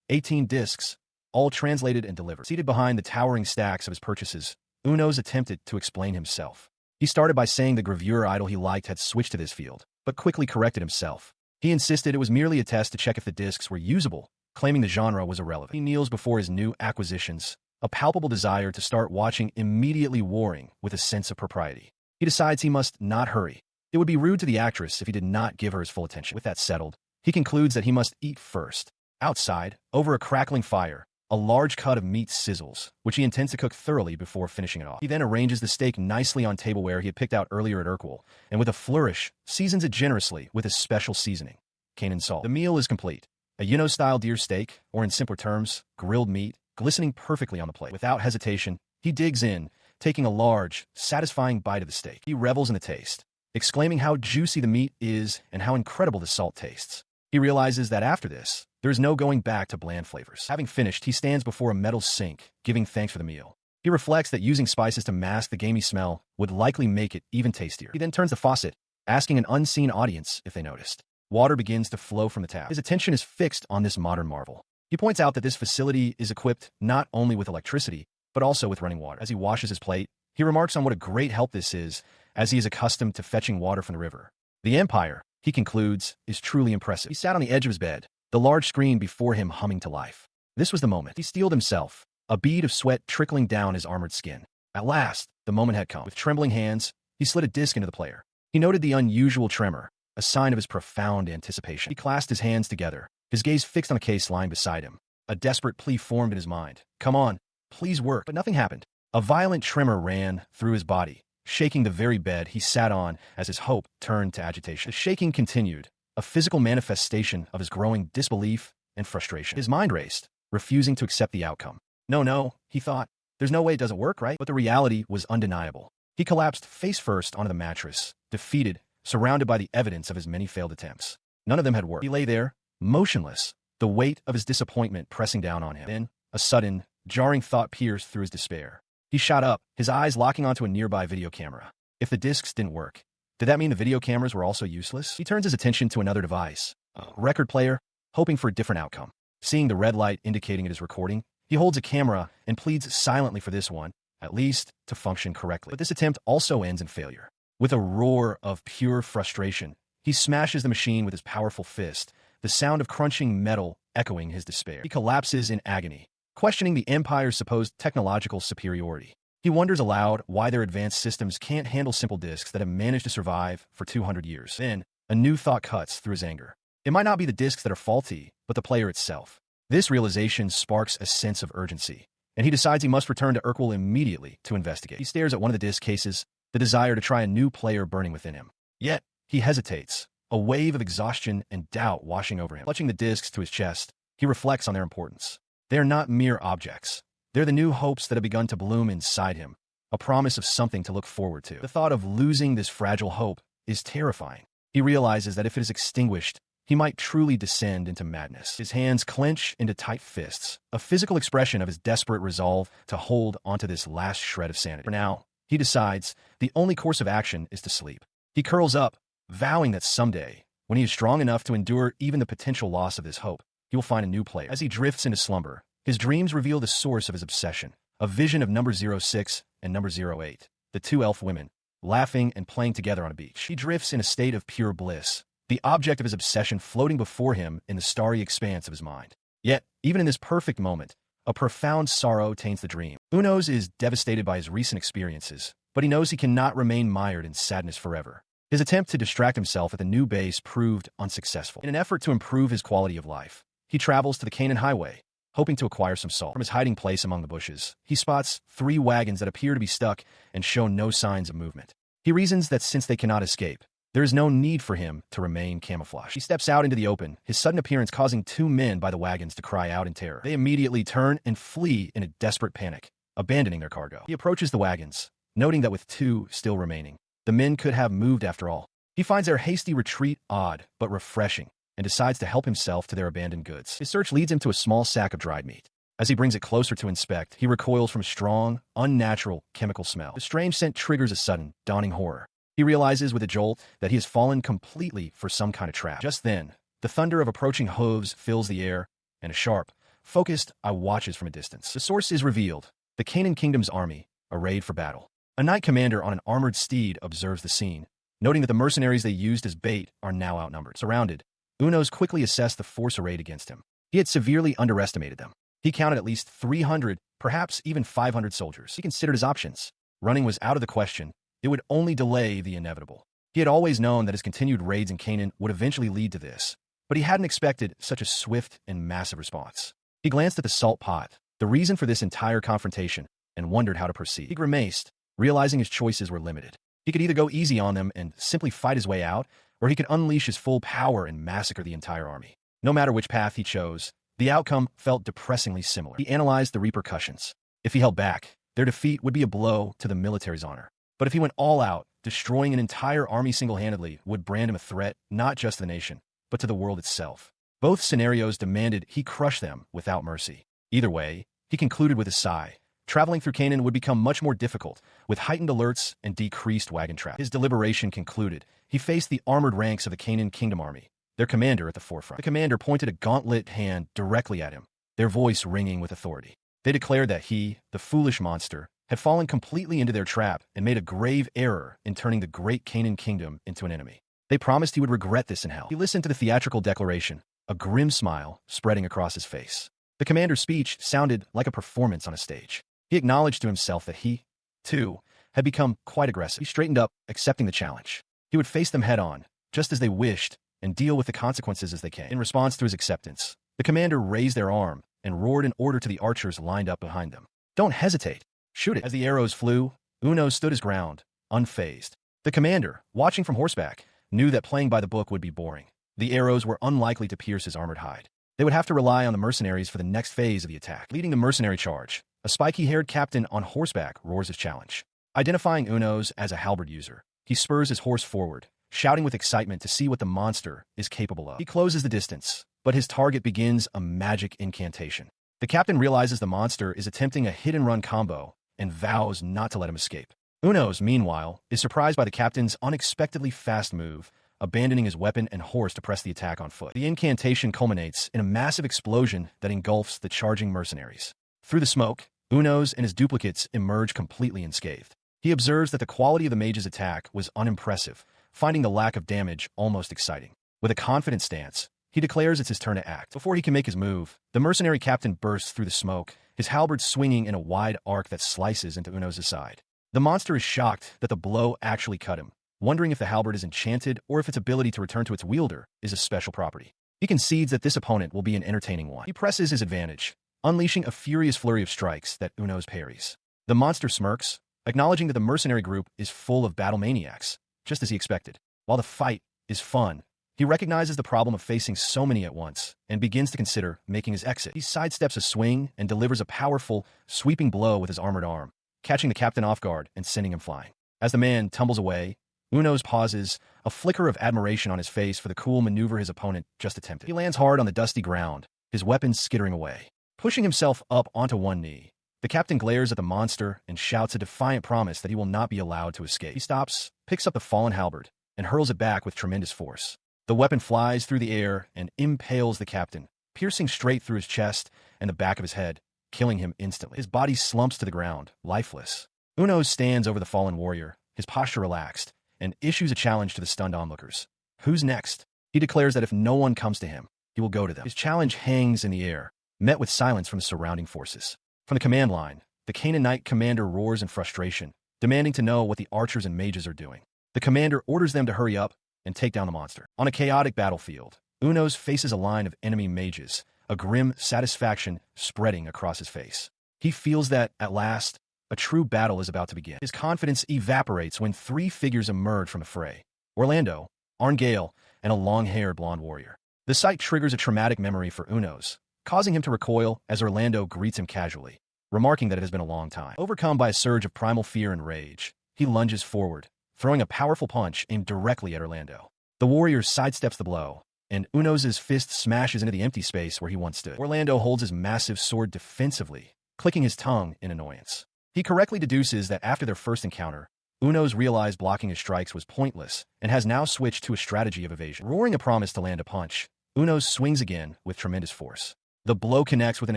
18 discs, all translated and delivered. Seated behind the towering stacks of his purchases, Unos attempted to explain himself. He started by saying the gravure idol he liked had switched to this field, but quickly corrected himself. He insisted it was merely a test to check if the discs were usable, claiming the genre was irrelevant. He kneels before his new acquisitions, a palpable desire to start watching immediately warring with a sense of propriety. He decides he must not hurry. It would be rude to the actress if he did not give her his full attention. With that settled, he concludes that he must eat first. Outside, over a crackling fire, a large cut of meat sizzles, which he intends to cook thoroughly before finishing it off. He then arranges the steak nicely on tableware he had picked out earlier at Urquell, and with a flourish, seasons it generously with his special seasoning, cane and salt. The meal is complete. A Yuno-style deer steak, or in simpler terms, grilled meat, glistening perfectly on the plate. Without hesitation, he digs in, taking a large, satisfying bite of the steak. He revels in the taste, exclaiming how juicy the meat is and how incredible the salt tastes. He realizes that after this, there is no going back to bland flavors. Having finished, he stands before a metal sink, giving thanks for the meal. He reflects that using spices to mask the gamey smell would likely make it even tastier. He then turns the faucet, asking an unseen audience if they noticed. Water begins to flow from the tap. His attention is fixed on this modern marvel. He points out that this facility is equipped not only with electricity, but also with running water. As he washes his plate, he remarks on what a great help this is, as he is accustomed to fetching water from the river. The empire, he concludes, is truly impressive. He sat on the edge of his bed, the large screen before him humming to life. This was the moment. He steeled himself, a bead of sweat trickling down his armored skin. At last, the moment had come. With trembling hands, he slid a disc into the player. He noted the unusual tremor, a sign of his profound anticipation. He clasped his hands together, his gaze fixed on the case lying beside him. A desperate plea formed in his mind. Come on, please work. But nothing happened. A violent tremor ran through his body, shaking the very bed he sat on as his hope turned to agitation. The shaking continued, a physical manifestation of his growing disbelief and frustration. His mind raced, refusing to accept the outcome. No, he thought. There's no way it doesn't work, right? But the reality was undeniable. He collapsed face first onto the mattress, defeated, surrounded by the evidence of his many failed attempts. None of them had worked. He lay there, motionless, the weight of his disappointment pressing down on him. Then, a sudden, jarring thought pierced through his despair. He shot up, his eyes locking onto a nearby video camera. If the discs didn't work, did that mean the video cameras were also useless? He turns his attention to another device, a record player, hoping for a different outcome. Seeing the red light indicating it is recording, he holds a camera and pleads silently for this one, at least, to function correctly. But this attempt also ends in failure. With a roar of pure frustration, he smashes the machine with his powerful fist, the sound of crunching metal echoing his despair. He collapses in agony, questioning the Empire's supposed technological superiority. He wonders aloud why their advanced systems can't handle simple discs that have managed to survive for 200 years. Then, a new thought cuts through his anger. It might not be the discs that are faulty, but the player itself. This realization sparks a sense of urgency, and he decides he must return to Urquell immediately to investigate. He stares at one of the disc cases, the desire to try a new player burning within him. Yet, he hesitates, a wave of exhaustion and doubt washing over him. Clutching the discs to his chest, he reflects on their importance. They are not mere objects. They're the new hopes that have begun to bloom inside him, a promise of something to look forward to. The thought of losing this fragile hope is terrifying. He realizes that if it is extinguished, he might truly descend into madness. His hands clench into tight fists, a physical expression of his desperate resolve to hold onto this last shred of sanity. For now, he decides the only course of action is to sleep. He curls up, vowing that someday, when he is strong enough to endure even the potential loss of this hope, he will find a new player. As he drifts into slumber, his dreams reveal the source of his obsession, a vision of number 06 and number 08, the 2 elf women, laughing and playing together on a beach. He drifts in a state of pure bliss, the object of his obsession floating before him in the starry expanse of his mind. Yet, even in this perfect moment, a profound sorrow taints the dream. Unos is devastated by his recent experiences, but he knows he cannot remain mired in sadness forever. His attempt to distract himself at the new base proved unsuccessful. In an effort to improve his quality of life, he travels to the Canaan Highway, hoping to acquire some salt. From his hiding place among the bushes, he spots 3 wagons that appear to be stuck and show no signs of movement. He reasons that since they cannot escape, there is no need for him to remain camouflaged. He steps out into the open, his sudden appearance causing 2 men by the wagons to cry out in terror. They immediately turn and flee in a desperate panic, abandoning their cargo. He approaches the wagons, noting that with 2 still remaining, the men could have moved after all. He finds their hasty retreat odd but refreshing, and decides to help himself to their abandoned goods. His search leads him to a small sack of dried meat. As he brings it closer to inspect, he recoils from a strong, unnatural chemical smell. The strange scent triggers a sudden, dawning horror. He realizes with a jolt that he has fallen completely for some kind of trap. Just then, the thunder of approaching hooves fills the air, and a sharp, focused eye watches from a distance. The source is revealed: the Canaan Kingdom's army, arrayed for battle. A knight commander on an armored steed observes the scene, noting that the mercenaries they used as bait are now outnumbered. Surrounded, Unos quickly assessed the force arrayed against him. He had severely underestimated them. He counted at least 300, perhaps even 500 soldiers. He considered his options. Running was out of the question. It would only delay the inevitable. He had always known that his continued raids in Canaan would eventually lead to this, but he hadn't expected such a swift and massive response. He glanced at the salt pot, the reason for this entire confrontation, and wondered how to proceed. He grimaced, realizing his choices were limited. He could either go easy on them and simply fight his way out, or he could unleash his full power and massacre the entire army. No matter which path he chose, the outcome felt depressingly similar. He analyzed the repercussions. If he held back, their defeat would be a blow to the military's honor. But if he went all out, destroying an entire army single-handedly would brand him a threat not just to the nation, but to the world itself. Both scenarios demanded he crush them without mercy. Either way, he concluded with a sigh. Traveling through Canaan would become much more difficult, with heightened alerts and decreased wagon traffic. His deliberation concluded. He faced the armored ranks of the Canaan Kingdom army, their commander at the forefront. The commander pointed a gauntlet hand directly at him, their voice ringing with authority. They declared that he, the foolish monster, had fallen completely into their trap and made a grave error in turning the great Canaan Kingdom into an enemy. They promised he would regret this in hell. He listened to the theatrical declaration, a grim smile spreading across his face. The commander's speech sounded like a performance on a stage. He acknowledged to himself that he, too, had become quite aggressive. He straightened up, accepting the challenge. He would face them head-on, just as they wished, and deal with the consequences as they came. In response to his acceptance, the commander raised their arm and roared an order to the archers lined up behind them. "Don't hesitate. Shoot it." As the arrows flew, Uno stood his ground, unfazed. The commander, watching from horseback, knew that playing by the book would be boring. The arrows were unlikely to pierce his armored hide. They would have to rely on the mercenaries for the next phase of the attack. Leading the mercenary charge, a spiky-haired captain on horseback roars his challenge. Identifying Unos as a halberd user, he spurs his horse forward, shouting with excitement to see what the monster is capable of. He closes the distance, but his target begins a magic incantation. The captain realizes the monster is attempting a hit-and-run combo and vows not to let him escape. Unos, meanwhile, is surprised by the captain's unexpectedly fast move, abandoning his weapon and horse to press the attack on foot. The incantation culminates in a massive explosion that engulfs the charging mercenaries. Through the smoke, Unos and his duplicates emerge completely unscathed. He observes that the quality of the mage's attack was unimpressive, finding the lack of damage almost exciting. With a confident stance, he declares it's his turn to act. Before he can make his move, the mercenary captain bursts through the smoke, his halberd swinging in a wide arc that slices into Unos' side. The monster is shocked that the blow actually cut him, wondering if the halberd is enchanted or if its ability to return to its wielder is a special property. He concedes that this opponent will be an entertaining one. He presses his advantage, unleashing a furious flurry of strikes that Unos parries. The monster smirks, acknowledging that the mercenary group is full of battle maniacs, just as he expected. While the fight is fun, he recognizes the problem of facing so many at once and begins to consider making his exit. He sidesteps a swing and delivers a powerful, sweeping blow with his armored arm, catching the captain off guard and sending him flying. As the man tumbles away, Unos pauses, a flicker of admiration on his face for the cool maneuver his opponent just attempted. He lands hard on the dusty ground, his weapon skittering away. Pushing himself up onto one knee, the captain glares at the monster and shouts a defiant promise that he will not be allowed to escape. He stops, picks up the fallen halberd, and hurls it back with tremendous force. The weapon flies through the air and impales the captain, piercing straight through his chest and the back of his head, killing him instantly. His body slumps to the ground, lifeless. Unos stands over the fallen warrior, his posture relaxed, and issues a challenge to the stunned onlookers. Who's next? He declares that if no one comes to him, he will go to them. His challenge hangs in the air, met with silence from the surrounding forces. From the command line, the Canaanite commander roars in frustration, demanding to know what the archers and mages are doing. The commander orders them to hurry up and take down the monster. On a chaotic battlefield, Unos faces a line of enemy mages, a grim satisfaction spreading across his face. He feels that, at last, a true battle is about to begin. His confidence evaporates when three figures emerge from the fray: Orlando, Arngale, and a long-haired blonde warrior. The sight triggers a traumatic memory for Unos, causing him to recoil as Orlando greets him casually, remarking that it has been a long time. Overcome by a surge of primal fear and rage, he lunges forward, throwing a powerful punch aimed directly at Orlando. The warrior sidesteps the blow, and Unos' fist smashes into the empty space where he once stood. Orlando holds his massive sword defensively, clicking his tongue in annoyance. He correctly deduces that after their first encounter, Unos realized blocking his strikes was pointless and has now switched to a strategy of evasion. Roaring a promise to land a punch, Unos swings again with tremendous force. The blow connects with an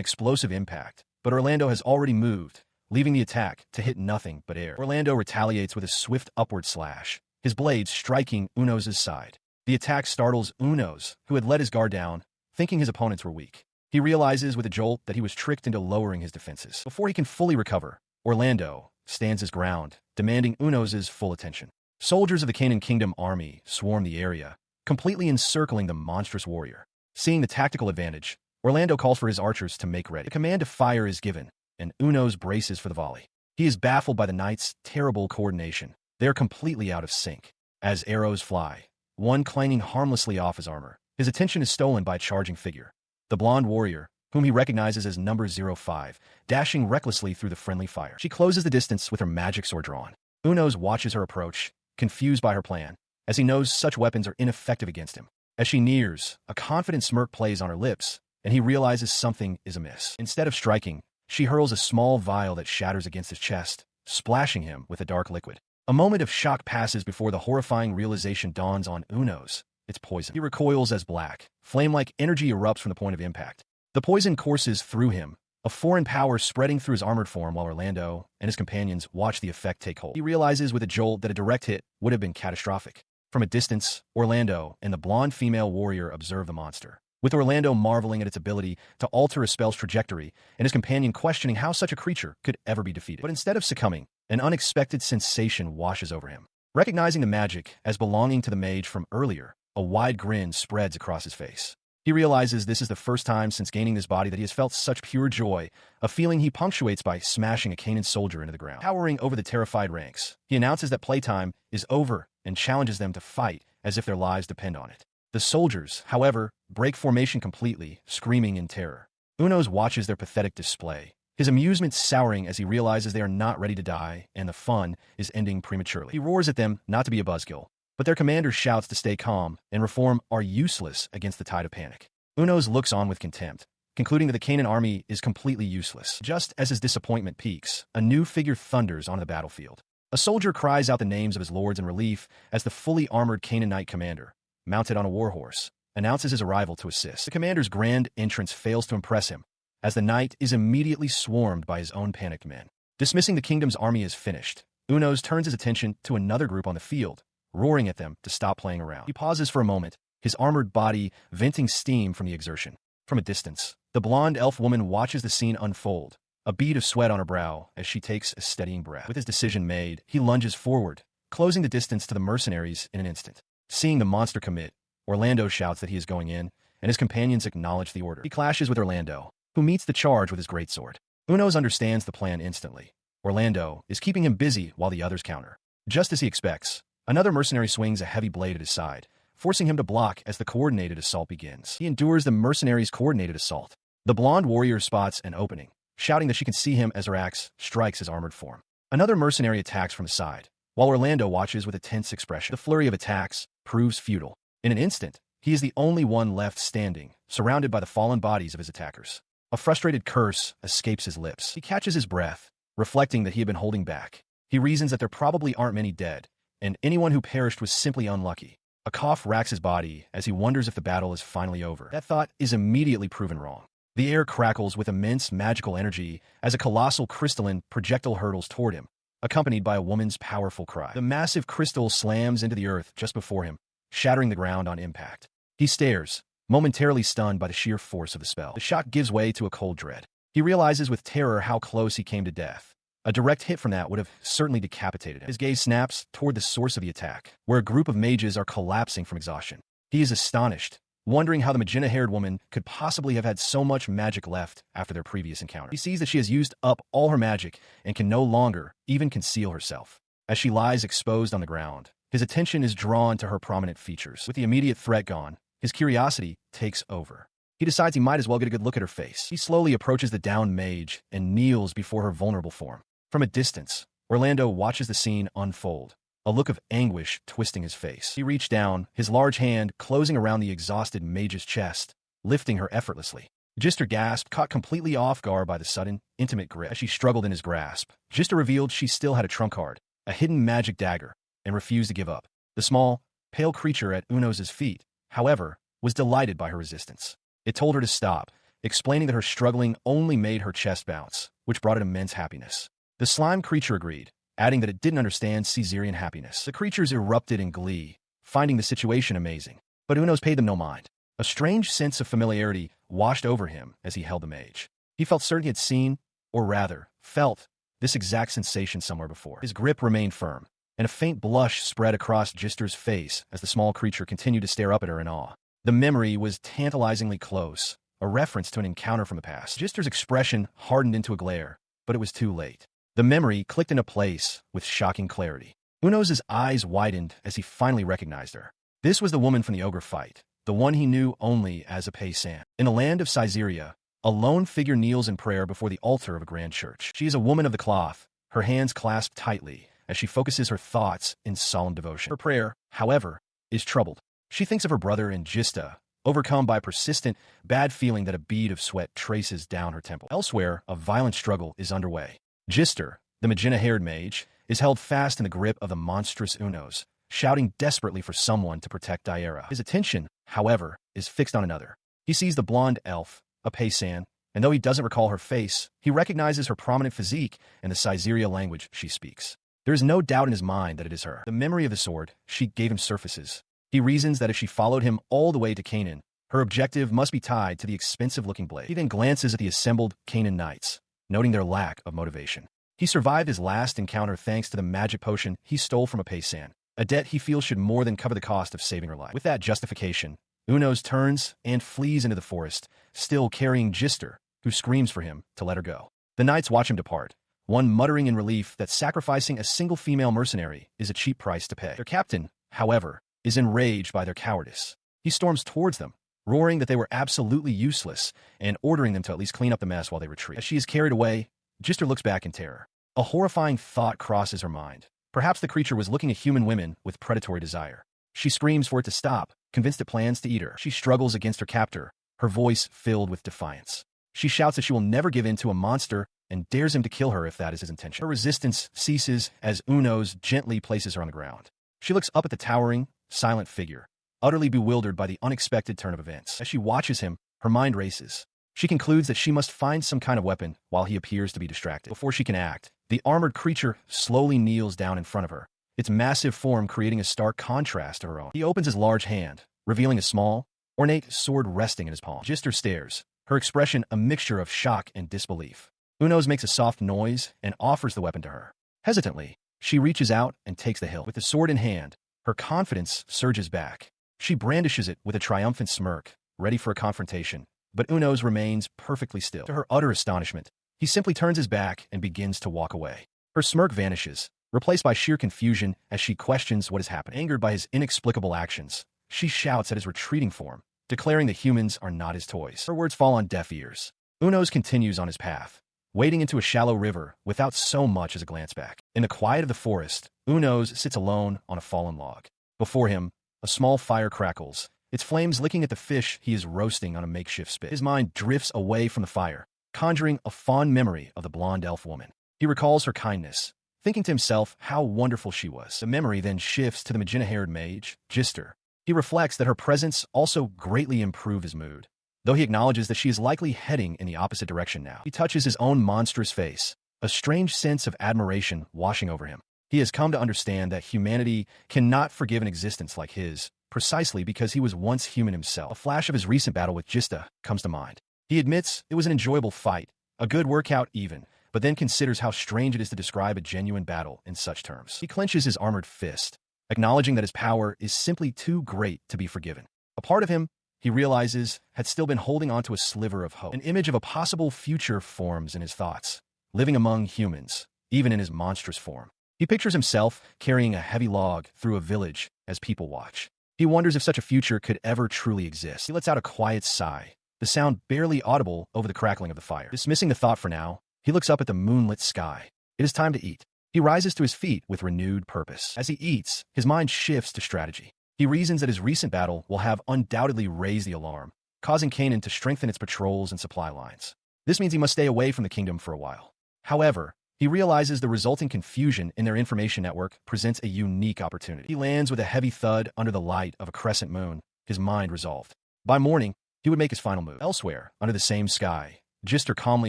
explosive impact, but Orlando has already moved, leaving the attack to hit nothing but air. Orlando retaliates with a swift upward slash, his blades striking Unos' side. The attack startles Unos, who had let his guard down, thinking his opponents were weak. He realizes with a jolt that he was tricked into lowering his defenses. Before he can fully recover, Orlando stands his ground, demanding Unos' full attention. Soldiers of the Canaan Kingdom army swarm the area, completely encircling the monstrous warrior. Seeing the tactical advantage, Orlando calls for his archers to make ready. The command to fire is given, and Unos braces for the volley. He is baffled by the knight's terrible coordination. They are completely out of sync. As arrows fly, one clanging harmlessly off his armor, his attention is stolen by a charging figure. The blonde warrior, whom he recognizes as number 05, dashing recklessly through the friendly fire. She closes the distance with her magic sword drawn. Unos watches her approach, confused by her plan, as he knows such weapons are ineffective against him. As she nears, a confident smirk plays on her lips, and he realizes something is amiss. Instead of striking, she hurls a small vial that shatters against his chest, splashing him with a dark liquid. A moment of shock passes before the horrifying realization dawns on Unos. It's poison. He recoils as black, flame-like energy erupts from the point of impact. The poison courses through him, a foreign power spreading through his armored form while Orlando and his companions watch the effect take hold. He realizes with a jolt that a direct hit would have been catastrophic. From a distance, Orlando and the blonde female warrior observe the monster, with Orlando marveling at its ability to alter a spell's trajectory and his companion questioning how such a creature could ever be defeated. But instead of succumbing, an unexpected sensation washes over him. Recognizing the magic as belonging to the mage from earlier, a wide grin spreads across his face. He realizes this is the first time since gaining this body that he has felt such pure joy, a feeling he punctuates by smashing a Canaan soldier into the ground. Towering over the terrified ranks, he announces that playtime is over and challenges them to fight as if their lives depend on it. The soldiers, however, break formation completely, screaming in terror. Unos watches their pathetic display, his amusement souring as he realizes they are not ready to die and the fun is ending prematurely. He roars at them not to be a buzzkill, but their commander shouts to stay calm and reform are useless against the tide of panic. Unos looks on with contempt, concluding that the Canaan army is completely useless. Just as his disappointment peaks, a new figure thunders onto the battlefield. A soldier cries out the names of his lords in relief as the fully armored Canaanite commander, mounted on a warhorse, announces his arrival to assist. The commander's grand entrance fails to impress him, as the knight is immediately swarmed by his own panicked men. Dismissing the kingdom's army as finished, Unos turns his attention to another group on the field, roaring at them to stop playing around. He pauses for a moment, his armored body venting steam from the exertion. From a distance, the blonde elf woman watches the scene unfold, a bead of sweat on her brow as she takes a steadying breath. With his decision made, he lunges forward, closing the distance to the mercenaries in an instant. Seeing the monster commit, Orlando shouts that he is going in, and his companions acknowledge the order. He clashes with Orlando, who meets the charge with his greatsword. Unos understands the plan instantly. Orlando is keeping him busy while the others counter. Just as he expects, another mercenary swings a heavy blade at his side, forcing him to block as the coordinated assault begins. He endures the mercenary's coordinated assault. The blonde warrior spots an opening, shouting that she can see him as her axe strikes his armored form. Another mercenary attacks from the side, while Orlando watches with a tense expression. The flurry of attacks proves futile. In an instant, he is the only one left standing, surrounded by the fallen bodies of his attackers. A frustrated curse escapes his lips. He catches his breath, reflecting that he had been holding back. He reasons that there probably aren't many dead, and anyone who perished was simply unlucky. A cough racks his body as he wonders if the battle is finally over. That thought is immediately proven wrong. The air crackles with immense magical energy as a colossal crystalline projectile hurtles toward him, accompanied by a woman's powerful cry. The massive crystal slams into the earth just before him, shattering the ground on impact. He stares, momentarily stunned by the sheer force of the spell. The shock gives way to a cold dread. He realizes with terror how close he came to death. A direct hit from that would have certainly decapitated him. His gaze snaps toward the source of the attack, where a group of mages are collapsing from exhaustion. He is astonished, wondering how the magenta-haired woman could possibly have had so much magic left after their previous encounter. He sees that she has used up all her magic and can no longer even conceal herself. As she lies exposed on the ground, his attention is drawn to her prominent features. With the immediate threat gone, his curiosity takes over. He decides he might as well get a good look at her face. He slowly approaches the downed mage and kneels before her vulnerable form. From a distance, Orlando watches the scene unfold, a look of anguish twisting his face. He reached down, his large hand closing around the exhausted mage's chest, lifting her effortlessly. Gister gasped, caught completely off guard by the sudden, intimate grip. As she struggled in his grasp, Gister revealed she still had a trump card, a hidden magic dagger, and refused to give up. The small, pale creature at Unos's feet, however, was delighted by her resistance. It told her to stop, explaining that her struggling only made her chest bounce, which brought it immense happiness. The slime creature agreed, adding that it didn't understand Caesarian happiness. The creatures erupted in glee, finding the situation amazing. But Unos paid them no mind. A strange sense of familiarity washed over him as he held the mage. He felt certain he had seen, or rather, felt, this exact sensation somewhere before. His grip remained firm, and a faint blush spread across Gister's face as the small creature continued to stare up at her in awe. The memory was tantalizingly close, a reference to an encounter from the past. Gister's expression hardened into a glare, but it was too late. The memory clicked into place with shocking clarity. Unos's eyes widened as he finally recognized her. This was the woman from the ogre fight, the one he knew only as a paysan. In the land of Caesarea, a lone figure kneels in prayer before the altar of a grand church. She is a woman of the cloth, her hands clasped tightly as she focuses her thoughts in solemn devotion. Her prayer, however, is troubled. She thinks of her brother and Gista, overcome by a persistent, bad feeling that a bead of sweat traces down her temple. Elsewhere, a violent struggle is underway. Gister, the magenta-haired mage, is held fast in the grip of the monstrous Unos, shouting desperately for someone to protect Diera. His attention, however, is fixed on another. He sees the blonde elf, a paysan, and though he doesn't recall her face, he recognizes her prominent physique and the Caesarea language she speaks. There is no doubt in his mind that it is her. The memory of the sword she gave him surfaces. He reasons that if she followed him all the way to Canaan, her objective must be tied to the expensive-looking blade. He then glances at the assembled Canaan knights, noting their lack of motivation. He survived his last encounter thanks to the magic potion he stole from a paysan, a debt he feels should more than cover the cost of saving her life. With that justification, Unos turns and flees into the forest, still carrying Gister, who screams for him to let her go. The knights watch him depart, one muttering in relief that sacrificing a single female mercenary is a cheap price to pay. Their captain, however, is enraged by their cowardice. He storms towards them, roaring that they were absolutely useless and ordering them to at least clean up the mess while they retreat. As she is carried away, Gister looks back in terror. A horrifying thought crosses her mind. Perhaps the creature was looking at human women with predatory desire. She screams for it to stop, convinced it plans to eat her. She struggles against her captor, her voice filled with defiance. She shouts that she will never give in to a monster and dares him to kill her if that is his intention. Her resistance ceases as Unos gently places her on the ground. She looks up at the towering, silent figure, utterly bewildered by the unexpected turn of events. As she watches him, her mind races. She concludes that she must find some kind of weapon while he appears to be distracted. Before she can act, the armored creature slowly kneels down in front of her, its massive form creating a stark contrast to her own. He opens his large hand, revealing a small, ornate sword resting in his palm. Gister stares, her expression a mixture of shock and disbelief. Unos makes a soft noise and offers the weapon to her. Hesitantly, she reaches out and takes the hilt. With the sword in hand, her confidence surges back. She brandishes it with a triumphant smirk, ready for a confrontation, but Unos remains perfectly still. To her utter astonishment, he simply turns his back and begins to walk away. Her smirk vanishes, replaced by sheer confusion as she questions what has happened. Angered by his inexplicable actions, she shouts at his retreating form, declaring that humans are not his toys. Her words fall on deaf ears. Unos continues on his path, wading into a shallow river without so much as a glance back. In the quiet of the forest, Unos sits alone on a fallen log. Before him, a small fire crackles, its flames licking at the fish he is roasting on a makeshift spit. His mind drifts away from the fire, conjuring a fond memory of the blonde elf woman. He recalls her kindness, thinking to himself how wonderful she was. The memory then shifts to the magenta-haired mage, Gister. He reflects that her presence also greatly improved his mood, though he acknowledges that she is likely heading in the opposite direction now. He touches his own monstrous face, a strange sense of admiration washing over him. He has come to understand that humanity cannot forgive an existence like his, precisely because he was once human himself. A flash of his recent battle with Gista comes to mind. He admits it was an enjoyable fight, a good workout even, but then considers how strange it is to describe a genuine battle in such terms. He clenches his armored fist, acknowledging that his power is simply too great to be forgiven. A part of him he realizes, had still been holding onto a sliver of hope. An image of a possible future forms in his thoughts, living among humans, even in his monstrous form. He pictures himself carrying a heavy log through a village as people watch. He wonders if such a future could ever truly exist. He lets out a quiet sigh, the sound barely audible over the crackling of the fire. Dismissing the thought for now, he looks up at the moonlit sky. It is time to eat. He rises to his feet with renewed purpose. As he eats, his mind shifts to strategy. He reasons that his recent battle will have undoubtedly raised the alarm, causing Canaan to strengthen its patrols and supply lines. This means he must stay away from the kingdom for a while. However, he realizes the resulting confusion in their information network presents a unique opportunity. He lands with a heavy thud under the light of a crescent moon, his mind resolved. By morning, he would make his final move. Elsewhere, under the same sky, Gister calmly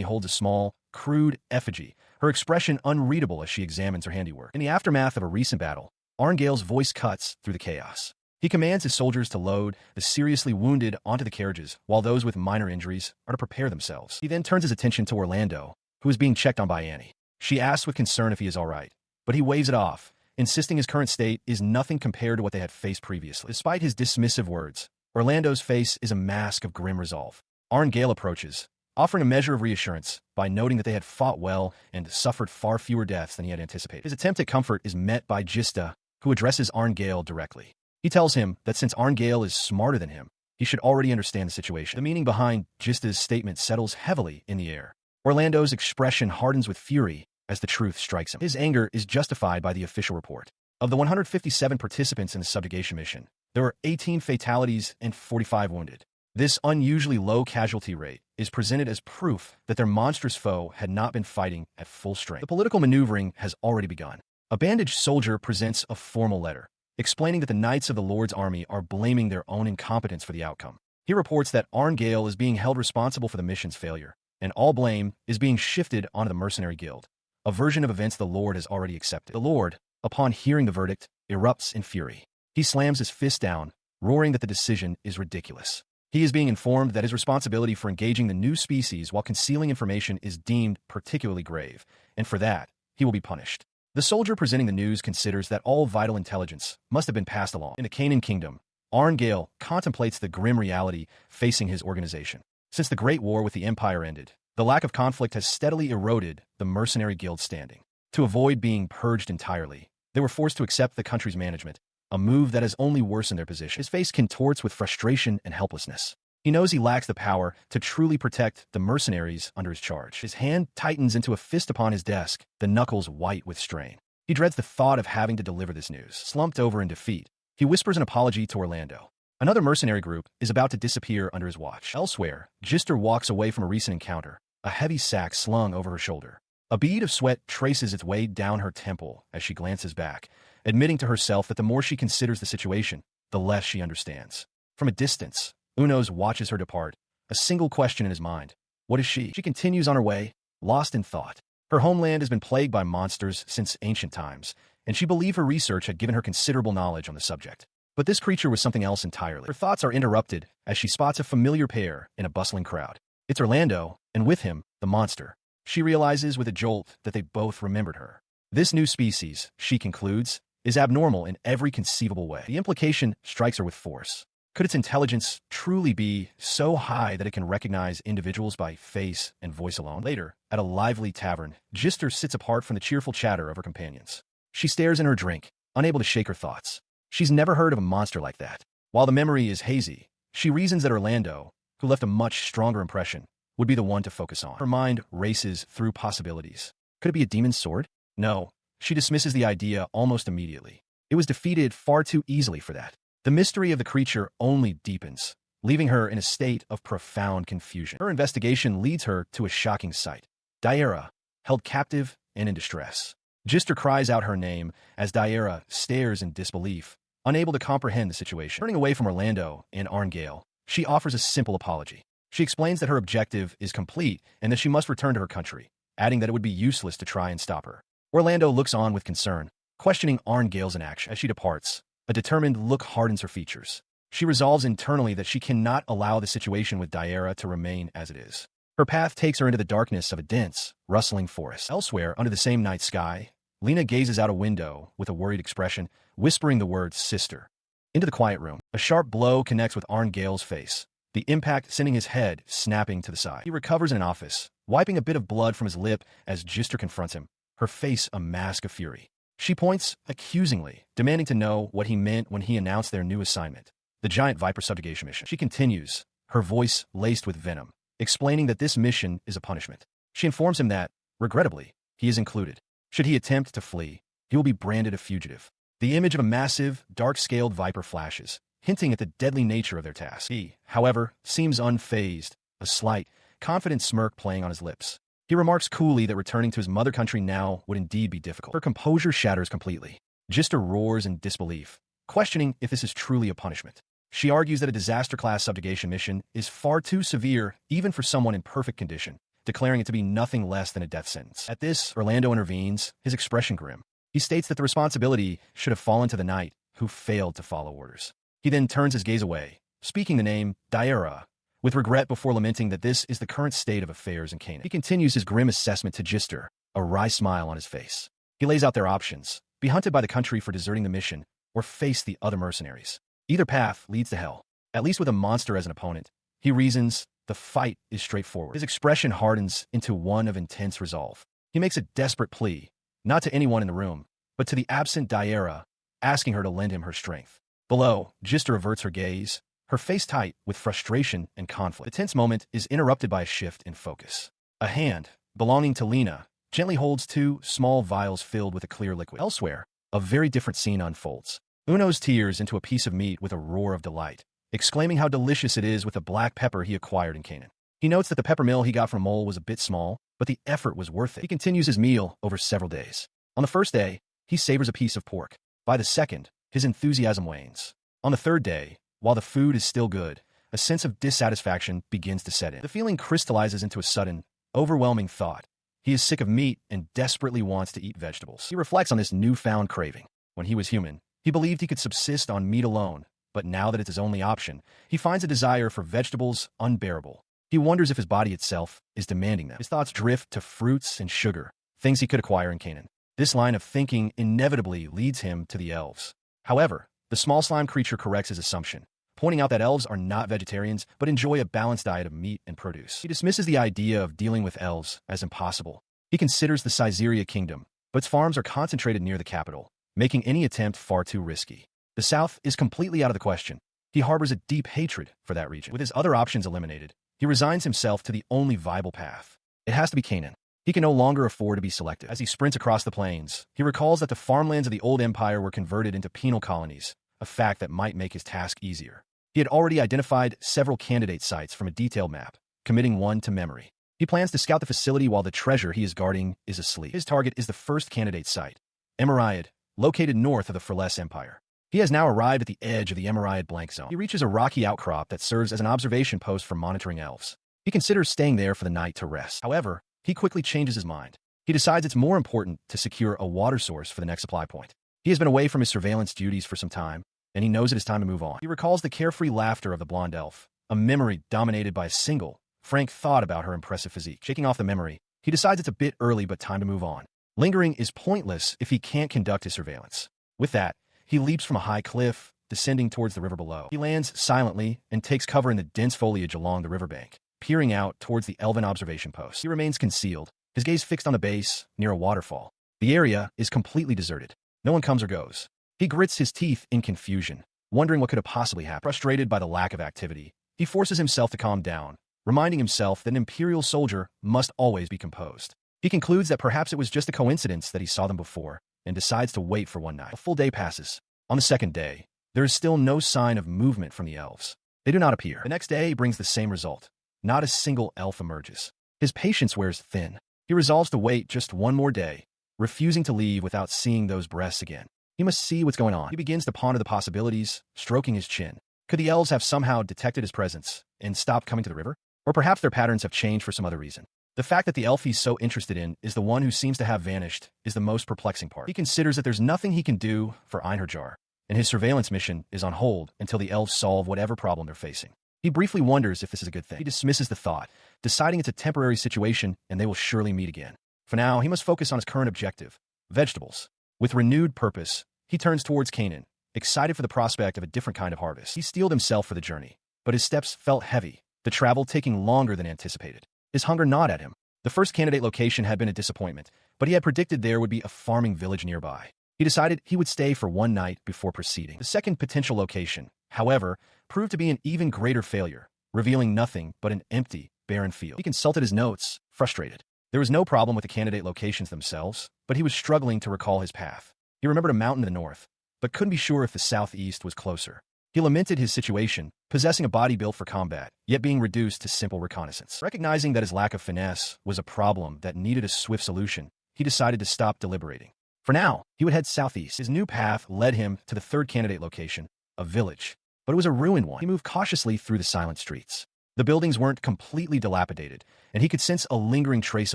holds a small, crude effigy, her expression unreadable as she examines her handiwork. In the aftermath of a recent battle, Arngale's voice cuts through the chaos. He commands his soldiers to load the seriously wounded onto the carriages, while those with minor injuries are to prepare themselves. He then turns his attention to Orlando, who is being checked on by Annie. She asks with concern if he is all right, but he waves it off, insisting his current state is nothing compared to what they had faced previously. Despite his dismissive words, Orlando's face is a mask of grim resolve. Arngale approaches, offering a measure of reassurance by noting that they had fought well and suffered far fewer deaths than he had anticipated. His attempt at comfort is met by Gista, who addresses Arngale directly. He tells him that since Arngale is smarter than him, he should already understand the situation. The meaning behind Gista's statement settles heavily in the air. Orlando's expression hardens with fury as the truth strikes him. His anger is justified by the official report. Of the 157 participants in the subjugation mission, there were 18 fatalities and 45 wounded. This unusually low casualty rate is presented as proof that their monstrous foe had not been fighting at full strength. The political maneuvering has already begun. A bandaged soldier presents a formal letter, explaining that the Knights of the Lord's army are blaming their own incompetence for the outcome. He reports that Arngale is being held responsible for the mission's failure, and all blame is being shifted onto the mercenary guild, a version of events the Lord has already accepted. The Lord, upon hearing the verdict, erupts in fury. He slams his fist down, roaring that the decision is ridiculous. He is being informed that his responsibility for engaging the new species while concealing information is deemed particularly grave, and for that, he will be punished. The soldier presenting the news considers that all vital intelligence must have been passed along. In the Canaan kingdom, Arngale contemplates the grim reality facing his organization. Since the Great War with the Empire ended, the lack of conflict has steadily eroded the mercenary guild's standing. To avoid being purged entirely, they were forced to accept the country's management, a move that has only worsened their position. His face contorts with frustration and helplessness. He knows he lacks the power to truly protect the mercenaries under his charge. His hand tightens into a fist upon his desk, the knuckles white with strain. He dreads the thought of having to deliver this news. Slumped over in defeat, he whispers an apology to Orlando. Another mercenary group is about to disappear under his watch. Elsewhere, Gister walks away from a recent encounter, a heavy sack slung over her shoulder. A bead of sweat traces its way down her temple as she glances back, admitting to herself that the more she considers the situation, the less she understands. From a distance, Unos watches her depart, a single question in his mind. What is she? She continues on her way, lost in thought. Her homeland has been plagued by monsters since ancient times, and she believed her research had given her considerable knowledge on the subject. But this creature was something else entirely. Her thoughts are interrupted as she spots a familiar pair in a bustling crowd. It's Orlando, and with him, the monster. She realizes with a jolt that they both remembered her. This new species, she concludes, is abnormal in every conceivable way. The implication strikes her with force. Could its intelligence truly be so high that it can recognize individuals by face and voice alone? Later, at a lively tavern, Gister sits apart from the cheerful chatter of her companions. She stares in her drink, unable to shake her thoughts. She's never heard of a monster like that. While the memory is hazy, she reasons that Orlando, who left a much stronger impression, would be the one to focus on. Her mind races through possibilities. Could it be a demon's sword? No. She dismisses the idea almost immediately. It was defeated far too easily for that. The mystery of the creature only deepens, leaving her in a state of profound confusion. Her investigation leads her to a shocking sight. Daira, held captive and in distress. Gister cries out her name as Daira stares in disbelief, unable to comprehend the situation. Turning away from Orlando and Arngale, she offers a simple apology. She explains that her objective is complete and that she must return to her country, adding that it would be useless to try and stop her. Orlando looks on with concern, questioning Arngale's inaction. As she departs, a determined look hardens her features. She resolves internally that she cannot allow the situation with Daira to remain as it is. Her path takes her into the darkness of a dense, rustling forest. Elsewhere, under the same night sky, Lena gazes out a window with a worried expression, whispering the word sister. Into the quiet room. A sharp blow connects with Arngale's face, the impact sending his head snapping to the side. He recovers in an office, wiping a bit of blood from his lip as Gister confronts him, her face a mask of fury. She points accusingly, demanding to know what he meant when he announced their new assignment, the giant Viper subjugation mission. She continues, her voice laced with venom, explaining that this mission is a punishment. She informs him that, regrettably, he is included. Should he attempt to flee, he will be branded a fugitive. The image of a massive, dark-scaled Viper flashes, hinting at the deadly nature of their task. He, however, seems unfazed, a slight, confident smirk playing on his lips. He remarks coolly that returning to his mother country now would indeed be difficult. Her composure shatters completely. Gister roars in disbelief, questioning if this is truly a punishment. She argues that a disaster-class subjugation mission is far too severe even for someone in perfect condition, declaring it to be nothing less than a death sentence. At this, Orlando intervenes, his expression grim. He states that the responsibility should have fallen to the knight who failed to follow orders. He then turns his gaze away, speaking the name Daira, with regret before lamenting that this is the current state of affairs in Canaan. He continues his grim assessment to Gister, a wry smile on his face. He lays out their options: be hunted by the country for deserting the mission, or face the other mercenaries. Either path leads to hell. At least with a monster as an opponent, he reasons, the fight is straightforward. His expression hardens into one of intense resolve. He makes a desperate plea, not to anyone in the room, but to the absent Daira, asking her to lend him her strength. Below, Gister averts her gaze, her face tight with frustration and conflict. The tense moment is interrupted by a shift in focus. A hand, belonging to Lena, gently holds two small vials filled with a clear liquid. Elsewhere, a very different scene unfolds. Uno's tears into a piece of meat with a roar of delight, exclaiming how delicious it is with the black pepper he acquired in Canaan. He notes that the pepper mill he got from Mole was a bit small, but the effort was worth it. He continues his meal over several days. On the first day, he savors a piece of pork. By the second, his enthusiasm wanes. On the third day, while the food is still good, a sense of dissatisfaction begins to set in. The feeling crystallizes into a sudden, overwhelming thought. He is sick of meat and desperately wants to eat vegetables. He reflects on this newfound craving. When he was human, he believed he could subsist on meat alone, but now that it's his only option, he finds a desire for vegetables unbearable. He wonders if his body itself is demanding them. His thoughts drift to fruits and sugar, things he could acquire in Canaan. This line of thinking inevitably leads him to the elves. However, the small slime creature corrects his assumption, pointing out that elves are not vegetarians but enjoy a balanced diet of meat and produce. He dismisses the idea of dealing with elves as impossible. He considers the Caesarea kingdom, but its farms are concentrated near the capital, making any attempt far too risky. The south is completely out of the question. He harbors a deep hatred for that region. With his other options eliminated, he resigns himself to the only viable path. It has to be Canaan. He can no longer afford to be selective. As he sprints across the plains, he recalls that the farmlands of the old empire were converted into penal colonies, a fact that might make his task easier. He had already identified several candidate sites from a detailed map, committing one to memory. He plans to scout the facility while the treasure he is guarding is asleep. His target is the first candidate site, Emerald, located north of the Freless Empire. He has now arrived at the edge of the Emerald blank zone. He reaches a rocky outcrop that serves as an observation post for monitoring elves. He considers staying there for the night to rest. However, he quickly changes his mind. He decides it's more important to secure a water source for the next supply point. He has been away from his surveillance duties for some time, and he knows it is time to move on. He recalls the carefree laughter of the blonde elf, a memory dominated by a single, frank thought about her impressive physique. Shaking off the memory, he decides it's a bit early but time to move on. Lingering is pointless if he can't conduct his surveillance. With that, he leaps from a high cliff, descending towards the river below. He lands silently and takes cover in the dense foliage along the riverbank, peering out towards the elven observation post. He remains concealed, his gaze fixed on the base, near a waterfall. The area is completely deserted. No one comes or goes. He grits his teeth in confusion, wondering what could have possibly happened. Frustrated by the lack of activity, he forces himself to calm down, reminding himself that an imperial soldier must always be composed. He concludes that perhaps it was just a coincidence that he saw them before, and decides to wait for one night. A full day passes. On the second day, there is still no sign of movement from the elves. They do not appear. The next day brings the same result. Not a single elf emerges. His patience wears thin. He resolves to wait just one more day, refusing to leave without seeing those breasts again. He must see what's going on. He begins to ponder the possibilities, stroking his chin. Could the elves have somehow detected his presence and stopped coming to the river? Or perhaps their patterns have changed for some other reason. The fact that the elf he's so interested in is the one who seems to have vanished is the most perplexing part. He considers that there's nothing he can do for Einherjar, and his surveillance mission is on hold until the elves solve whatever problem they're facing. He briefly wonders if this is a good thing. He dismisses the thought, deciding it's a temporary situation and they will surely meet again. For now, he must focus on his current objective, vegetables. With renewed purpose, he turns towards Canaan, excited for the prospect of a different kind of harvest. He steeled himself for the journey, but his steps felt heavy, the travel taking longer than anticipated. His hunger gnawed at him. The first candidate location had been a disappointment, but he had predicted there would be a farming village nearby. He decided he would stay for one night before proceeding. The second potential location, however, proved to be an even greater failure, revealing nothing but an empty, barren field. He consulted his notes, frustrated. There was no problem with the candidate locations themselves, but he was struggling to recall his path. He remembered a mountain to the north, but couldn't be sure if the southeast was closer. He lamented his situation, possessing a body built for combat, yet being reduced to simple reconnaissance. Recognizing that his lack of finesse was a problem that needed a swift solution, he decided to stop deliberating. For now, he would head southeast. His new path led him to the third candidate location, a village. But it was a ruined one. He moved cautiously through the silent streets. The buildings weren't completely dilapidated, and he could sense a lingering trace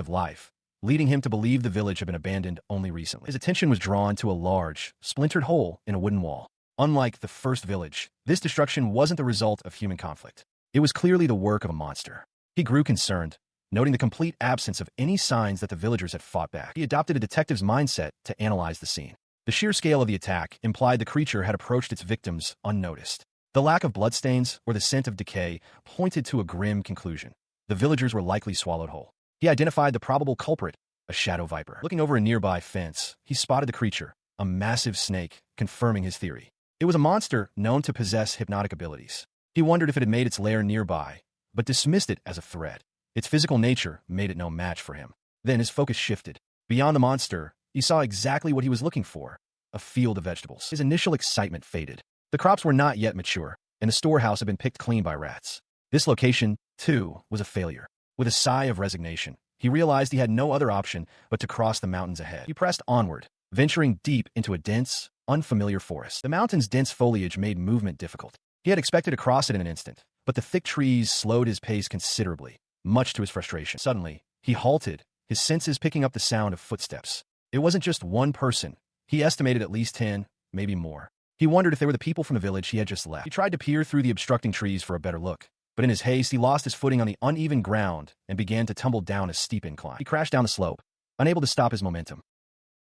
of life, leading him to believe the village had been abandoned only recently. His attention was drawn to a large, splintered hole in a wooden wall. Unlike the first village, this destruction wasn't the result of human conflict. It was clearly the work of a monster. He grew concerned, noting the complete absence of any signs that the villagers had fought back. He adopted a detective's mindset to analyze the scene. The sheer scale of the attack implied the creature had approached its victims unnoticed. The lack of bloodstains or the scent of decay pointed to a grim conclusion. The villagers were likely swallowed whole. He identified the probable culprit, a shadow viper. Looking over a nearby fence, he spotted the creature, a massive snake, confirming his theory. It was a monster known to possess hypnotic abilities. He wondered if it had made its lair nearby, but dismissed it as a threat. Its physical nature made it no match for him. Then his focus shifted. Beyond the monster, he saw exactly what he was looking for, a field of vegetables. His initial excitement faded. The crops were not yet mature, and the storehouse had been picked clean by rats. This location, too, was a failure. With a sigh of resignation, he realized he had no other option but to cross the mountains ahead. He pressed onward, venturing deep into a dense, unfamiliar forest. The mountain's dense foliage made movement difficult. He had expected to cross it in an instant, but the thick trees slowed his pace considerably, much to his frustration. Suddenly, he halted, his senses picking up the sound of footsteps. It wasn't just one person. He estimated at least 10, maybe more. He wondered if they were the people from the village he had just left. He tried to peer through the obstructing trees for a better look, but in his haste, he lost his footing on the uneven ground and began to tumble down a steep incline. He crashed down the slope, unable to stop his momentum.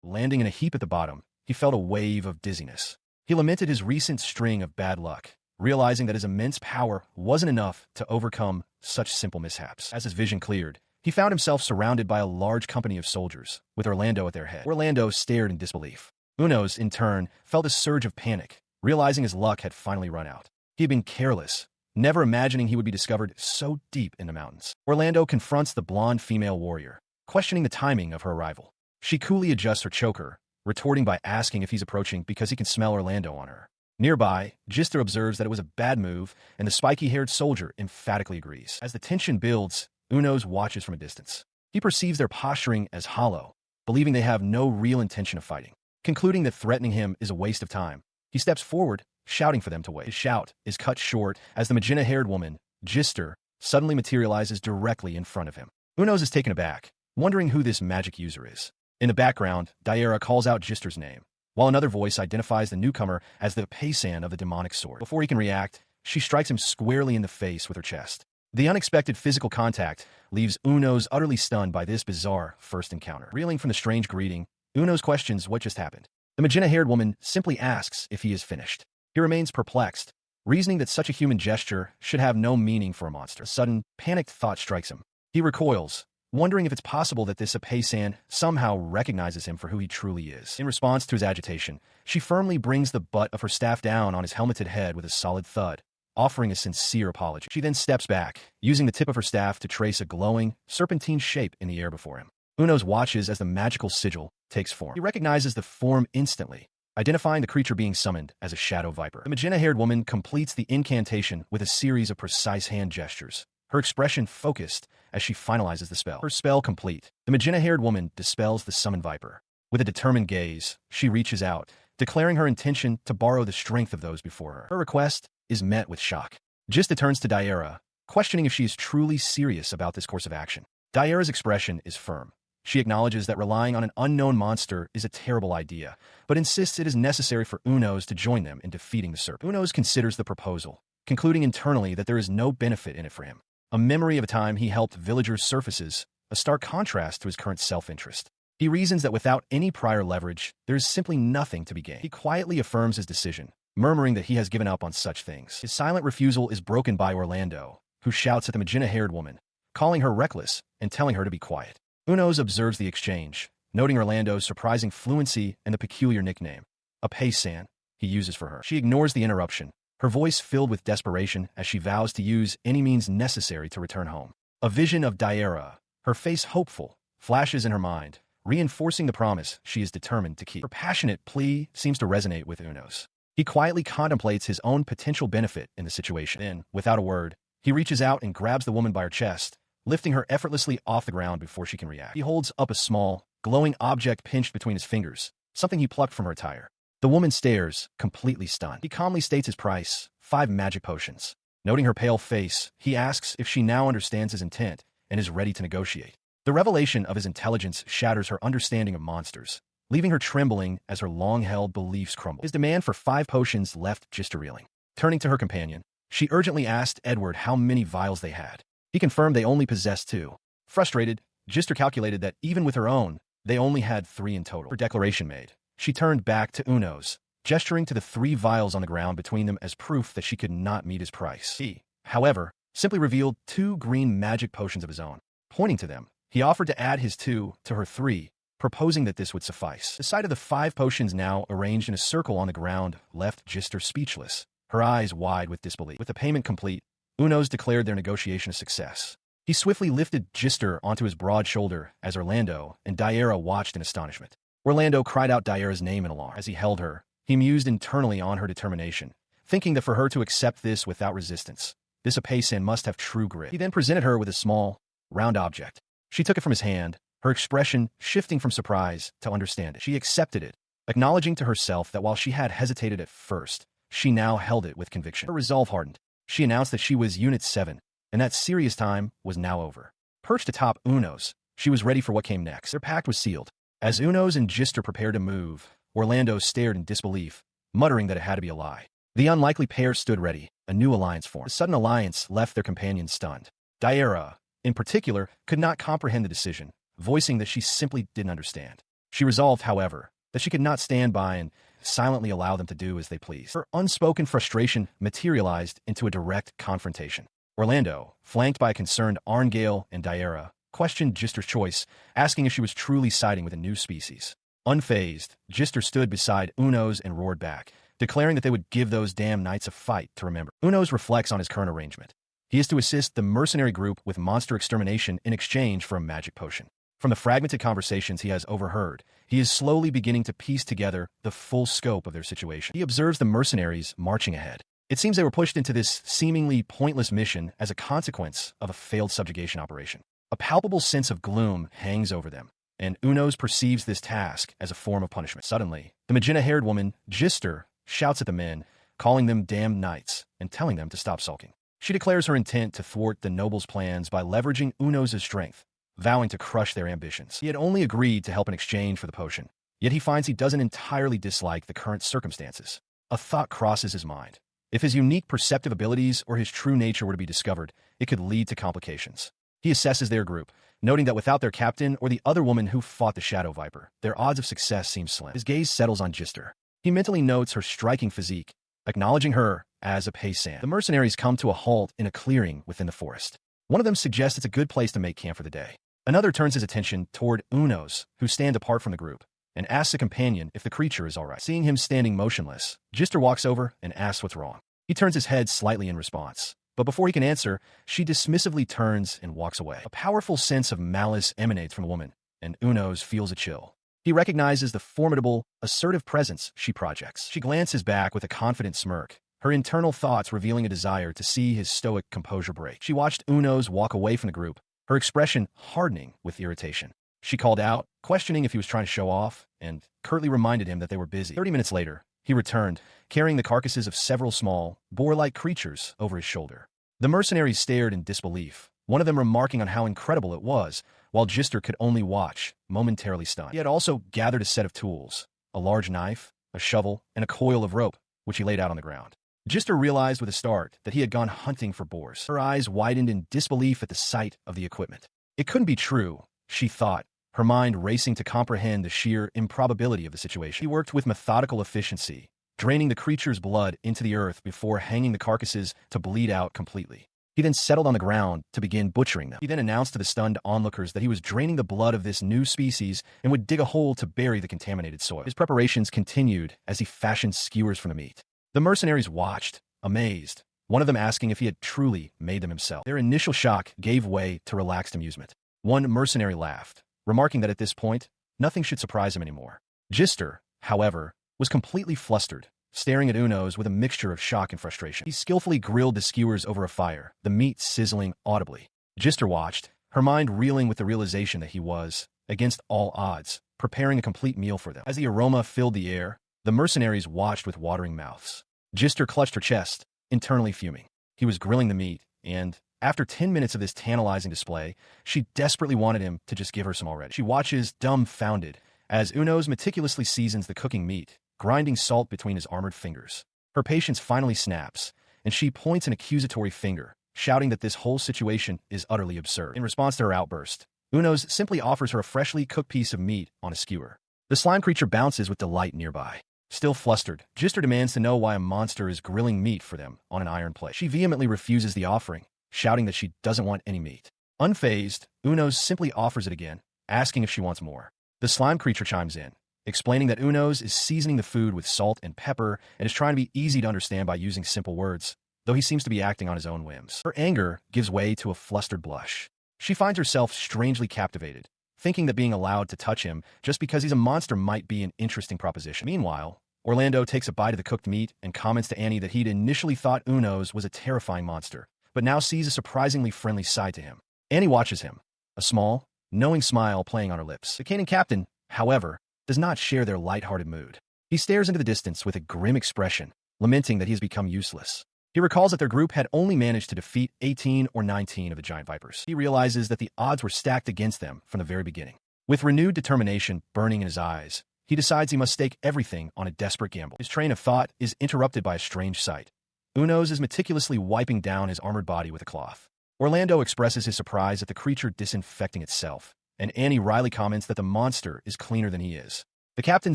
Landing in a heap at the bottom, he felt a wave of dizziness. He lamented his recent string of bad luck, realizing that his immense power wasn't enough to overcome such simple mishaps. As his vision cleared, he found himself surrounded by a large company of soldiers, with Orlando at their head. Orlando stared in disbelief. Unos, in turn, felt a surge of panic, realizing his luck had finally run out. He had been careless, never imagining he would be discovered so deep in the mountains. Orlando confronts the blonde female warrior, questioning the timing of her arrival. She coolly adjusts her choker, retorting by asking if he's approaching because he can smell Orlando on her. Nearby, Gister observes that it was a bad move, and the spiky-haired soldier emphatically agrees. As the tension builds, Unos watches from a distance. He perceives their posturing as hollow, believing they have no real intention of fighting. Concluding that threatening him is a waste of time, he steps forward, shouting for them to wait. His shout is cut short as the magenta-haired woman, Gister, suddenly materializes directly in front of him. Unos is taken aback, wondering who this magic user is. In the background, Daira calls out Gister's name, while another voice identifies the newcomer as the paysan of the demonic sword. Before he can react, she strikes him squarely in the face with her chest. The unexpected physical contact leaves Unos utterly stunned by this bizarre first encounter. Reeling from the strange greeting, Unos questions what just happened. The magenta-haired woman simply asks if he is finished. He remains perplexed, reasoning that such a human gesture should have no meaning for a monster. A sudden, panicked thought strikes him. He recoils, wondering if it's possible that this Apaysan somehow recognizes him for who he truly is. In response to his agitation, she firmly brings the butt of her staff down on his helmeted head with a solid thud, offering a sincere apology. She then steps back, using the tip of her staff to trace a glowing, serpentine shape in the air before him. Unos watches as the magical sigil takes form. He recognizes the form instantly, identifying the creature being summoned as a shadow viper. The magenta-haired woman completes the incantation with a series of precise hand gestures, her expression focused as she finalizes the spell. Her spell complete, the magenta-haired woman dispels the summoned viper. With a determined gaze, she reaches out, declaring her intention to borrow the strength of those before her. Her request is met with shock. Gista turns to Daira, questioning if she is truly serious about this course of action. Daira's expression is firm. She acknowledges that relying on an unknown monster is a terrible idea, but insists it is necessary for Unos to join them in defeating the serpent. Unos considers the proposal, concluding internally that there is no benefit in it for him. A memory of a time he helped villagers surfaces, a stark contrast to his current self-interest. He reasons that without any prior leverage, there is simply nothing to be gained. He quietly affirms his decision, murmuring that he has given up on such things. His silent refusal is broken by Orlando, who shouts at the magenta-haired woman, calling her reckless and telling her to be quiet. Unos observes the exchange, noting Orlando's surprising fluency and the peculiar nickname, a paysan, he uses for her. She ignores the interruption, her voice filled with desperation as she vows to use any means necessary to return home. A vision of Daira, her face hopeful, flashes in her mind, reinforcing the promise she is determined to keep. Her passionate plea seems to resonate with Unos. He quietly contemplates his own potential benefit in the situation. Then, without a word, he reaches out and grabs the woman by her chest, lifting her effortlessly off the ground before she can react. He holds up a small, glowing object pinched between his fingers, something he plucked from her attire. The woman stares, completely stunned. He calmly states his price, 5 magic potions. Noting her pale face, he asks if she now understands his intent and is ready to negotiate. The revelation of his intelligence shatters her understanding of monsters, leaving her trembling as her long-held beliefs crumble. His demand for 5 potions left Gister reeling. Turning to her companion, she urgently asked Edward how many vials they had. He confirmed they only possessed 2. Frustrated, Gister calculated that even with her own, they only had 3 in total. Her declaration made, she turned back to Unos, gesturing to the 3 vials on the ground between them as proof that she could not meet his price. He, however, simply revealed 2 green magic potions of his own. Pointing to them, he offered to add his 2 to her 3, proposing that this would suffice. The sight of the 5 potions now arranged in a circle on the ground left Gister speechless, her eyes wide with disbelief. With the payment complete, Unos declared their negotiation a success. He swiftly lifted Gister onto his broad shoulder as Orlando and Daira watched in astonishment. Orlando cried out Daira's name in alarm. As he held her, he mused internally on her determination, thinking that for her to accept this without resistance, this Apaysan must have true grit. He then presented her with a small, round object. She took it from his hand, her expression shifting from surprise to understanding. She accepted it, acknowledging to herself that while she had hesitated at first, she now held it with conviction. Her resolve hardened. She announced that she was Unit 7, and that serious time was now over. Perched atop Unos, she was ready for what came next. Their pact was sealed. As Unos and Gister prepared to move, Orlando stared in disbelief, muttering that it had to be a lie. The unlikely pair stood ready, a new alliance formed. The sudden alliance left their companions stunned. Daira, in particular, could not comprehend the decision, voicing that she simply didn't understand. She resolved, however, that she could not stand by and silently allow them to do as they pleased. Her unspoken frustration materialized into a direct confrontation. Orlando, flanked by a concerned Arngale and Daira, questioned Gister's choice, asking if she was truly siding with a new species. Unfazed, Gister stood beside Unos and roared back, declaring that they would give those damn knights a fight to remember. Unos reflects on his current arrangement. He is to assist the mercenary group with monster extermination in exchange for a magic potion. From the fragmented conversations he has overheard, he is slowly beginning to piece together the full scope of their situation. He observes the mercenaries marching ahead. It seems they were pushed into this seemingly pointless mission as a consequence of a failed subjugation operation. A palpable sense of gloom hangs over them, and Unos perceives this task as a form of punishment. Suddenly, the magenta-haired woman, Gister, shouts at the men, calling them damned knights and telling them to stop sulking. She declares her intent to thwart the nobles' plans by leveraging Unos' strength, vowing to crush their ambitions. He had only agreed to help in exchange for the potion, yet he finds he doesn't entirely dislike the current circumstances. A thought crosses his mind. If his unique perceptive abilities or his true nature were to be discovered, it could lead to complications. He assesses their group, noting that without their captain or the other woman who fought the Shadow Viper, their odds of success seem slim. His gaze settles on Gister. He mentally notes her striking physique, acknowledging her as a paysan. The mercenaries come to a halt in a clearing within the forest. One of them suggests it's a good place to make camp for the day. Another turns his attention toward Unos, who stand apart from the group, and asks a companion if the creature is all right. Seeing him standing motionless, Gister walks over and asks what's wrong. He turns his head slightly in response, but before he can answer, she dismissively turns and walks away. A powerful sense of malice emanates from the woman, and Unos feels a chill. He recognizes the formidable, assertive presence she projects. She glances back with a confident smirk, her internal thoughts revealing a desire to see his stoic composure break. She watched Unos walk away from the group, her expression hardening with irritation. She called out, questioning if he was trying to show off, and curtly reminded him that they were busy. 30 minutes later, he returned, carrying the carcasses of several small, boar-like creatures over his shoulder. The mercenaries stared in disbelief, one of them remarking on how incredible it was, while Gister could only watch, momentarily stunned. He had also gathered a set of tools, a large knife, a shovel, and a coil of rope, which he laid out on the ground. Gister realized with a start that he had gone hunting for boars. Her eyes widened in disbelief at the sight of the equipment. It couldn't be true, she thought, her mind racing to comprehend the sheer improbability of the situation. He worked with methodical efficiency, draining the creature's blood into the earth before hanging the carcasses to bleed out completely. He then settled on the ground to begin butchering them. He then announced to the stunned onlookers that he was draining the blood of this new species and would dig a hole to bury the contaminated soil. His preparations continued as he fashioned skewers from the meat. The mercenaries watched, amazed, one of them asking if he had truly made them himself. Their initial shock gave way to relaxed amusement. One mercenary laughed, remarking that at this point, nothing should surprise him anymore. Gister, however, was completely flustered, staring at Unos with a mixture of shock and frustration. He skillfully grilled the skewers over a fire, the meat sizzling audibly. Gister watched, her mind reeling with the realization that he was, against all odds, preparing a complete meal for them. As the aroma filled the air, the mercenaries watched with watering mouths. Gister clutched her chest, internally fuming. He was grilling the meat, and, after 10 minutes of this tantalizing display, she desperately wanted him to just give her some already. She watches, dumbfounded, as Unos meticulously seasons the cooking meat, grinding salt between his armored fingers. Her patience finally snaps, and she points an accusatory finger, shouting that this whole situation is utterly absurd. In response to her outburst, Unos simply offers her a freshly cooked piece of meat on a skewer. The slime creature bounces with delight nearby. Still flustered, Gister demands to know why a monster is grilling meat for them on an iron plate. She vehemently refuses the offering, shouting that she doesn't want any meat. Unfazed, Unos simply offers it again, asking if she wants more. The slime creature chimes in, explaining that Unos is seasoning the food with salt and pepper and is trying to be easy to understand by using simple words, though he seems to be acting on his own whims. Her anger gives way to a flustered blush. She finds herself strangely captivated, thinking that being allowed to touch him just because he's a monster might be an interesting proposition. Meanwhile, Orlando takes a bite of the cooked meat and comments to Annie that he'd initially thought Unos was a terrifying monster, but now sees a surprisingly friendly side to him. Annie watches him, a small, knowing smile playing on her lips. The Kanan captain, however, does not share their light-hearted mood. He stares into the distance with a grim expression, lamenting that he has become useless. He recalls that their group had only managed to defeat 18 or 19 of the giant vipers. He realizes that the odds were stacked against them from the very beginning. With renewed determination burning in his eyes, he decides he must stake everything on a desperate gamble. His train of thought is interrupted by a strange sight. Unos is meticulously wiping down his armored body with a cloth. Orlando expresses his surprise at the creature disinfecting itself, and Annie wryly comments that the monster is cleaner than he is. The captain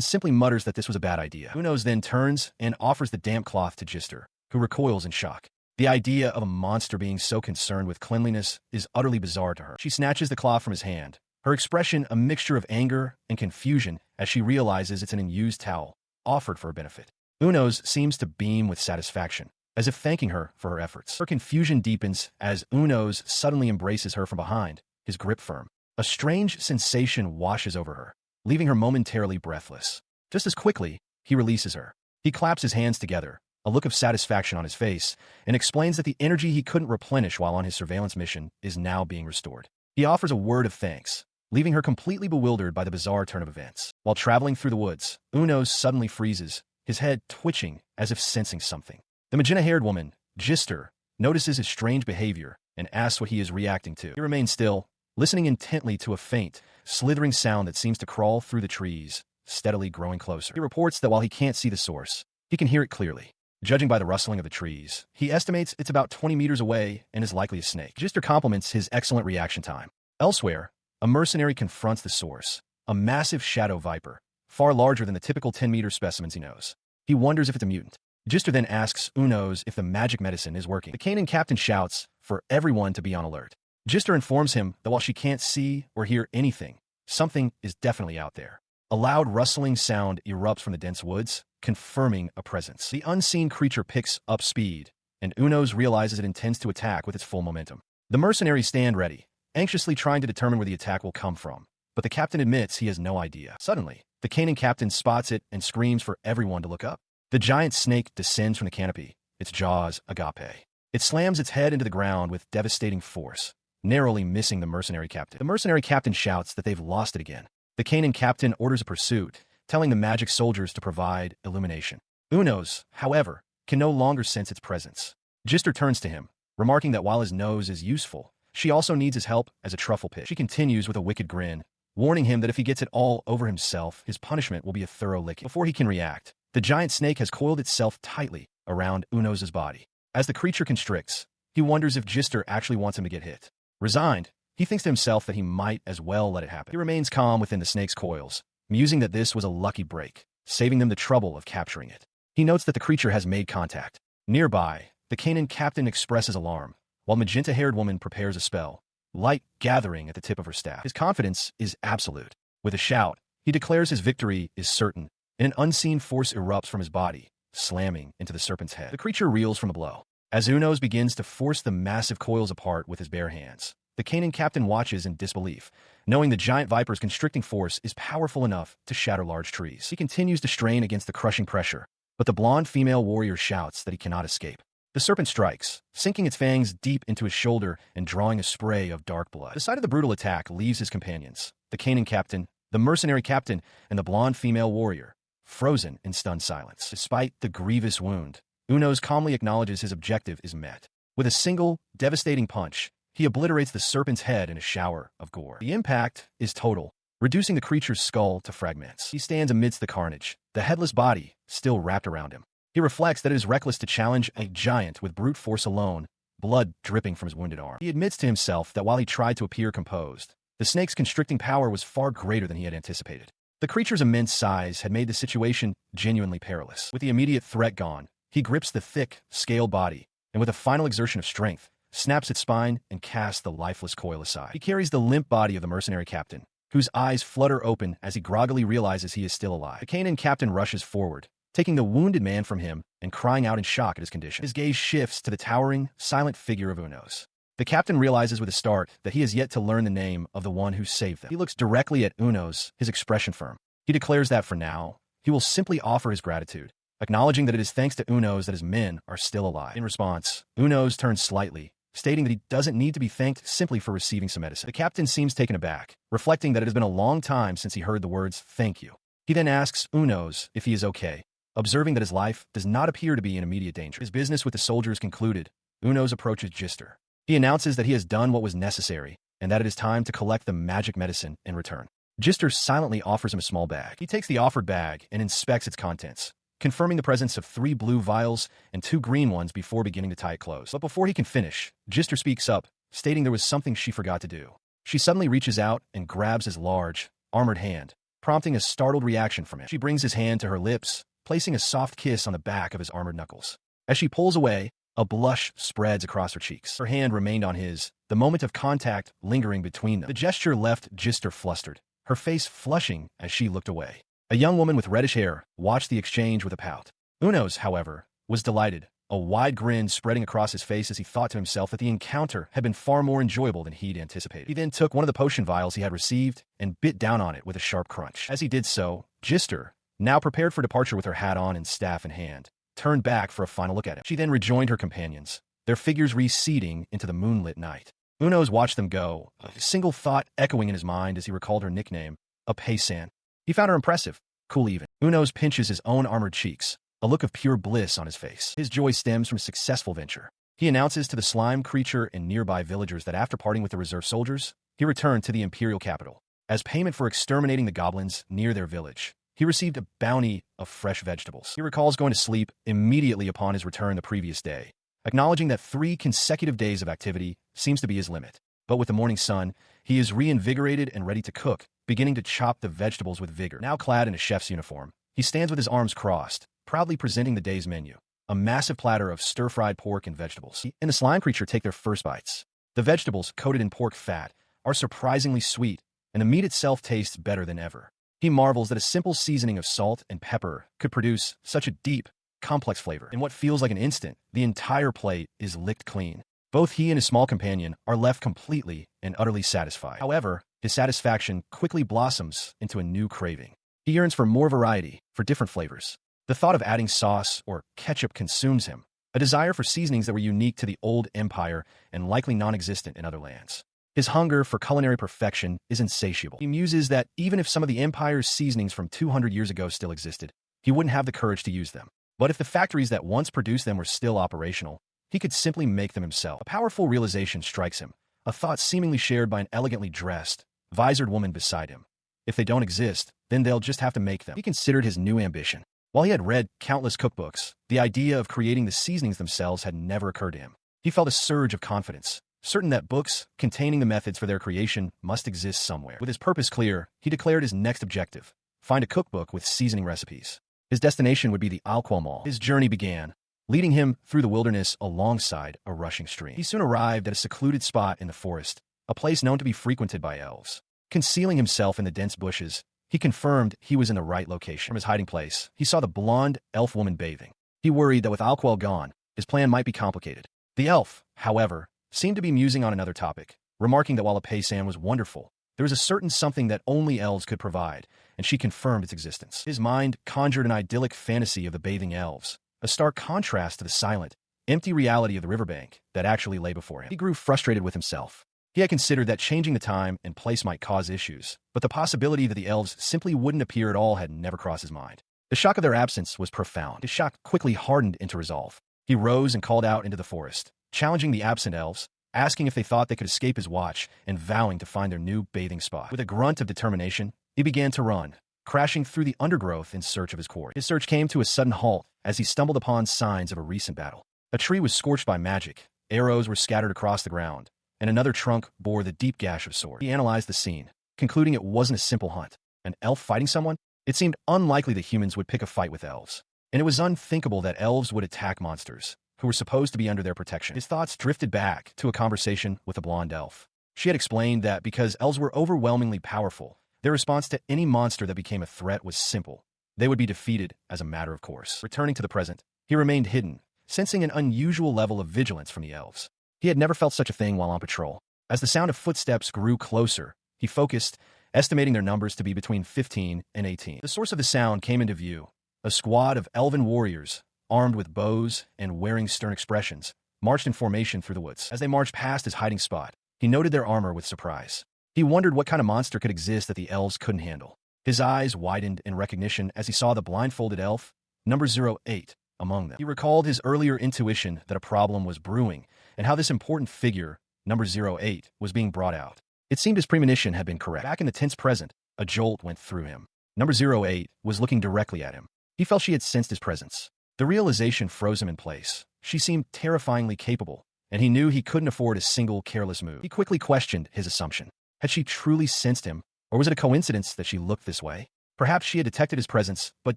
simply mutters that this was a bad idea. Unos then turns and offers the damp cloth to Gister, who recoils in shock. The idea of a monster being so concerned with cleanliness is utterly bizarre to her. She snatches the cloth from his hand, her expression a mixture of anger and confusion as she realizes it's an unused towel, offered for her benefit. Unos seems to beam with satisfaction, as if thanking her for her efforts. Her confusion deepens as Unos suddenly embraces her from behind, his grip firm. A strange sensation washes over her, leaving her momentarily breathless. Just as quickly, he releases her. He claps his hands together, a look of satisfaction on his face, and explains that the energy he couldn't replenish while on his surveillance mission is now being restored. He offers a word of thanks, leaving her completely bewildered by the bizarre turn of events. While traveling through the woods, Unos suddenly freezes, his head twitching as if sensing something. The magenta-haired woman, Gister, notices his strange behavior and asks what he is reacting to. He remains still, listening intently to a faint, slithering sound that seems to crawl through the trees, steadily growing closer. He reports that while he can't see the source, he can hear it clearly. Judging by the rustling of the trees, he estimates it's about 20 meters away and is likely a snake. Gister compliments his excellent reaction time. Elsewhere, a mercenary confronts the source, a massive shadow viper, far larger than the typical 10-meter specimens he knows. He wonders if it's a mutant. Gister then asks Unos if the magic medicine is working. The Kanan captain shouts for everyone to be on alert. Gister informs him that while she can't see or hear anything, something is definitely out there. A loud rustling sound erupts from the dense woods, confirming a presence. The unseen creature picks up speed, and Unos realizes it intends to attack with its full momentum. The mercenaries stand ready, anxiously trying to determine where the attack will come from, but the captain admits he has no idea. Suddenly, the Kanan captain spots it and screams for everyone to look up. The giant snake descends from the canopy, its jaws agape. It slams its head into the ground with devastating force, narrowly missing the mercenary captain. The mercenary captain shouts that they've lost it again. The Kanan captain orders a pursuit, telling the magic soldiers to provide illumination. Unos, however, can no longer sense its presence. Gister turns to him, remarking that while his nose is useful, she also needs his help as a truffle pit. She continues with a wicked grin, warning him that if he gets it all over himself, his punishment will be a thorough licking. Before he can react, the giant snake has coiled itself tightly around Unos' body. As the creature constricts, he wonders if Gister actually wants him to get hit. Resigned, he thinks to himself that he might as well let it happen. He remains calm within the snake's coils, musing that this was a lucky break, saving them the trouble of capturing it. He notes that the creature has made contact. Nearby, the Canaan captain expresses alarm, while magenta-haired woman prepares a spell, light gathering at the tip of her staff. His confidence is absolute. With a shout, he declares his victory is certain, and an unseen force erupts from his body, slamming into the serpent's head. The creature reels from the blow. As Unos begins to force the massive coils apart with his bare hands, the Canaan captain watches in disbelief, knowing the giant viper's constricting force is powerful enough to shatter large trees. He continues to strain against the crushing pressure, but the blonde female warrior shouts that he cannot escape. The serpent strikes, sinking its fangs deep into his shoulder and drawing a spray of dark blood. The sight of the brutal attack leaves his companions, the Canaan captain, the mercenary captain, and the blonde female warrior, frozen in stunned silence. Despite the grievous wound, Unos calmly acknowledges his objective is met. With a single, devastating punch, he obliterates the serpent's head in a shower of gore. The impact is total, reducing the creature's skull to fragments. He stands amidst the carnage, the headless body still wrapped around him. He reflects that it is reckless to challenge a giant with brute force alone, blood dripping from his wounded arm. He admits to himself that while he tried to appear composed, the snake's constricting power was far greater than he had anticipated. The creature's immense size had made the situation genuinely perilous. With the immediate threat gone, he grips the thick, scaled body, and with a final exertion of strength, snaps its spine and casts the lifeless coil aside. He carries the limp body of the mercenary captain, whose eyes flutter open as he groggily realizes he is still alive. The Canaan captain rushes forward, taking the wounded man from him and crying out in shock at his condition. His gaze shifts to the towering, silent figure of Unos. The captain realizes with a start that he has yet to learn the name of the one who saved them. He looks directly at Unos, his expression firm. He declares that for now, he will simply offer his gratitude, acknowledging that it is thanks to Unos that his men are still alive. In response, Unos turns slightly, stating that he doesn't need to be thanked simply for receiving some medicine. The captain seems taken aback, reflecting that it has been a long time since he heard the words, "Thank you." He then asks Unos if he is okay, observing that his life does not appear to be in immediate danger. His business with the soldiers concluded, Unos approaches Gister. He announces that he has done what was necessary, and that it is time to collect the magic medicine in return. Gister silently offers him a small bag. He takes the offered bag and inspects its contents, confirming the presence of 3 blue vials and 2 green ones before beginning to tie it close. But before he can finish, Gister speaks up, stating there was something she forgot to do. She suddenly reaches out and grabs his large, armored hand, prompting a startled reaction from him. She brings his hand to her lips, placing a soft kiss on the back of his armored knuckles. As she pulls away, a blush spreads across her cheeks. Her hand remained on his, the moment of contact lingering between them. The gesture left Gister flustered, her face flushing as she looked away. A young woman with reddish hair watched the exchange with a pout. Unos, however, was delighted, a wide grin spreading across his face as he thought to himself that the encounter had been far more enjoyable than he'd anticipated. He then took one of the potion vials he had received and bit down on it with a sharp crunch. As he did so, Gister, now prepared for departure with her hat on and staff in hand, turned back for a final look at him. She then rejoined her companions, their figures receding into the moonlit night. Unos watched them go, a single thought echoing in his mind as he recalled her nickname, a Paysan. He found her impressive, cool even. Unos pinches his own armored cheeks, a look of pure bliss on his face. His joy stems from a successful venture. He announces to the slime creature and nearby villagers that after parting with the reserve soldiers, he returned to the imperial capital. As payment for exterminating the goblins near their village, he received a bounty of fresh vegetables. He recalls going to sleep immediately upon his return the previous day, acknowledging that 3 consecutive days of activity seems to be his limit. But with the morning sun, he is reinvigorated and ready to cook, beginning to chop the vegetables with vigor. Now clad in a chef's uniform, he stands with his arms crossed, proudly presenting the day's menu, a massive platter of stir-fried pork and vegetables. He and the slime creature take their first bites. The vegetables, coated in pork fat, are surprisingly sweet, and the meat itself tastes better than ever. He marvels that a simple seasoning of salt and pepper could produce such a deep, complex flavor. In what feels like an instant, the entire plate is licked clean. Both he and his small companion are left completely and utterly satisfied. However, his satisfaction quickly blossoms into a new craving. He yearns for more variety, for different flavors. The thought of adding sauce or ketchup consumes him, a desire for seasonings that were unique to the old empire and likely non-existent in other lands. His hunger for culinary perfection is insatiable. He muses that even if some of the empire's seasonings from 200 years ago still existed, he wouldn't have the courage to use them. But if the factories that once produced them were still operational, he could simply make them himself. A powerful realization strikes him, a thought seemingly shared by an elegantly dressed, visored woman beside him. If they don't exist, then they'll just have to make them. He considered his new ambition. While he had read countless cookbooks, the idea of creating the seasonings themselves had never occurred to him. He felt a surge of confidence, certain that books containing the methods for their creation must exist somewhere. With his purpose clear, he declared his next objective: find a cookbook with seasoning recipes. His destination would be the Alqual Mall. His journey began, leading him through the wilderness alongside a rushing stream. He soon arrived at a secluded spot in the forest, a place known to be frequented by elves. Concealing himself in the dense bushes, he confirmed he was in the right location. From his hiding place, he saw the blonde elf woman bathing. He worried that with Alqual gone, his plan might be complicated. The elf, however, seemed to be musing on another topic, remarking that while a paysan was wonderful, there was a certain something that only elves could provide, and she confirmed its existence. His mind conjured an idyllic fantasy of the bathing elves, a stark contrast to the silent, empty reality of the riverbank that actually lay before him. He grew frustrated with himself. He had considered that changing the time and place might cause issues, but the possibility that the elves simply wouldn't appear at all had never crossed his mind. The shock of their absence was profound. His shock quickly hardened into resolve. He rose and called out into the forest, challenging the absent elves, asking if they thought they could escape his watch, and vowing to find their new bathing spot. With a grunt of determination, he began to run, crashing through the undergrowth in search of his quarry. His search came to a sudden halt as he stumbled upon signs of a recent battle. A tree was scorched by magic, arrows were scattered across the ground, and another trunk bore the deep gash of a sword. He analyzed the scene, concluding it wasn't a simple hunt. An elf fighting someone? It seemed unlikely that humans would pick a fight with elves, and it was unthinkable that elves would attack monsters, who were supposed to be under their protection. His thoughts drifted back to a conversation with a blonde elf. She had explained that because elves were overwhelmingly powerful, their response to any monster that became a threat was simple. They would be defeated as a matter of course. Returning to the present, he remained hidden, sensing an unusual level of vigilance from the elves. He had never felt such a thing while on patrol. As the sound of footsteps grew closer, he focused, estimating their numbers to be between 15 and 18. The source of the sound came into view. A squad of elven warriors, armed with bows and wearing stern expressions, marched in formation through the woods. As they marched past his hiding spot, he noted their armor with surprise. He wondered what kind of monster could exist that the elves couldn't handle. His eyes widened in recognition as he saw the blindfolded elf, number 08, among them. He recalled his earlier intuition that a problem was brewing, and how this important figure, number 08, was being brought out. It seemed his premonition had been correct. Back in the tense present, a jolt went through him. Number 08 was looking directly at him. He felt she had sensed his presence. The realization froze him in place. She seemed terrifyingly capable, and he knew he couldn't afford a single careless move. He quickly questioned his assumption. Had she truly sensed him, or was it a coincidence that she looked this way? Perhaps she had detected his presence, but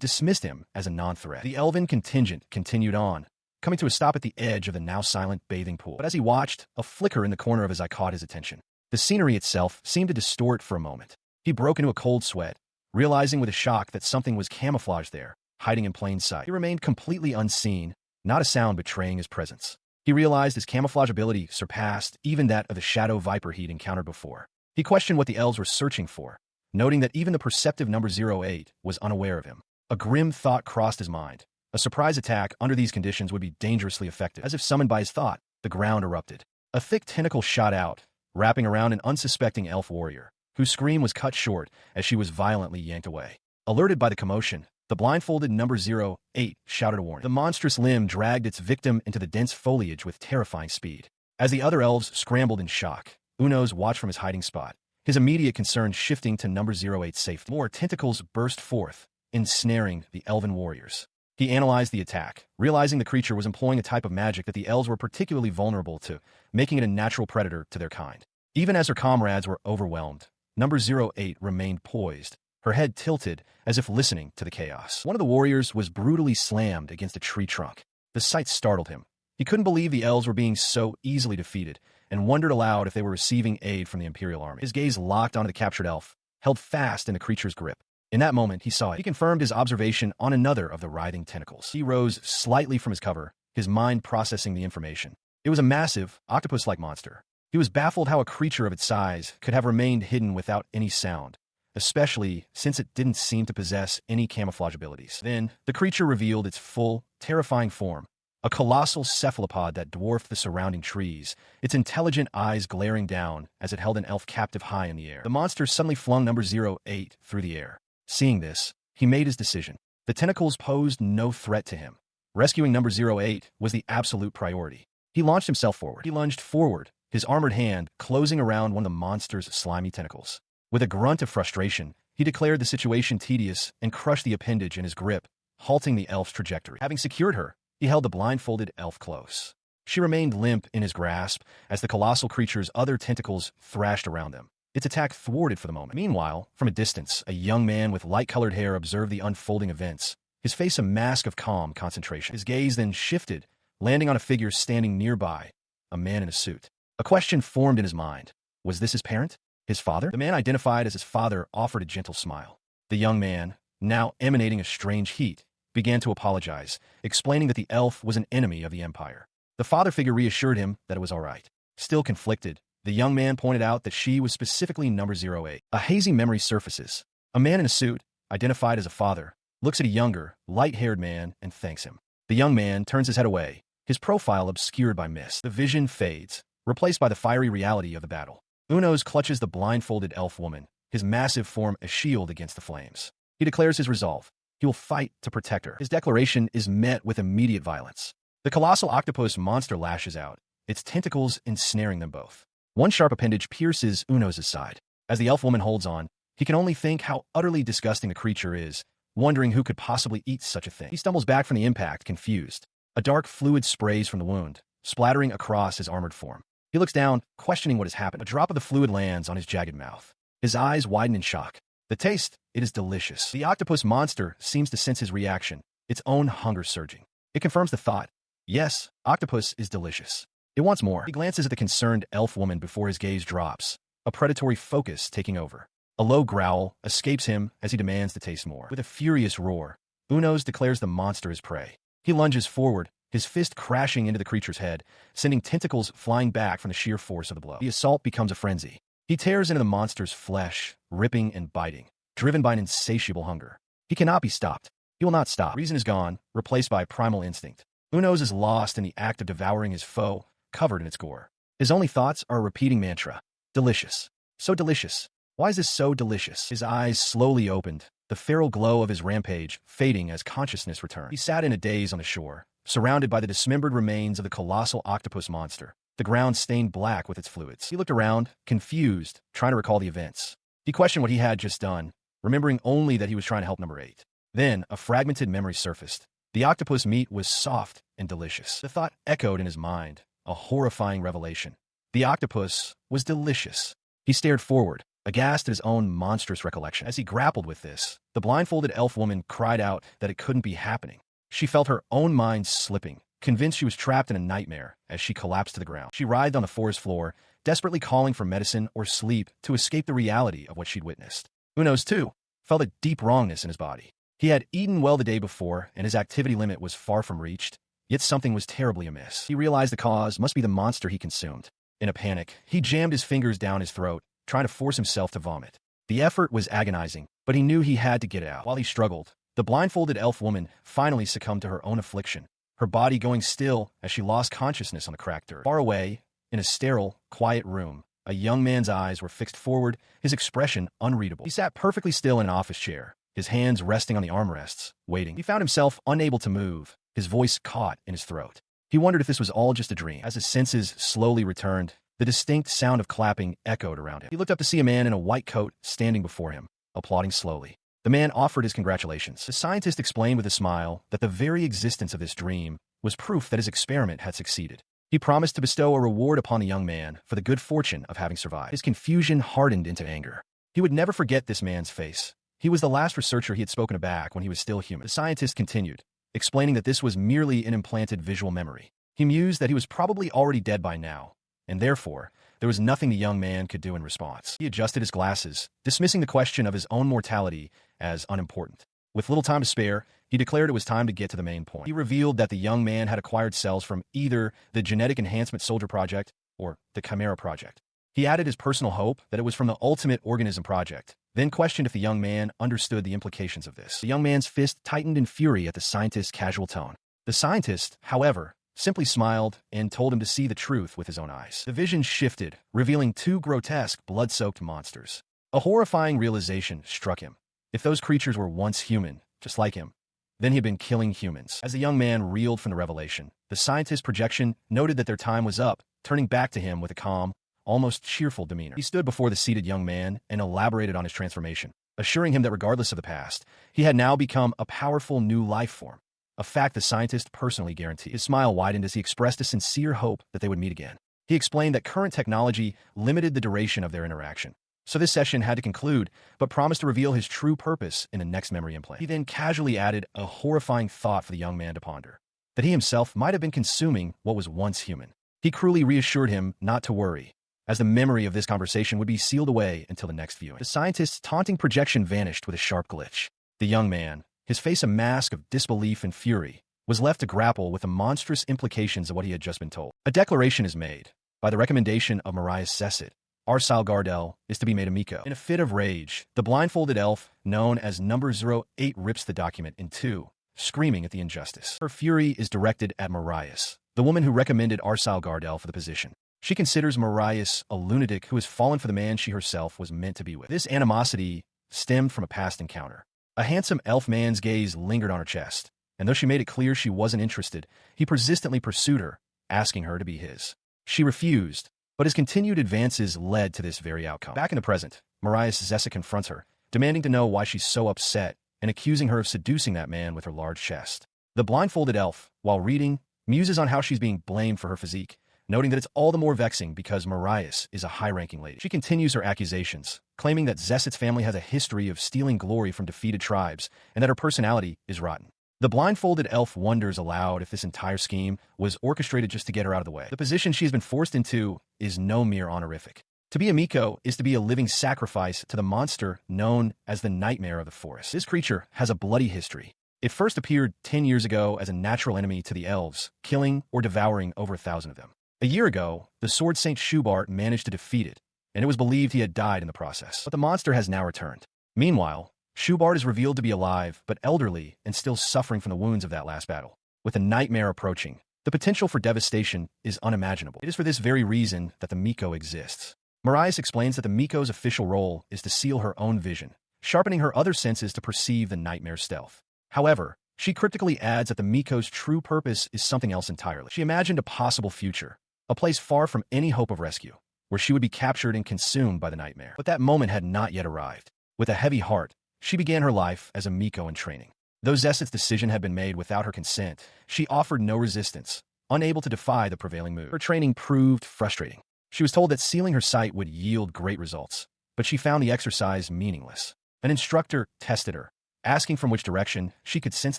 dismissed him as a non-threat. The elven contingent continued on, coming to a stop at the edge of the now-silent bathing pool. But as he watched, a flicker in the corner of his eye caught his attention. The scenery itself seemed to distort for a moment. He broke into a cold sweat, realizing with a shock that something was camouflaged there, hiding in plain sight. He remained completely unseen, not a sound betraying his presence. He realized his camouflage ability surpassed even that of the shadow viper he'd encountered before. He questioned what the elves were searching for, noting that even the perceptive number 08 was unaware of him. A grim thought crossed his mind. A surprise attack under these conditions would be dangerously effective. As if summoned by his thought, the ground erupted. A thick tentacle shot out, wrapping around an unsuspecting elf warrior, whose scream was cut short as she was violently yanked away. Alerted by the commotion, the blindfolded number 08 shouted a warning. The monstrous limb dragged its victim into the dense foliage with terrifying speed. As the other elves scrambled in shock, Unos watched from his hiding spot, his immediate concern shifting to number 08's safety. More tentacles burst forth, ensnaring the elven warriors. He analyzed the attack, realizing the creature was employing a type of magic that the elves were particularly vulnerable to, making it a natural predator to their kind. Even as her comrades were overwhelmed, number 08 remained poised, her head tilted as if listening to the chaos. One of the warriors was brutally slammed against a tree trunk. The sight startled him. He couldn't believe the elves were being so easily defeated, and wondered aloud if they were receiving aid from the Imperial Army. His gaze locked onto the captured elf, held fast in the creature's grip. In that moment, he saw it. He confirmed his observation on another of the writhing tentacles. He rose slightly from his cover, his mind processing the information. It was a massive, octopus-like monster. He was baffled how a creature of its size could have remained hidden without any sound, especially since it didn't seem to possess any camouflage abilities. Then, the creature revealed its full, terrifying form, a colossal cephalopod that dwarfed the surrounding trees, its intelligent eyes glaring down as it held an elf captive high in the air. The monster suddenly flung number 08 through the air. Seeing this, he made his decision. The tentacles posed no threat to him. Rescuing number 08 was the absolute priority. He launched himself forward. He lunged forward, his armored hand closing around one of the monster's slimy tentacles. With a grunt of frustration, he declared the situation tedious and crushed the appendage in his grip, halting the elf's trajectory. Having secured her, he held the blindfolded elf close. She remained limp in his grasp as the colossal creature's other tentacles thrashed around them. Its attack thwarted for the moment. Meanwhile, from a distance, a young man with light-colored hair observed the unfolding events, his face a mask of calm concentration. His gaze then shifted, landing on a figure standing nearby, a man in a suit. A question formed in his mind. Was this his parent? His father? The man identified as his father offered a gentle smile. The young man, now emanating a strange heat, began to apologize, explaining that the elf was an enemy of the Empire. The father figure reassured him that it was all right. Still conflicted, the young man pointed out that she was specifically number 08. A hazy memory surfaces. A man in a suit, identified as a father, looks at a younger, light-haired man and thanks him. The young man turns his head away, his profile obscured by mist. The vision fades, replaced by the fiery reality of the battle. Unos clutches the blindfolded elf woman, his massive form a shield against the flames. He declares his resolve. He will fight to protect her. His declaration is met with immediate violence. The colossal octopus monster lashes out, its tentacles ensnaring them both. One sharp appendage pierces Unos' side. As the elf woman holds on, he can only think how utterly disgusting the creature is, wondering who could possibly eat such a thing. He stumbles back from the impact, confused. A dark fluid sprays from the wound, splattering across his armored form. He looks down, questioning what has happened. A drop of the fluid lands on his jagged mouth. His eyes widen in shock. The taste, it is delicious. The octopus monster seems to sense his reaction, its own hunger surging. It confirms the thought. Yes, octopus is delicious. It wants more. He glances at the concerned elf woman before his gaze drops, a predatory focus taking over. A low growl escapes him as he demands to taste more. With a furious roar, Unos declares the monster is prey. He lunges forward, his fist crashing into the creature's head, sending tentacles flying back from the sheer force of the blow. The assault becomes a frenzy. He tears into the monster's flesh, ripping and biting, driven by an insatiable hunger. He cannot be stopped. He will not stop. Reason is gone, replaced by primal instinct. Unos is lost in the act of devouring his foe, covered in its gore. His only thoughts are a repeating mantra. Delicious. So delicious. Why is this so delicious? His eyes slowly opened, the feral glow of his rampage fading as consciousness returned. He sat in a daze on the shore, surrounded by the dismembered remains of the colossal octopus monster, the ground stained black with its fluids. He looked around, confused, trying to recall the events. He questioned what he had just done, remembering only that he was trying to help number 8. Then, a fragmented memory surfaced. The octopus meat was soft and delicious. The thought echoed in his mind, a horrifying revelation. The octopus was delicious. He stared forward, aghast at his own monstrous recollection. As he grappled with this, the blindfolded elf woman cried out that it couldn't be happening. She felt her own mind slipping, convinced she was trapped in a nightmare as she collapsed to the ground. She writhed on the forest floor, desperately calling for medicine or sleep to escape the reality of what she'd witnessed. Unos, too, felt a deep wrongness in his body. He had eaten well the day before, and his activity limit was far from reached, yet something was terribly amiss. He realized the cause must be the monster he consumed. In a panic, he jammed his fingers down his throat, trying to force himself to vomit. The effort was agonizing, but he knew he had to get out. While he struggled, the blindfolded elf woman finally succumbed to her own affliction, her body going still as she lost consciousness on the cracked dirt. Far away, in a sterile, quiet room, a young man's eyes were fixed forward, his expression unreadable. He sat perfectly still in an office chair, his hands resting on the armrests, waiting. He found himself unable to move, his voice caught in his throat. He wondered if this was all just a dream. As his senses slowly returned, the distinct sound of clapping echoed around him. He looked up to see a man in a white coat standing before him, applauding slowly. The man offered his congratulations. The scientist explained with a smile that the very existence of this dream was proof that his experiment had succeeded. He promised to bestow a reward upon the young man for the good fortune of having survived. His confusion hardened into anger. He would never forget this man's face. He was the last researcher he had spoken to back when he was still human. The scientist continued, explaining that this was merely an implanted visual memory. He mused that he was probably already dead by now, and therefore, there was nothing the young man could do in response. He adjusted his glasses, dismissing the question of his own mortality as unimportant. With little time to spare, he declared it was time to get to the main point. He revealed that the young man had acquired cells from either the Genetic Enhancement Soldier Project or the Chimera Project. He added his personal hope that it was from the Ultimate Organism Project, then questioned if the young man understood the implications of this. The young man's fist tightened in fury at the scientist's casual tone. The scientist, however, simply smiled and told him to see the truth with his own eyes. The vision shifted, revealing 2 grotesque, blood-soaked monsters. A horrifying realization struck him. If those creatures were once human, just like him, then he had been killing humans. As the young man reeled from the revelation, the scientist's projection noted that their time was up, turning back to him with a calm, almost cheerful demeanor. He stood before the seated young man and elaborated on his transformation, assuring him that regardless of the past, he had now become a powerful new life form, a fact the scientist personally guaranteed. His smile widened as he expressed a sincere hope that they would meet again. He explained that current technology limited the duration of their interaction, So this session had to conclude, but promised to reveal his true purpose in the next memory implant. He then casually added a horrifying thought for the young man to ponder, that he himself might have been consuming what was once human. He cruelly reassured him not to worry, as the memory of this conversation would be sealed away until the next viewing. The scientist's taunting projection vanished with a sharp glitch. The young man, his face a mask of disbelief and fury, was left to grapple with the monstrous implications of what he had just been told. A declaration is made. By the recommendation of Marius Zesset, Arsile Gardel is to be made a Miko. In a fit of rage, the blindfolded elf, known as Number 08, rips the document in two, screaming at the injustice. Her fury is directed at Marius, the woman who recommended Arsile Gardel for the position. She considers Marius a lunatic who has fallen for the man she herself was meant to be with. This animosity stemmed from a past encounter. A handsome elf man's gaze lingered on her chest, and though she made it clear she wasn't interested, he persistently pursued her, asking her to be his. She refused, but his continued advances led to this very outcome. Back in the present, Marius Zesset confronts her, demanding to know why she's so upset and accusing her of seducing that man with her large chest. The blindfolded elf, while reading, muses on how she's being blamed for her physique, noting that it's all the more vexing because Marius is a high-ranking lady. She continues her accusations, claiming that Zesset's family has a history of stealing glory from defeated tribes and that her personality is rotten. The blindfolded elf wonders aloud if this entire scheme was orchestrated just to get her out of the way. The position she has been forced into is no mere honorific. To be a Miko is to be a living sacrifice to the monster known as the Nightmare of the Forest. This creature has a bloody history. It first appeared 10 years ago as a natural enemy to the elves, killing or devouring over 1,000 of them. A year ago, the Sword Saint Schubart managed to defeat it, and it was believed he had died in the process. But the monster has now returned. Meanwhile, Schubart is revealed to be alive, but elderly and still suffering from the wounds of that last battle. With a nightmare approaching, the potential for devastation is unimaginable. It is for this very reason that the Miko exists. Marius explains that the Miko's official role is to seal her own vision, sharpening her other senses to perceive the nightmare's stealth. However, she cryptically adds that the Miko's true purpose is something else entirely. She imagined a possible future, a place far from any hope of rescue, where she would be captured and consumed by the nightmare. But that moment had not yet arrived. With a heavy heart, she began her life as a Miko in training. Though Zesset's decision had been made without her consent, she offered no resistance, unable to defy the prevailing mood. Her training proved frustrating. She was told that sealing her sight would yield great results, but she found the exercise meaningless. An instructor tested her, asking from which direction she could sense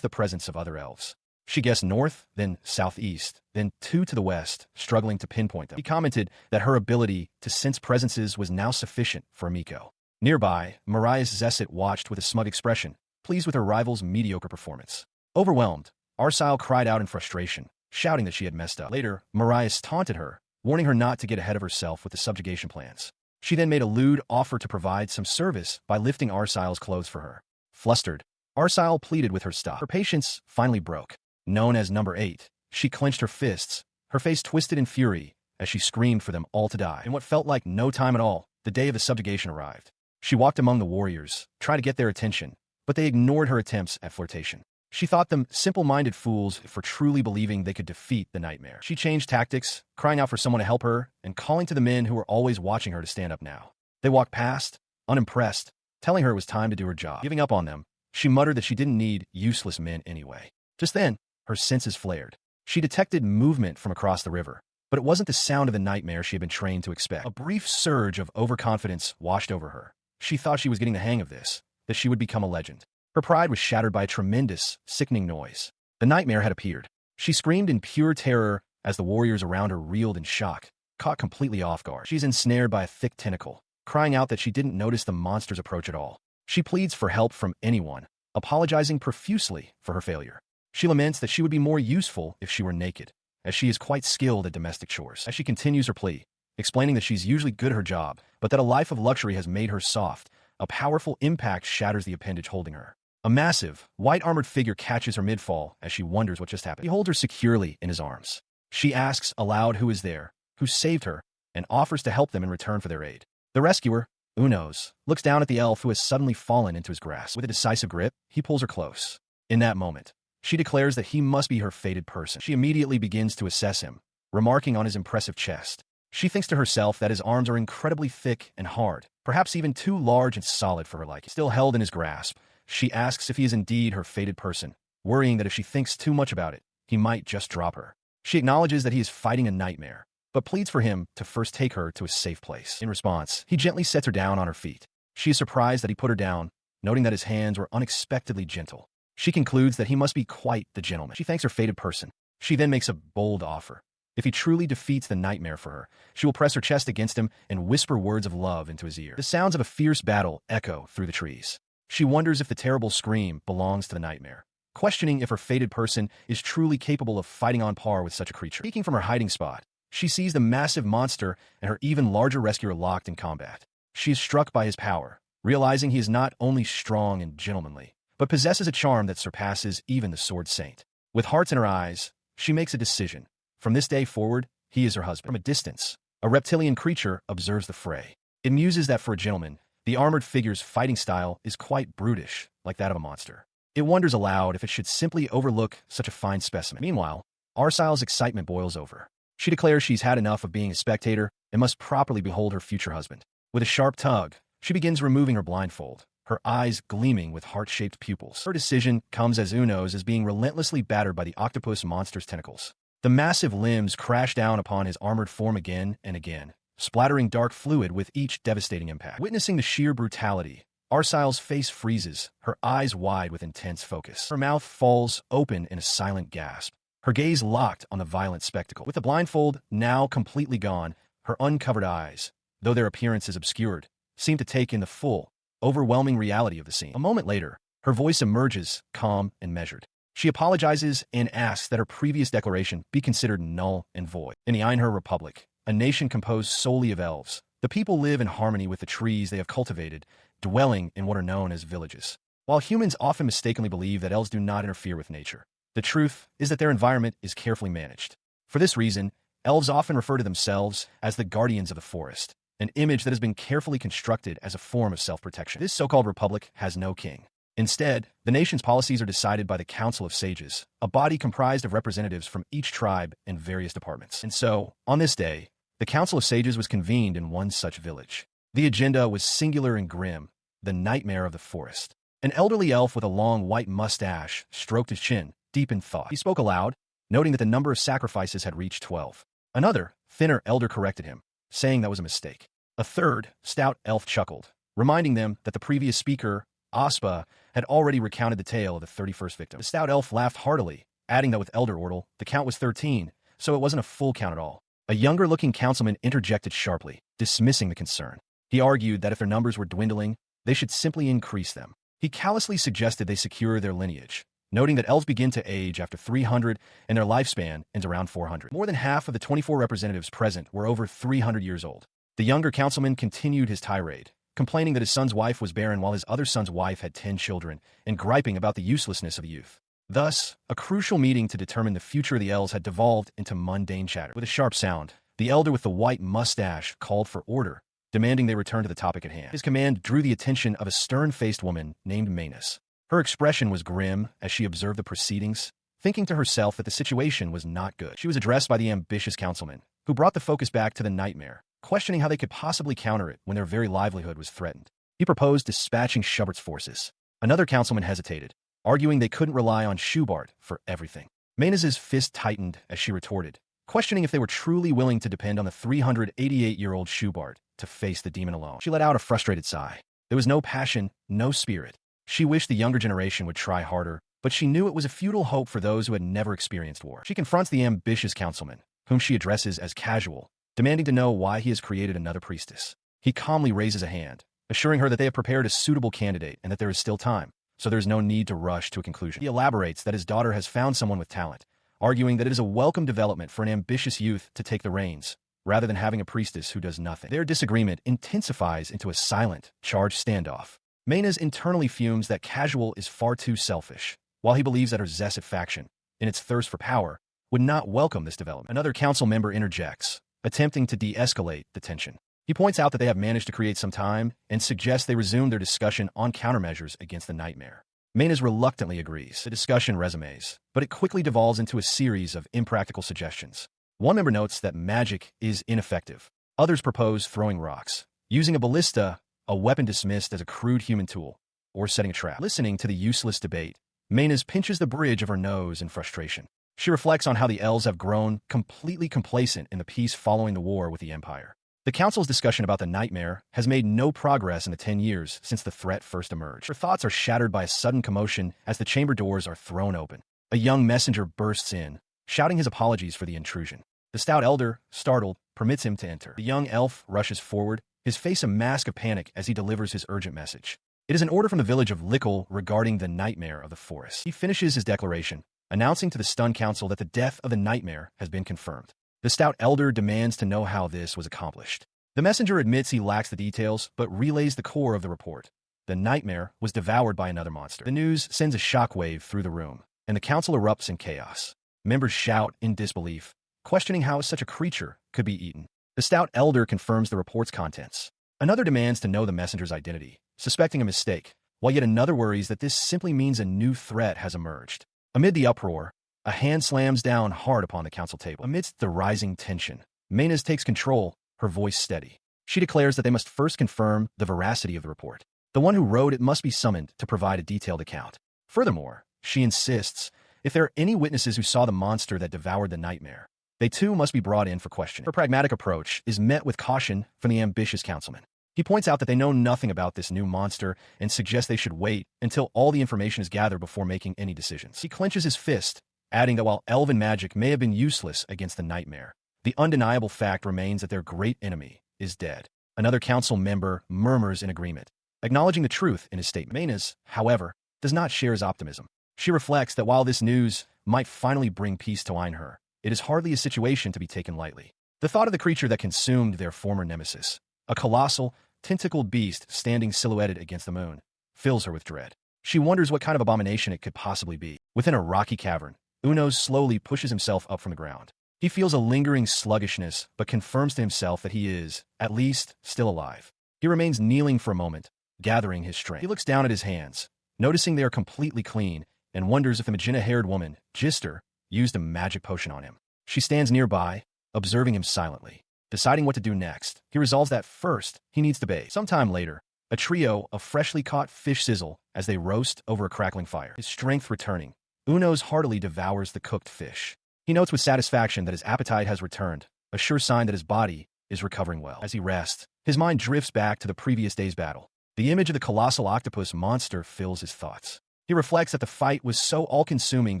the presence of other elves. She guessed north, then southeast, then two to the west, struggling to pinpoint them. He commented that her ability to sense presences was now sufficient for a Miko. Nearby, Marius Zesset watched with a smug expression, pleased with her rival's mediocre performance. Overwhelmed, Arsile cried out in frustration, shouting that she had messed up. Later, Marius taunted her, warning her not to get ahead of herself with the subjugation plans. She then made a lewd offer to provide some service by lifting Arsile's clothes for her. Flustered, Arsile pleaded with her to stop. Her patience finally broke. Known as Number 8, she clenched her fists, her face twisted in fury, as she screamed for them all to die. In what felt like no time at all, the day of the subjugation arrived. She walked among the warriors, trying to get their attention, but they ignored her attempts at flirtation. She thought them simple-minded fools for truly believing they could defeat the nightmare. She changed tactics, crying out for someone to help her, and calling to the men who were always watching her to stand up now. They walked past, unimpressed, telling her it was time to do her job. Giving up on them, she muttered that she didn't need useless men anyway. Just then, her senses flared. She detected movement from across the river, but it wasn't the sound of the nightmare she had been trained to expect. A brief surge of overconfidence washed over her. She thought she was getting the hang of this, that she would become a legend. Her pride was shattered by a tremendous, sickening noise. The nightmare had appeared. She screamed in pure terror as the warriors around her reeled in shock, caught completely off guard. She's ensnared by a thick tentacle, crying out that she didn't notice the monster's approach at all. She pleads for help from anyone, apologizing profusely for her failure. She laments that she would be more useful if she were naked, as she is quite skilled at domestic chores. As she continues her plea, explaining that she's usually good at her job, but that a life of luxury has made her soft, a powerful impact shatters the appendage holding her. A massive, white-armored figure catches her mid-fall as she wonders what just happened. He holds her securely in his arms. She asks aloud who is there, who saved her, and offers to help them in return for their aid. The rescuer, Unos, looks down at the elf who has suddenly fallen into his grasp. With a decisive grip, he pulls her close. In that moment, she declares that he must be her fated person. She immediately begins to assess him, remarking on his impressive chest. She thinks to herself that his arms are incredibly thick and hard, perhaps even too large and solid for her liking. Still held in his grasp, she asks if he is indeed her fated person, worrying that if she thinks too much about it, he might just drop her. She acknowledges that he is fighting a nightmare, but pleads for him to first take her to a safe place. In response, he gently sets her down on her feet. She is surprised that he put her down, noting that his hands were unexpectedly gentle. She concludes that he must be quite the gentleman. She thanks her fated person. She then makes a bold offer. If he truly defeats the nightmare for her, she will press her chest against him and whisper words of love into his ear. The sounds of a fierce battle echo through the trees. She wonders if the terrible scream belongs to the nightmare, questioning if her fated person is truly capable of fighting on par with such a creature. Peeking from her hiding spot, she sees the massive monster and her even larger rescuer locked in combat. She is struck by his power, realizing he is not only strong and gentlemanly, but possesses a charm that surpasses even the Sword Saint. With hearts in her eyes, she makes a decision. From this day forward, he is her husband. From a distance, a reptilian creature observes the fray. It muses that for a gentleman, the armored figure's fighting style is quite brutish, like that of a monster. It wonders aloud if it should simply overlook such a fine specimen. Meanwhile, Arsyle's excitement boils over. She declares she's had enough of being a spectator and must properly behold her future husband. With a sharp tug, she begins removing her blindfold, her eyes gleaming with heart-shaped pupils. Her decision comes as Uno's is being relentlessly battered by the octopus monster's tentacles. The massive limbs crash down upon his armored form again and again, splattering dark fluid with each devastating impact. Witnessing the sheer brutality, Arsyle's face freezes, her eyes wide with intense focus. Her mouth falls open in a silent gasp, her gaze locked on the violent spectacle. With the blindfold now completely gone, her uncovered eyes, though their appearance is obscured, seem to take in the full, overwhelming reality of the scene. A moment later, her voice emerges, calm and measured. She apologizes and asks that her previous declaration be considered null and void. In the Einher Republic, a nation composed solely of elves, the people live in harmony with the trees they have cultivated, dwelling in what are known as villages. While humans often mistakenly believe that elves do not interfere with nature, the truth is that their environment is carefully managed. For this reason, elves often refer to themselves as the guardians of the forest, an image that has been carefully constructed as a form of self-protection. This so-called republic has no king. Instead, the nation's policies are decided by the Council of Sages, a body comprised of representatives from each tribe and various departments. And so, on this day, the Council of Sages was convened in one such village. The agenda was singular and grim, the nightmare of the forest. An elderly elf with a long white mustache stroked his chin, deep in thought. He spoke aloud, noting that the number of sacrifices had reached 12. Another, thinner elder corrected him, saying that was a mistake. A third, stout elf chuckled, reminding them that the previous speaker, Aspa, had already recounted the tale of the 31st victim. The stout elf laughed heartily, adding that with Elder Ordle, the count was 13, so it wasn't a full count at all. A younger-looking councilman interjected sharply, dismissing the concern. He argued that if their numbers were dwindling, they should simply increase them. He callously suggested they secure their lineage, noting that elves begin to age after 300 and their lifespan ends around 400. More than half of the 24 representatives present were over 300 years old. The younger councilman continued his tirade, complaining that his son's wife was barren while his other son's wife had 10 children, and griping about the uselessness of the youth. Thus, a crucial meeting to determine the future of the elves had devolved into mundane chatter. With a sharp sound, the elder with the white mustache called for order, demanding they return to the topic at hand. His command drew the attention of a stern-faced woman named Manus. Her expression was grim as she observed the proceedings, thinking to herself that the situation was not good. She was addressed by the ambitious councilman, who brought the focus back to the nightmare, questioning how they could possibly counter it when their very livelihood was threatened. He proposed dispatching Schubert's forces. Another councilman hesitated, arguing they couldn't rely on Schubert for everything. Manas's fist tightened as she retorted, questioning if they were truly willing to depend on the 388-year-old Schubert to face the demon alone. She let out a frustrated sigh. There was no passion, no spirit. She wished the younger generation would try harder, but she knew it was a futile hope for those who had never experienced war. She confronts the ambitious councilman, whom she addresses as casual, demanding to know why he has created another priestess. He calmly raises a hand, assuring her that they have prepared a suitable candidate and that there is still time, so there is no need to rush to a conclusion. He elaborates that his daughter has found someone with talent, arguing that it is a welcome development for an ambitious youth to take the reins, rather than having a priestess who does nothing. Their disagreement intensifies into a silent, charged standoff. Manas internally fumes that Casual is far too selfish, while he believes that her Zesset faction, in its thirst for power, would not welcome this development. Another council member interjects, attempting to de-escalate the tension. He points out that they have managed to create some time and suggests they resume their discussion on countermeasures against the nightmare. Manas reluctantly agrees. The discussion resumes, but it quickly devolves into a series of impractical suggestions. One member notes that magic is ineffective. Others propose throwing rocks, using a ballista, a weapon dismissed as a crude human tool, or setting a trap. Listening to the useless debate, Manas pinches the bridge of her nose in frustration. She reflects on how the elves have grown completely complacent in the peace following the war with the Empire. The council's discussion about the nightmare has made no progress in the 10 years since the threat first emerged. Her thoughts are shattered by a sudden commotion as the chamber doors are thrown open. A young messenger bursts in, shouting his apologies for the intrusion. The stout elder, startled, permits him to enter. The young elf rushes forward, his face a mask of panic as he delivers his urgent message. It is an order from the village of Lickle regarding the nightmare of the forest. He finishes his declaration, announcing to the stunned council that the death of the nightmare has been confirmed. The stout elder demands to know how this was accomplished. The messenger admits he lacks the details, but relays the core of the report. The nightmare was devoured by another monster. The news sends a shockwave through the room, and the council erupts in chaos. Members shout in disbelief, questioning how such a creature could be eaten. The stout elder confirms the report's contents. Another demands to know the messenger's identity, suspecting a mistake, while yet another worries that this simply means a new threat has emerged. Amid the uproar, a hand slams down hard upon the council table. Amidst the rising tension, Maynes takes control, her voice steady. She declares that they must first confirm the veracity of the report. The one who wrote it must be summoned to provide a detailed account. Furthermore, she insists, if there are any witnesses who saw the monster that devoured the nightmare, they too must be brought in for questioning. Her pragmatic approach is met with caution from the ambitious councilman. He points out that they know nothing about this new monster and suggests they should wait until all the information is gathered before making any decisions. He clenches his fist, adding that while elven magic may have been useless against the nightmare, the undeniable fact remains that their great enemy is dead. Another council member murmurs in agreement, acknowledging the truth in his statement. Maynes, however, does not share his optimism. She reflects that while this news might finally bring peace to Einher, it is hardly a situation to be taken lightly. The thought of the creature that consumed their former nemesis, a colossal, tentacled beast standing silhouetted against the moon, fills her with dread. She wonders what kind of abomination it could possibly be. Within a rocky cavern, Unos slowly pushes himself up from the ground. He feels a lingering sluggishness, but confirms to himself that he is, at least, still alive. He remains kneeling for a moment, gathering his strength. He looks down at his hands, noticing they are completely clean, and wonders if the magenta-haired woman, Gister, used a magic potion on him. She stands nearby, observing him silently. Deciding what to do next, he resolves that first, he needs to bathe. Sometime later, a trio of freshly caught fish sizzle as they roast over a crackling fire. His strength returning, Unos heartily devours the cooked fish. He notes with satisfaction that his appetite has returned, a sure sign that his body is recovering well. As he rests, his mind drifts back to the previous day's battle. The image of the colossal octopus monster fills his thoughts. He reflects that the fight was so all-consuming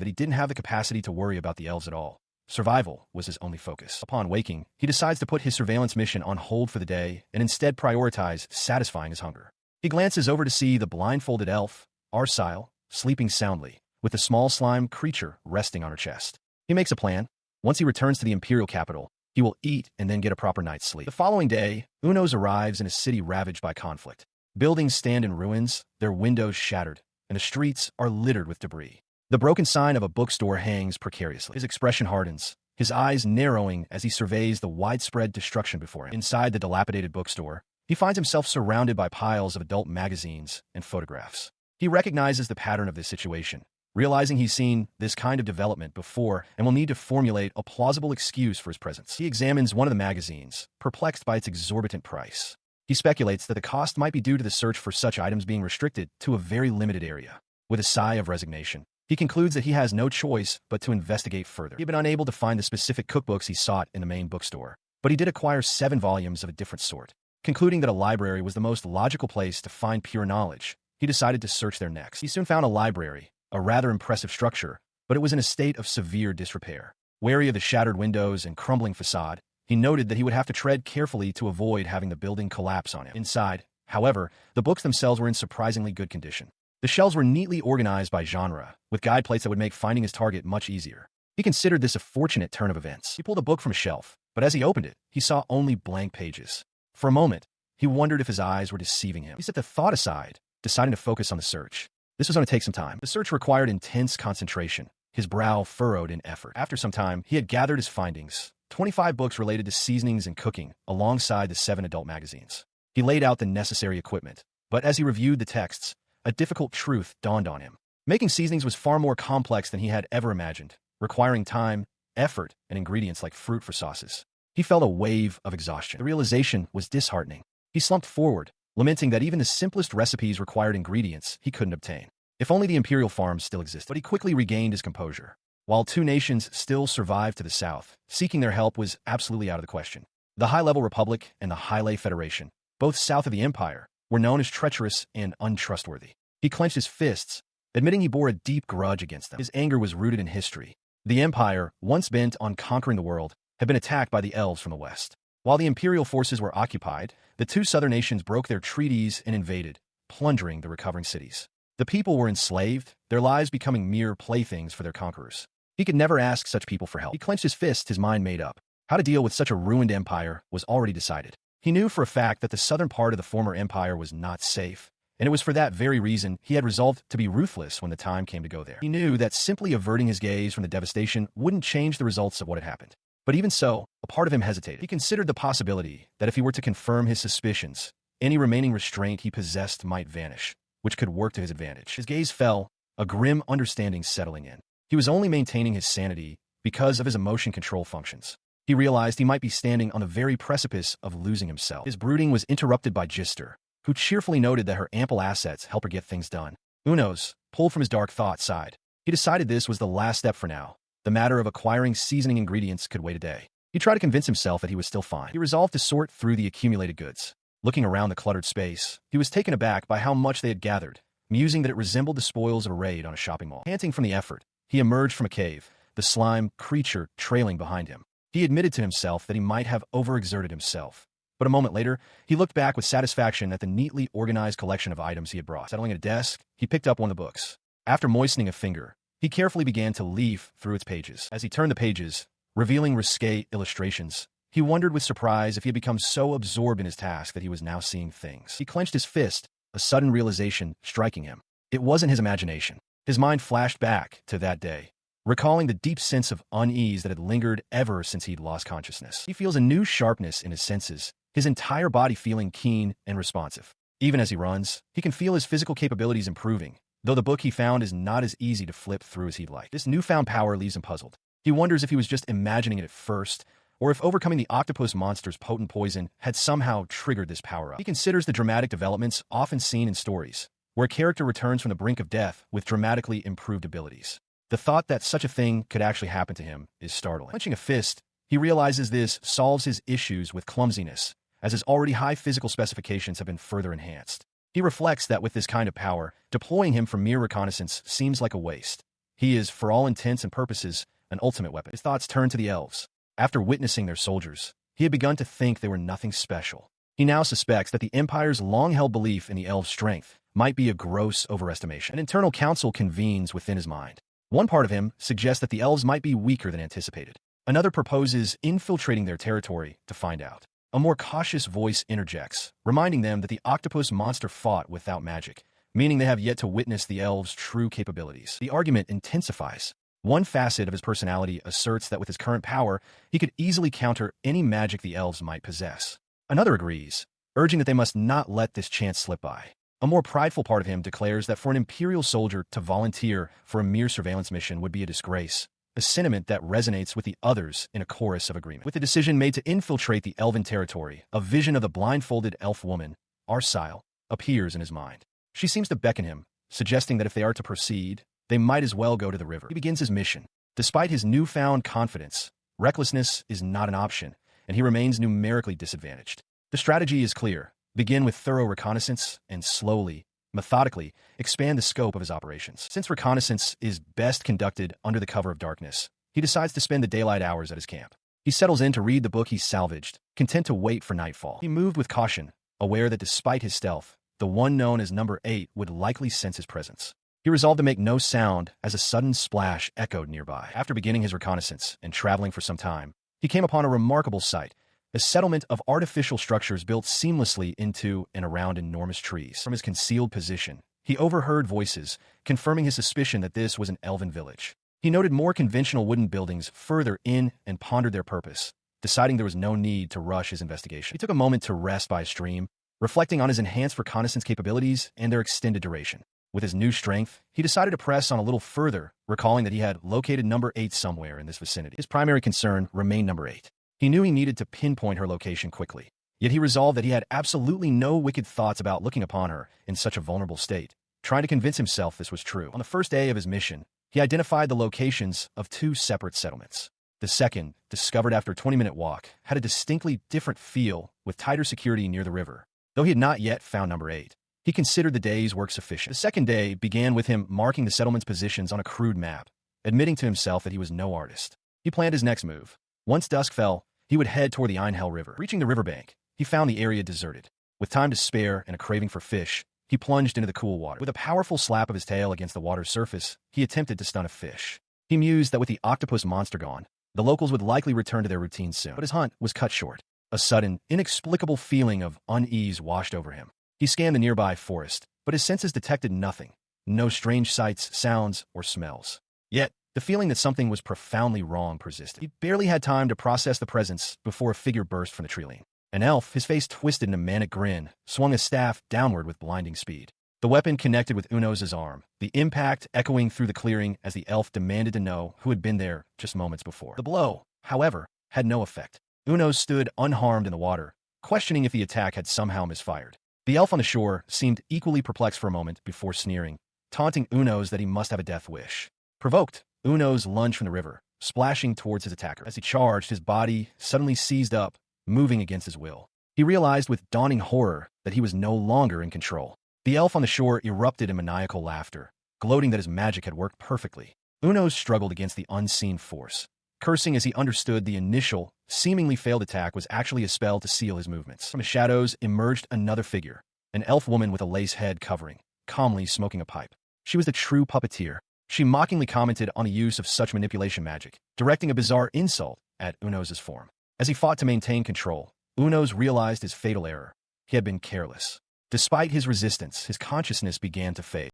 that he didn't have the capacity to worry about the elves at all. Survival was his only focus. Upon waking, he decides to put his surveillance mission on hold for the day and instead prioritize satisfying his hunger. He glances over to see the blindfolded elf, Arsile, sleeping soundly, with the small slime creature resting on her chest. He makes a plan. Once he returns to the imperial capital, he will eat and then get a proper night's sleep. The following day, Unos arrives in a city ravaged by conflict. Buildings stand in ruins, their windows shattered, and the streets are littered with debris. The broken sign of a bookstore hangs precariously. His expression hardens, his eyes narrowing as he surveys the widespread destruction before him. Inside the dilapidated bookstore, he finds himself surrounded by piles of adult magazines and photographs. He recognizes the pattern of this situation, realizing he's seen this kind of development before and will need to formulate a plausible excuse for his presence. He examines one of the magazines, perplexed by its exorbitant price. He speculates that the cost might be due to the search for such items being restricted to a very limited area. With a sigh of resignation, he concludes that he has no choice but to investigate further. He had been unable to find the specific cookbooks he sought in the main bookstore, but he did acquire 7 volumes of a different sort. Concluding that a library was the most logical place to find pure knowledge, he decided to search there next. He soon found a library, a rather impressive structure, but it was in a state of severe disrepair. Wary of the shattered windows and crumbling facade, he noted that he would have to tread carefully to avoid having the building collapse on him. Inside, however, the books themselves were in surprisingly good condition. The shelves were neatly organized by genre, with guide plates that would make finding his target much easier. He considered this a fortunate turn of events. He pulled a book from a shelf, but as he opened it, he saw only blank pages. For a moment, he wondered if his eyes were deceiving him. He set the thought aside, deciding to focus on the search. This was going to take some time. The search required intense concentration, his brow furrowed in effort. After some time, he had gathered his findings, 25 books related to seasonings and cooking, alongside the 7 adult magazines. He laid out the necessary equipment, but as he reviewed the texts, a difficult truth dawned on him. Making seasonings was far more complex than he had ever imagined, requiring time, effort, and ingredients like fruit for sauces. He felt a wave of exhaustion. The realization was disheartening. He slumped forward, lamenting that even the simplest recipes required ingredients he couldn't obtain. If only the imperial farms still existed. But he quickly regained his composure. while two nations still survived to the south. Seeking their help was absolutely out of the question. The High-Level Republic and the High-Level Federation, both south of the Empire, were known as treacherous and untrustworthy. He clenched his fists, admitting he bore a deep grudge against them. His anger was rooted in history. The Empire, once bent on conquering the world, had been attacked by the elves from the west. While the imperial forces were occupied, the two southern nations broke their treaties and invaded, plundering the recovering cities. The people were enslaved, their lives becoming mere playthings for their conquerors. He could never ask such people for help. He clenched his fist, his mind made up. How to deal with such a ruined empire was already decided. He knew for a fact that the southern part of the former empire was not safe, and it was for that very reason he had resolved to be ruthless when the time came to go there. He knew that simply averting his gaze from the devastation wouldn't change the results of what had happened. But even so, a part of him hesitated. He considered the possibility that if he were to confirm his suspicions, any remaining restraint he possessed might vanish, which could work to his advantage. His gaze fell, a grim understanding settling in. He was only maintaining his sanity because of his emotion control functions. He realized he might be standing on the very precipice of losing himself. His brooding was interrupted by Gister, who cheerfully noted that her ample assets help her get things done. Unos, pulled from his dark thought, sighed. He decided this was the last step for now. The matter of acquiring seasoning ingredients could wait a day. He tried to convince himself that he was still fine. He resolved to sort through the accumulated goods. Looking around the cluttered space, he was taken aback by how much they had gathered, musing that it resembled the spoils of a raid on a shopping mall. Panting from the effort, he emerged from a cave, the slime creature trailing behind him. He admitted to himself that he might have overexerted himself. But a moment later, he looked back with satisfaction at the neatly organized collection of items he had brought. Settling at a desk, he picked up one of the books. After moistening a finger, he carefully began to leaf through its pages. As he turned the pages, revealing risque illustrations, he wondered with surprise if he had become so absorbed in his task that he was now seeing things. He clenched his fist, a sudden realization striking him. It wasn't his imagination. His mind flashed back to that day, recalling the deep sense of unease that had lingered ever since he'd lost consciousness. He feels a new sharpness in his senses, his entire body feeling keen and responsive. Even as he runs, he can feel his physical capabilities improving, though the book he found is not as easy to flip through as he'd like. This newfound power leaves him puzzled. He wonders if he was just imagining it at first, or if overcoming the octopus monster's potent poison had somehow triggered this power-up. He considers the dramatic developments often seen in stories, where a character returns from the brink of death with dramatically improved abilities. The thought that such a thing could actually happen to him is startling. Clenching a fist, he realizes this solves his issues with clumsiness, as his already high physical specifications have been further enhanced. He reflects that with this kind of power, deploying him for mere reconnaissance seems like a waste. He is, for all intents and purposes, an ultimate weapon. His thoughts turn to the elves. After witnessing their soldiers, he had begun to think they were nothing special. He now suspects that the Empire's long-held belief in the elves' strength might be a gross overestimation. An internal council convenes within his mind. One part of him suggests that the elves might be weaker than anticipated. Another proposes infiltrating their territory to find out. A more cautious voice interjects, reminding them that the octopus monster fought without magic, meaning they have yet to witness the elves' true capabilities. The argument intensifies. One facet of his personality asserts that with his current power, he could easily counter any magic the elves might possess. Another agrees, urging that they must not let this chance slip by. A more prideful part of him declares that for an Imperial soldier to volunteer for a mere surveillance mission would be a disgrace, a sentiment that resonates with the others in a chorus of agreement. With the decision made to infiltrate the elven territory, a vision of the blindfolded elf woman, Arsile, appears in his mind. She seems to beckon him, suggesting that if they are to proceed, they might as well go to the river. He begins his mission. Despite his newfound confidence, recklessness is not an option, and he remains numerically disadvantaged. The strategy is clear. Begin with thorough reconnaissance and slowly, methodically, expand the scope of his operations. Since reconnaissance is best conducted under the cover of darkness, he decides to spend the daylight hours at his camp. He settles in to read the book he salvaged, content to wait for nightfall. He moved with caution, aware that despite his stealth, the one known as Number 8 would likely sense his presence. He resolved to make no sound as a sudden splash echoed nearby. After beginning his reconnaissance and traveling for some time, he came upon a remarkable sight. A settlement of artificial structures built seamlessly into and around enormous trees. From his concealed position, he overheard voices, confirming his suspicion that this was an elven village. He noted more conventional wooden buildings further in and pondered their purpose, deciding there was no need to rush his investigation. He took a moment to rest by a stream, reflecting on his enhanced reconnaissance capabilities and their extended duration. With his new strength, he decided to press on a little further, recalling that he had located Number 8 somewhere in this vicinity. His primary concern remained Number 8. He knew he needed to pinpoint her location quickly, yet he resolved that he had absolutely no wicked thoughts about looking upon her in such a vulnerable state, trying to convince himself this was true. On the first day of his mission, he identified the locations of two separate settlements. The second, discovered after a 20-minute walk, had a distinctly different feel with tighter security near the river. Though he had not yet found number 8, he considered the day's work sufficient. The second day began with him marking the settlement's positions on a crude map, admitting to himself that he was no artist. He planned his next move. Once dusk fell, he would head toward the Einhell River. Reaching the riverbank, he found the area deserted. With time to spare and a craving for fish, he plunged into the cool water. With a powerful slap of his tail against the water's surface, he attempted to stun a fish. He mused that with the octopus monster gone, the locals would likely return to their routine soon. But his hunt was cut short. A sudden, inexplicable feeling of unease washed over him. He scanned the nearby forest, but his senses detected nothing. No strange sights, sounds, or smells. Yet, the feeling that something was profoundly wrong persisted. He barely had time to process the presence before a figure burst from the tree line. An elf, his face twisted in a manic grin, swung his staff downward with blinding speed. The weapon connected with Uno's arm, the impact echoing through the clearing as the elf demanded to know who had been there just moments before. The blow, however, had no effect. Uno stood unharmed in the water, questioning if the attack had somehow misfired. The elf on the shore seemed equally perplexed for a moment before sneering, taunting Uno's that he must have a death wish. Provoked, Uno's lunged from the river, splashing towards his attacker. As he charged, his body suddenly seized up, moving against his will. He realized with dawning horror that he was no longer in control. The elf on the shore erupted in maniacal laughter, gloating that his magic had worked perfectly. Uno struggled against the unseen force, cursing as he understood the initial, seemingly failed attack was actually a spell to seal his movements. From the shadows emerged another figure, an elf woman with a lace head covering, calmly smoking a pipe. She was the true puppeteer. She mockingly commented on the use of such manipulation magic, directing a bizarre insult at Uno's form. As he fought to maintain control, Uno's realized his fatal error. He had been careless. Despite his resistance, his consciousness began to fade.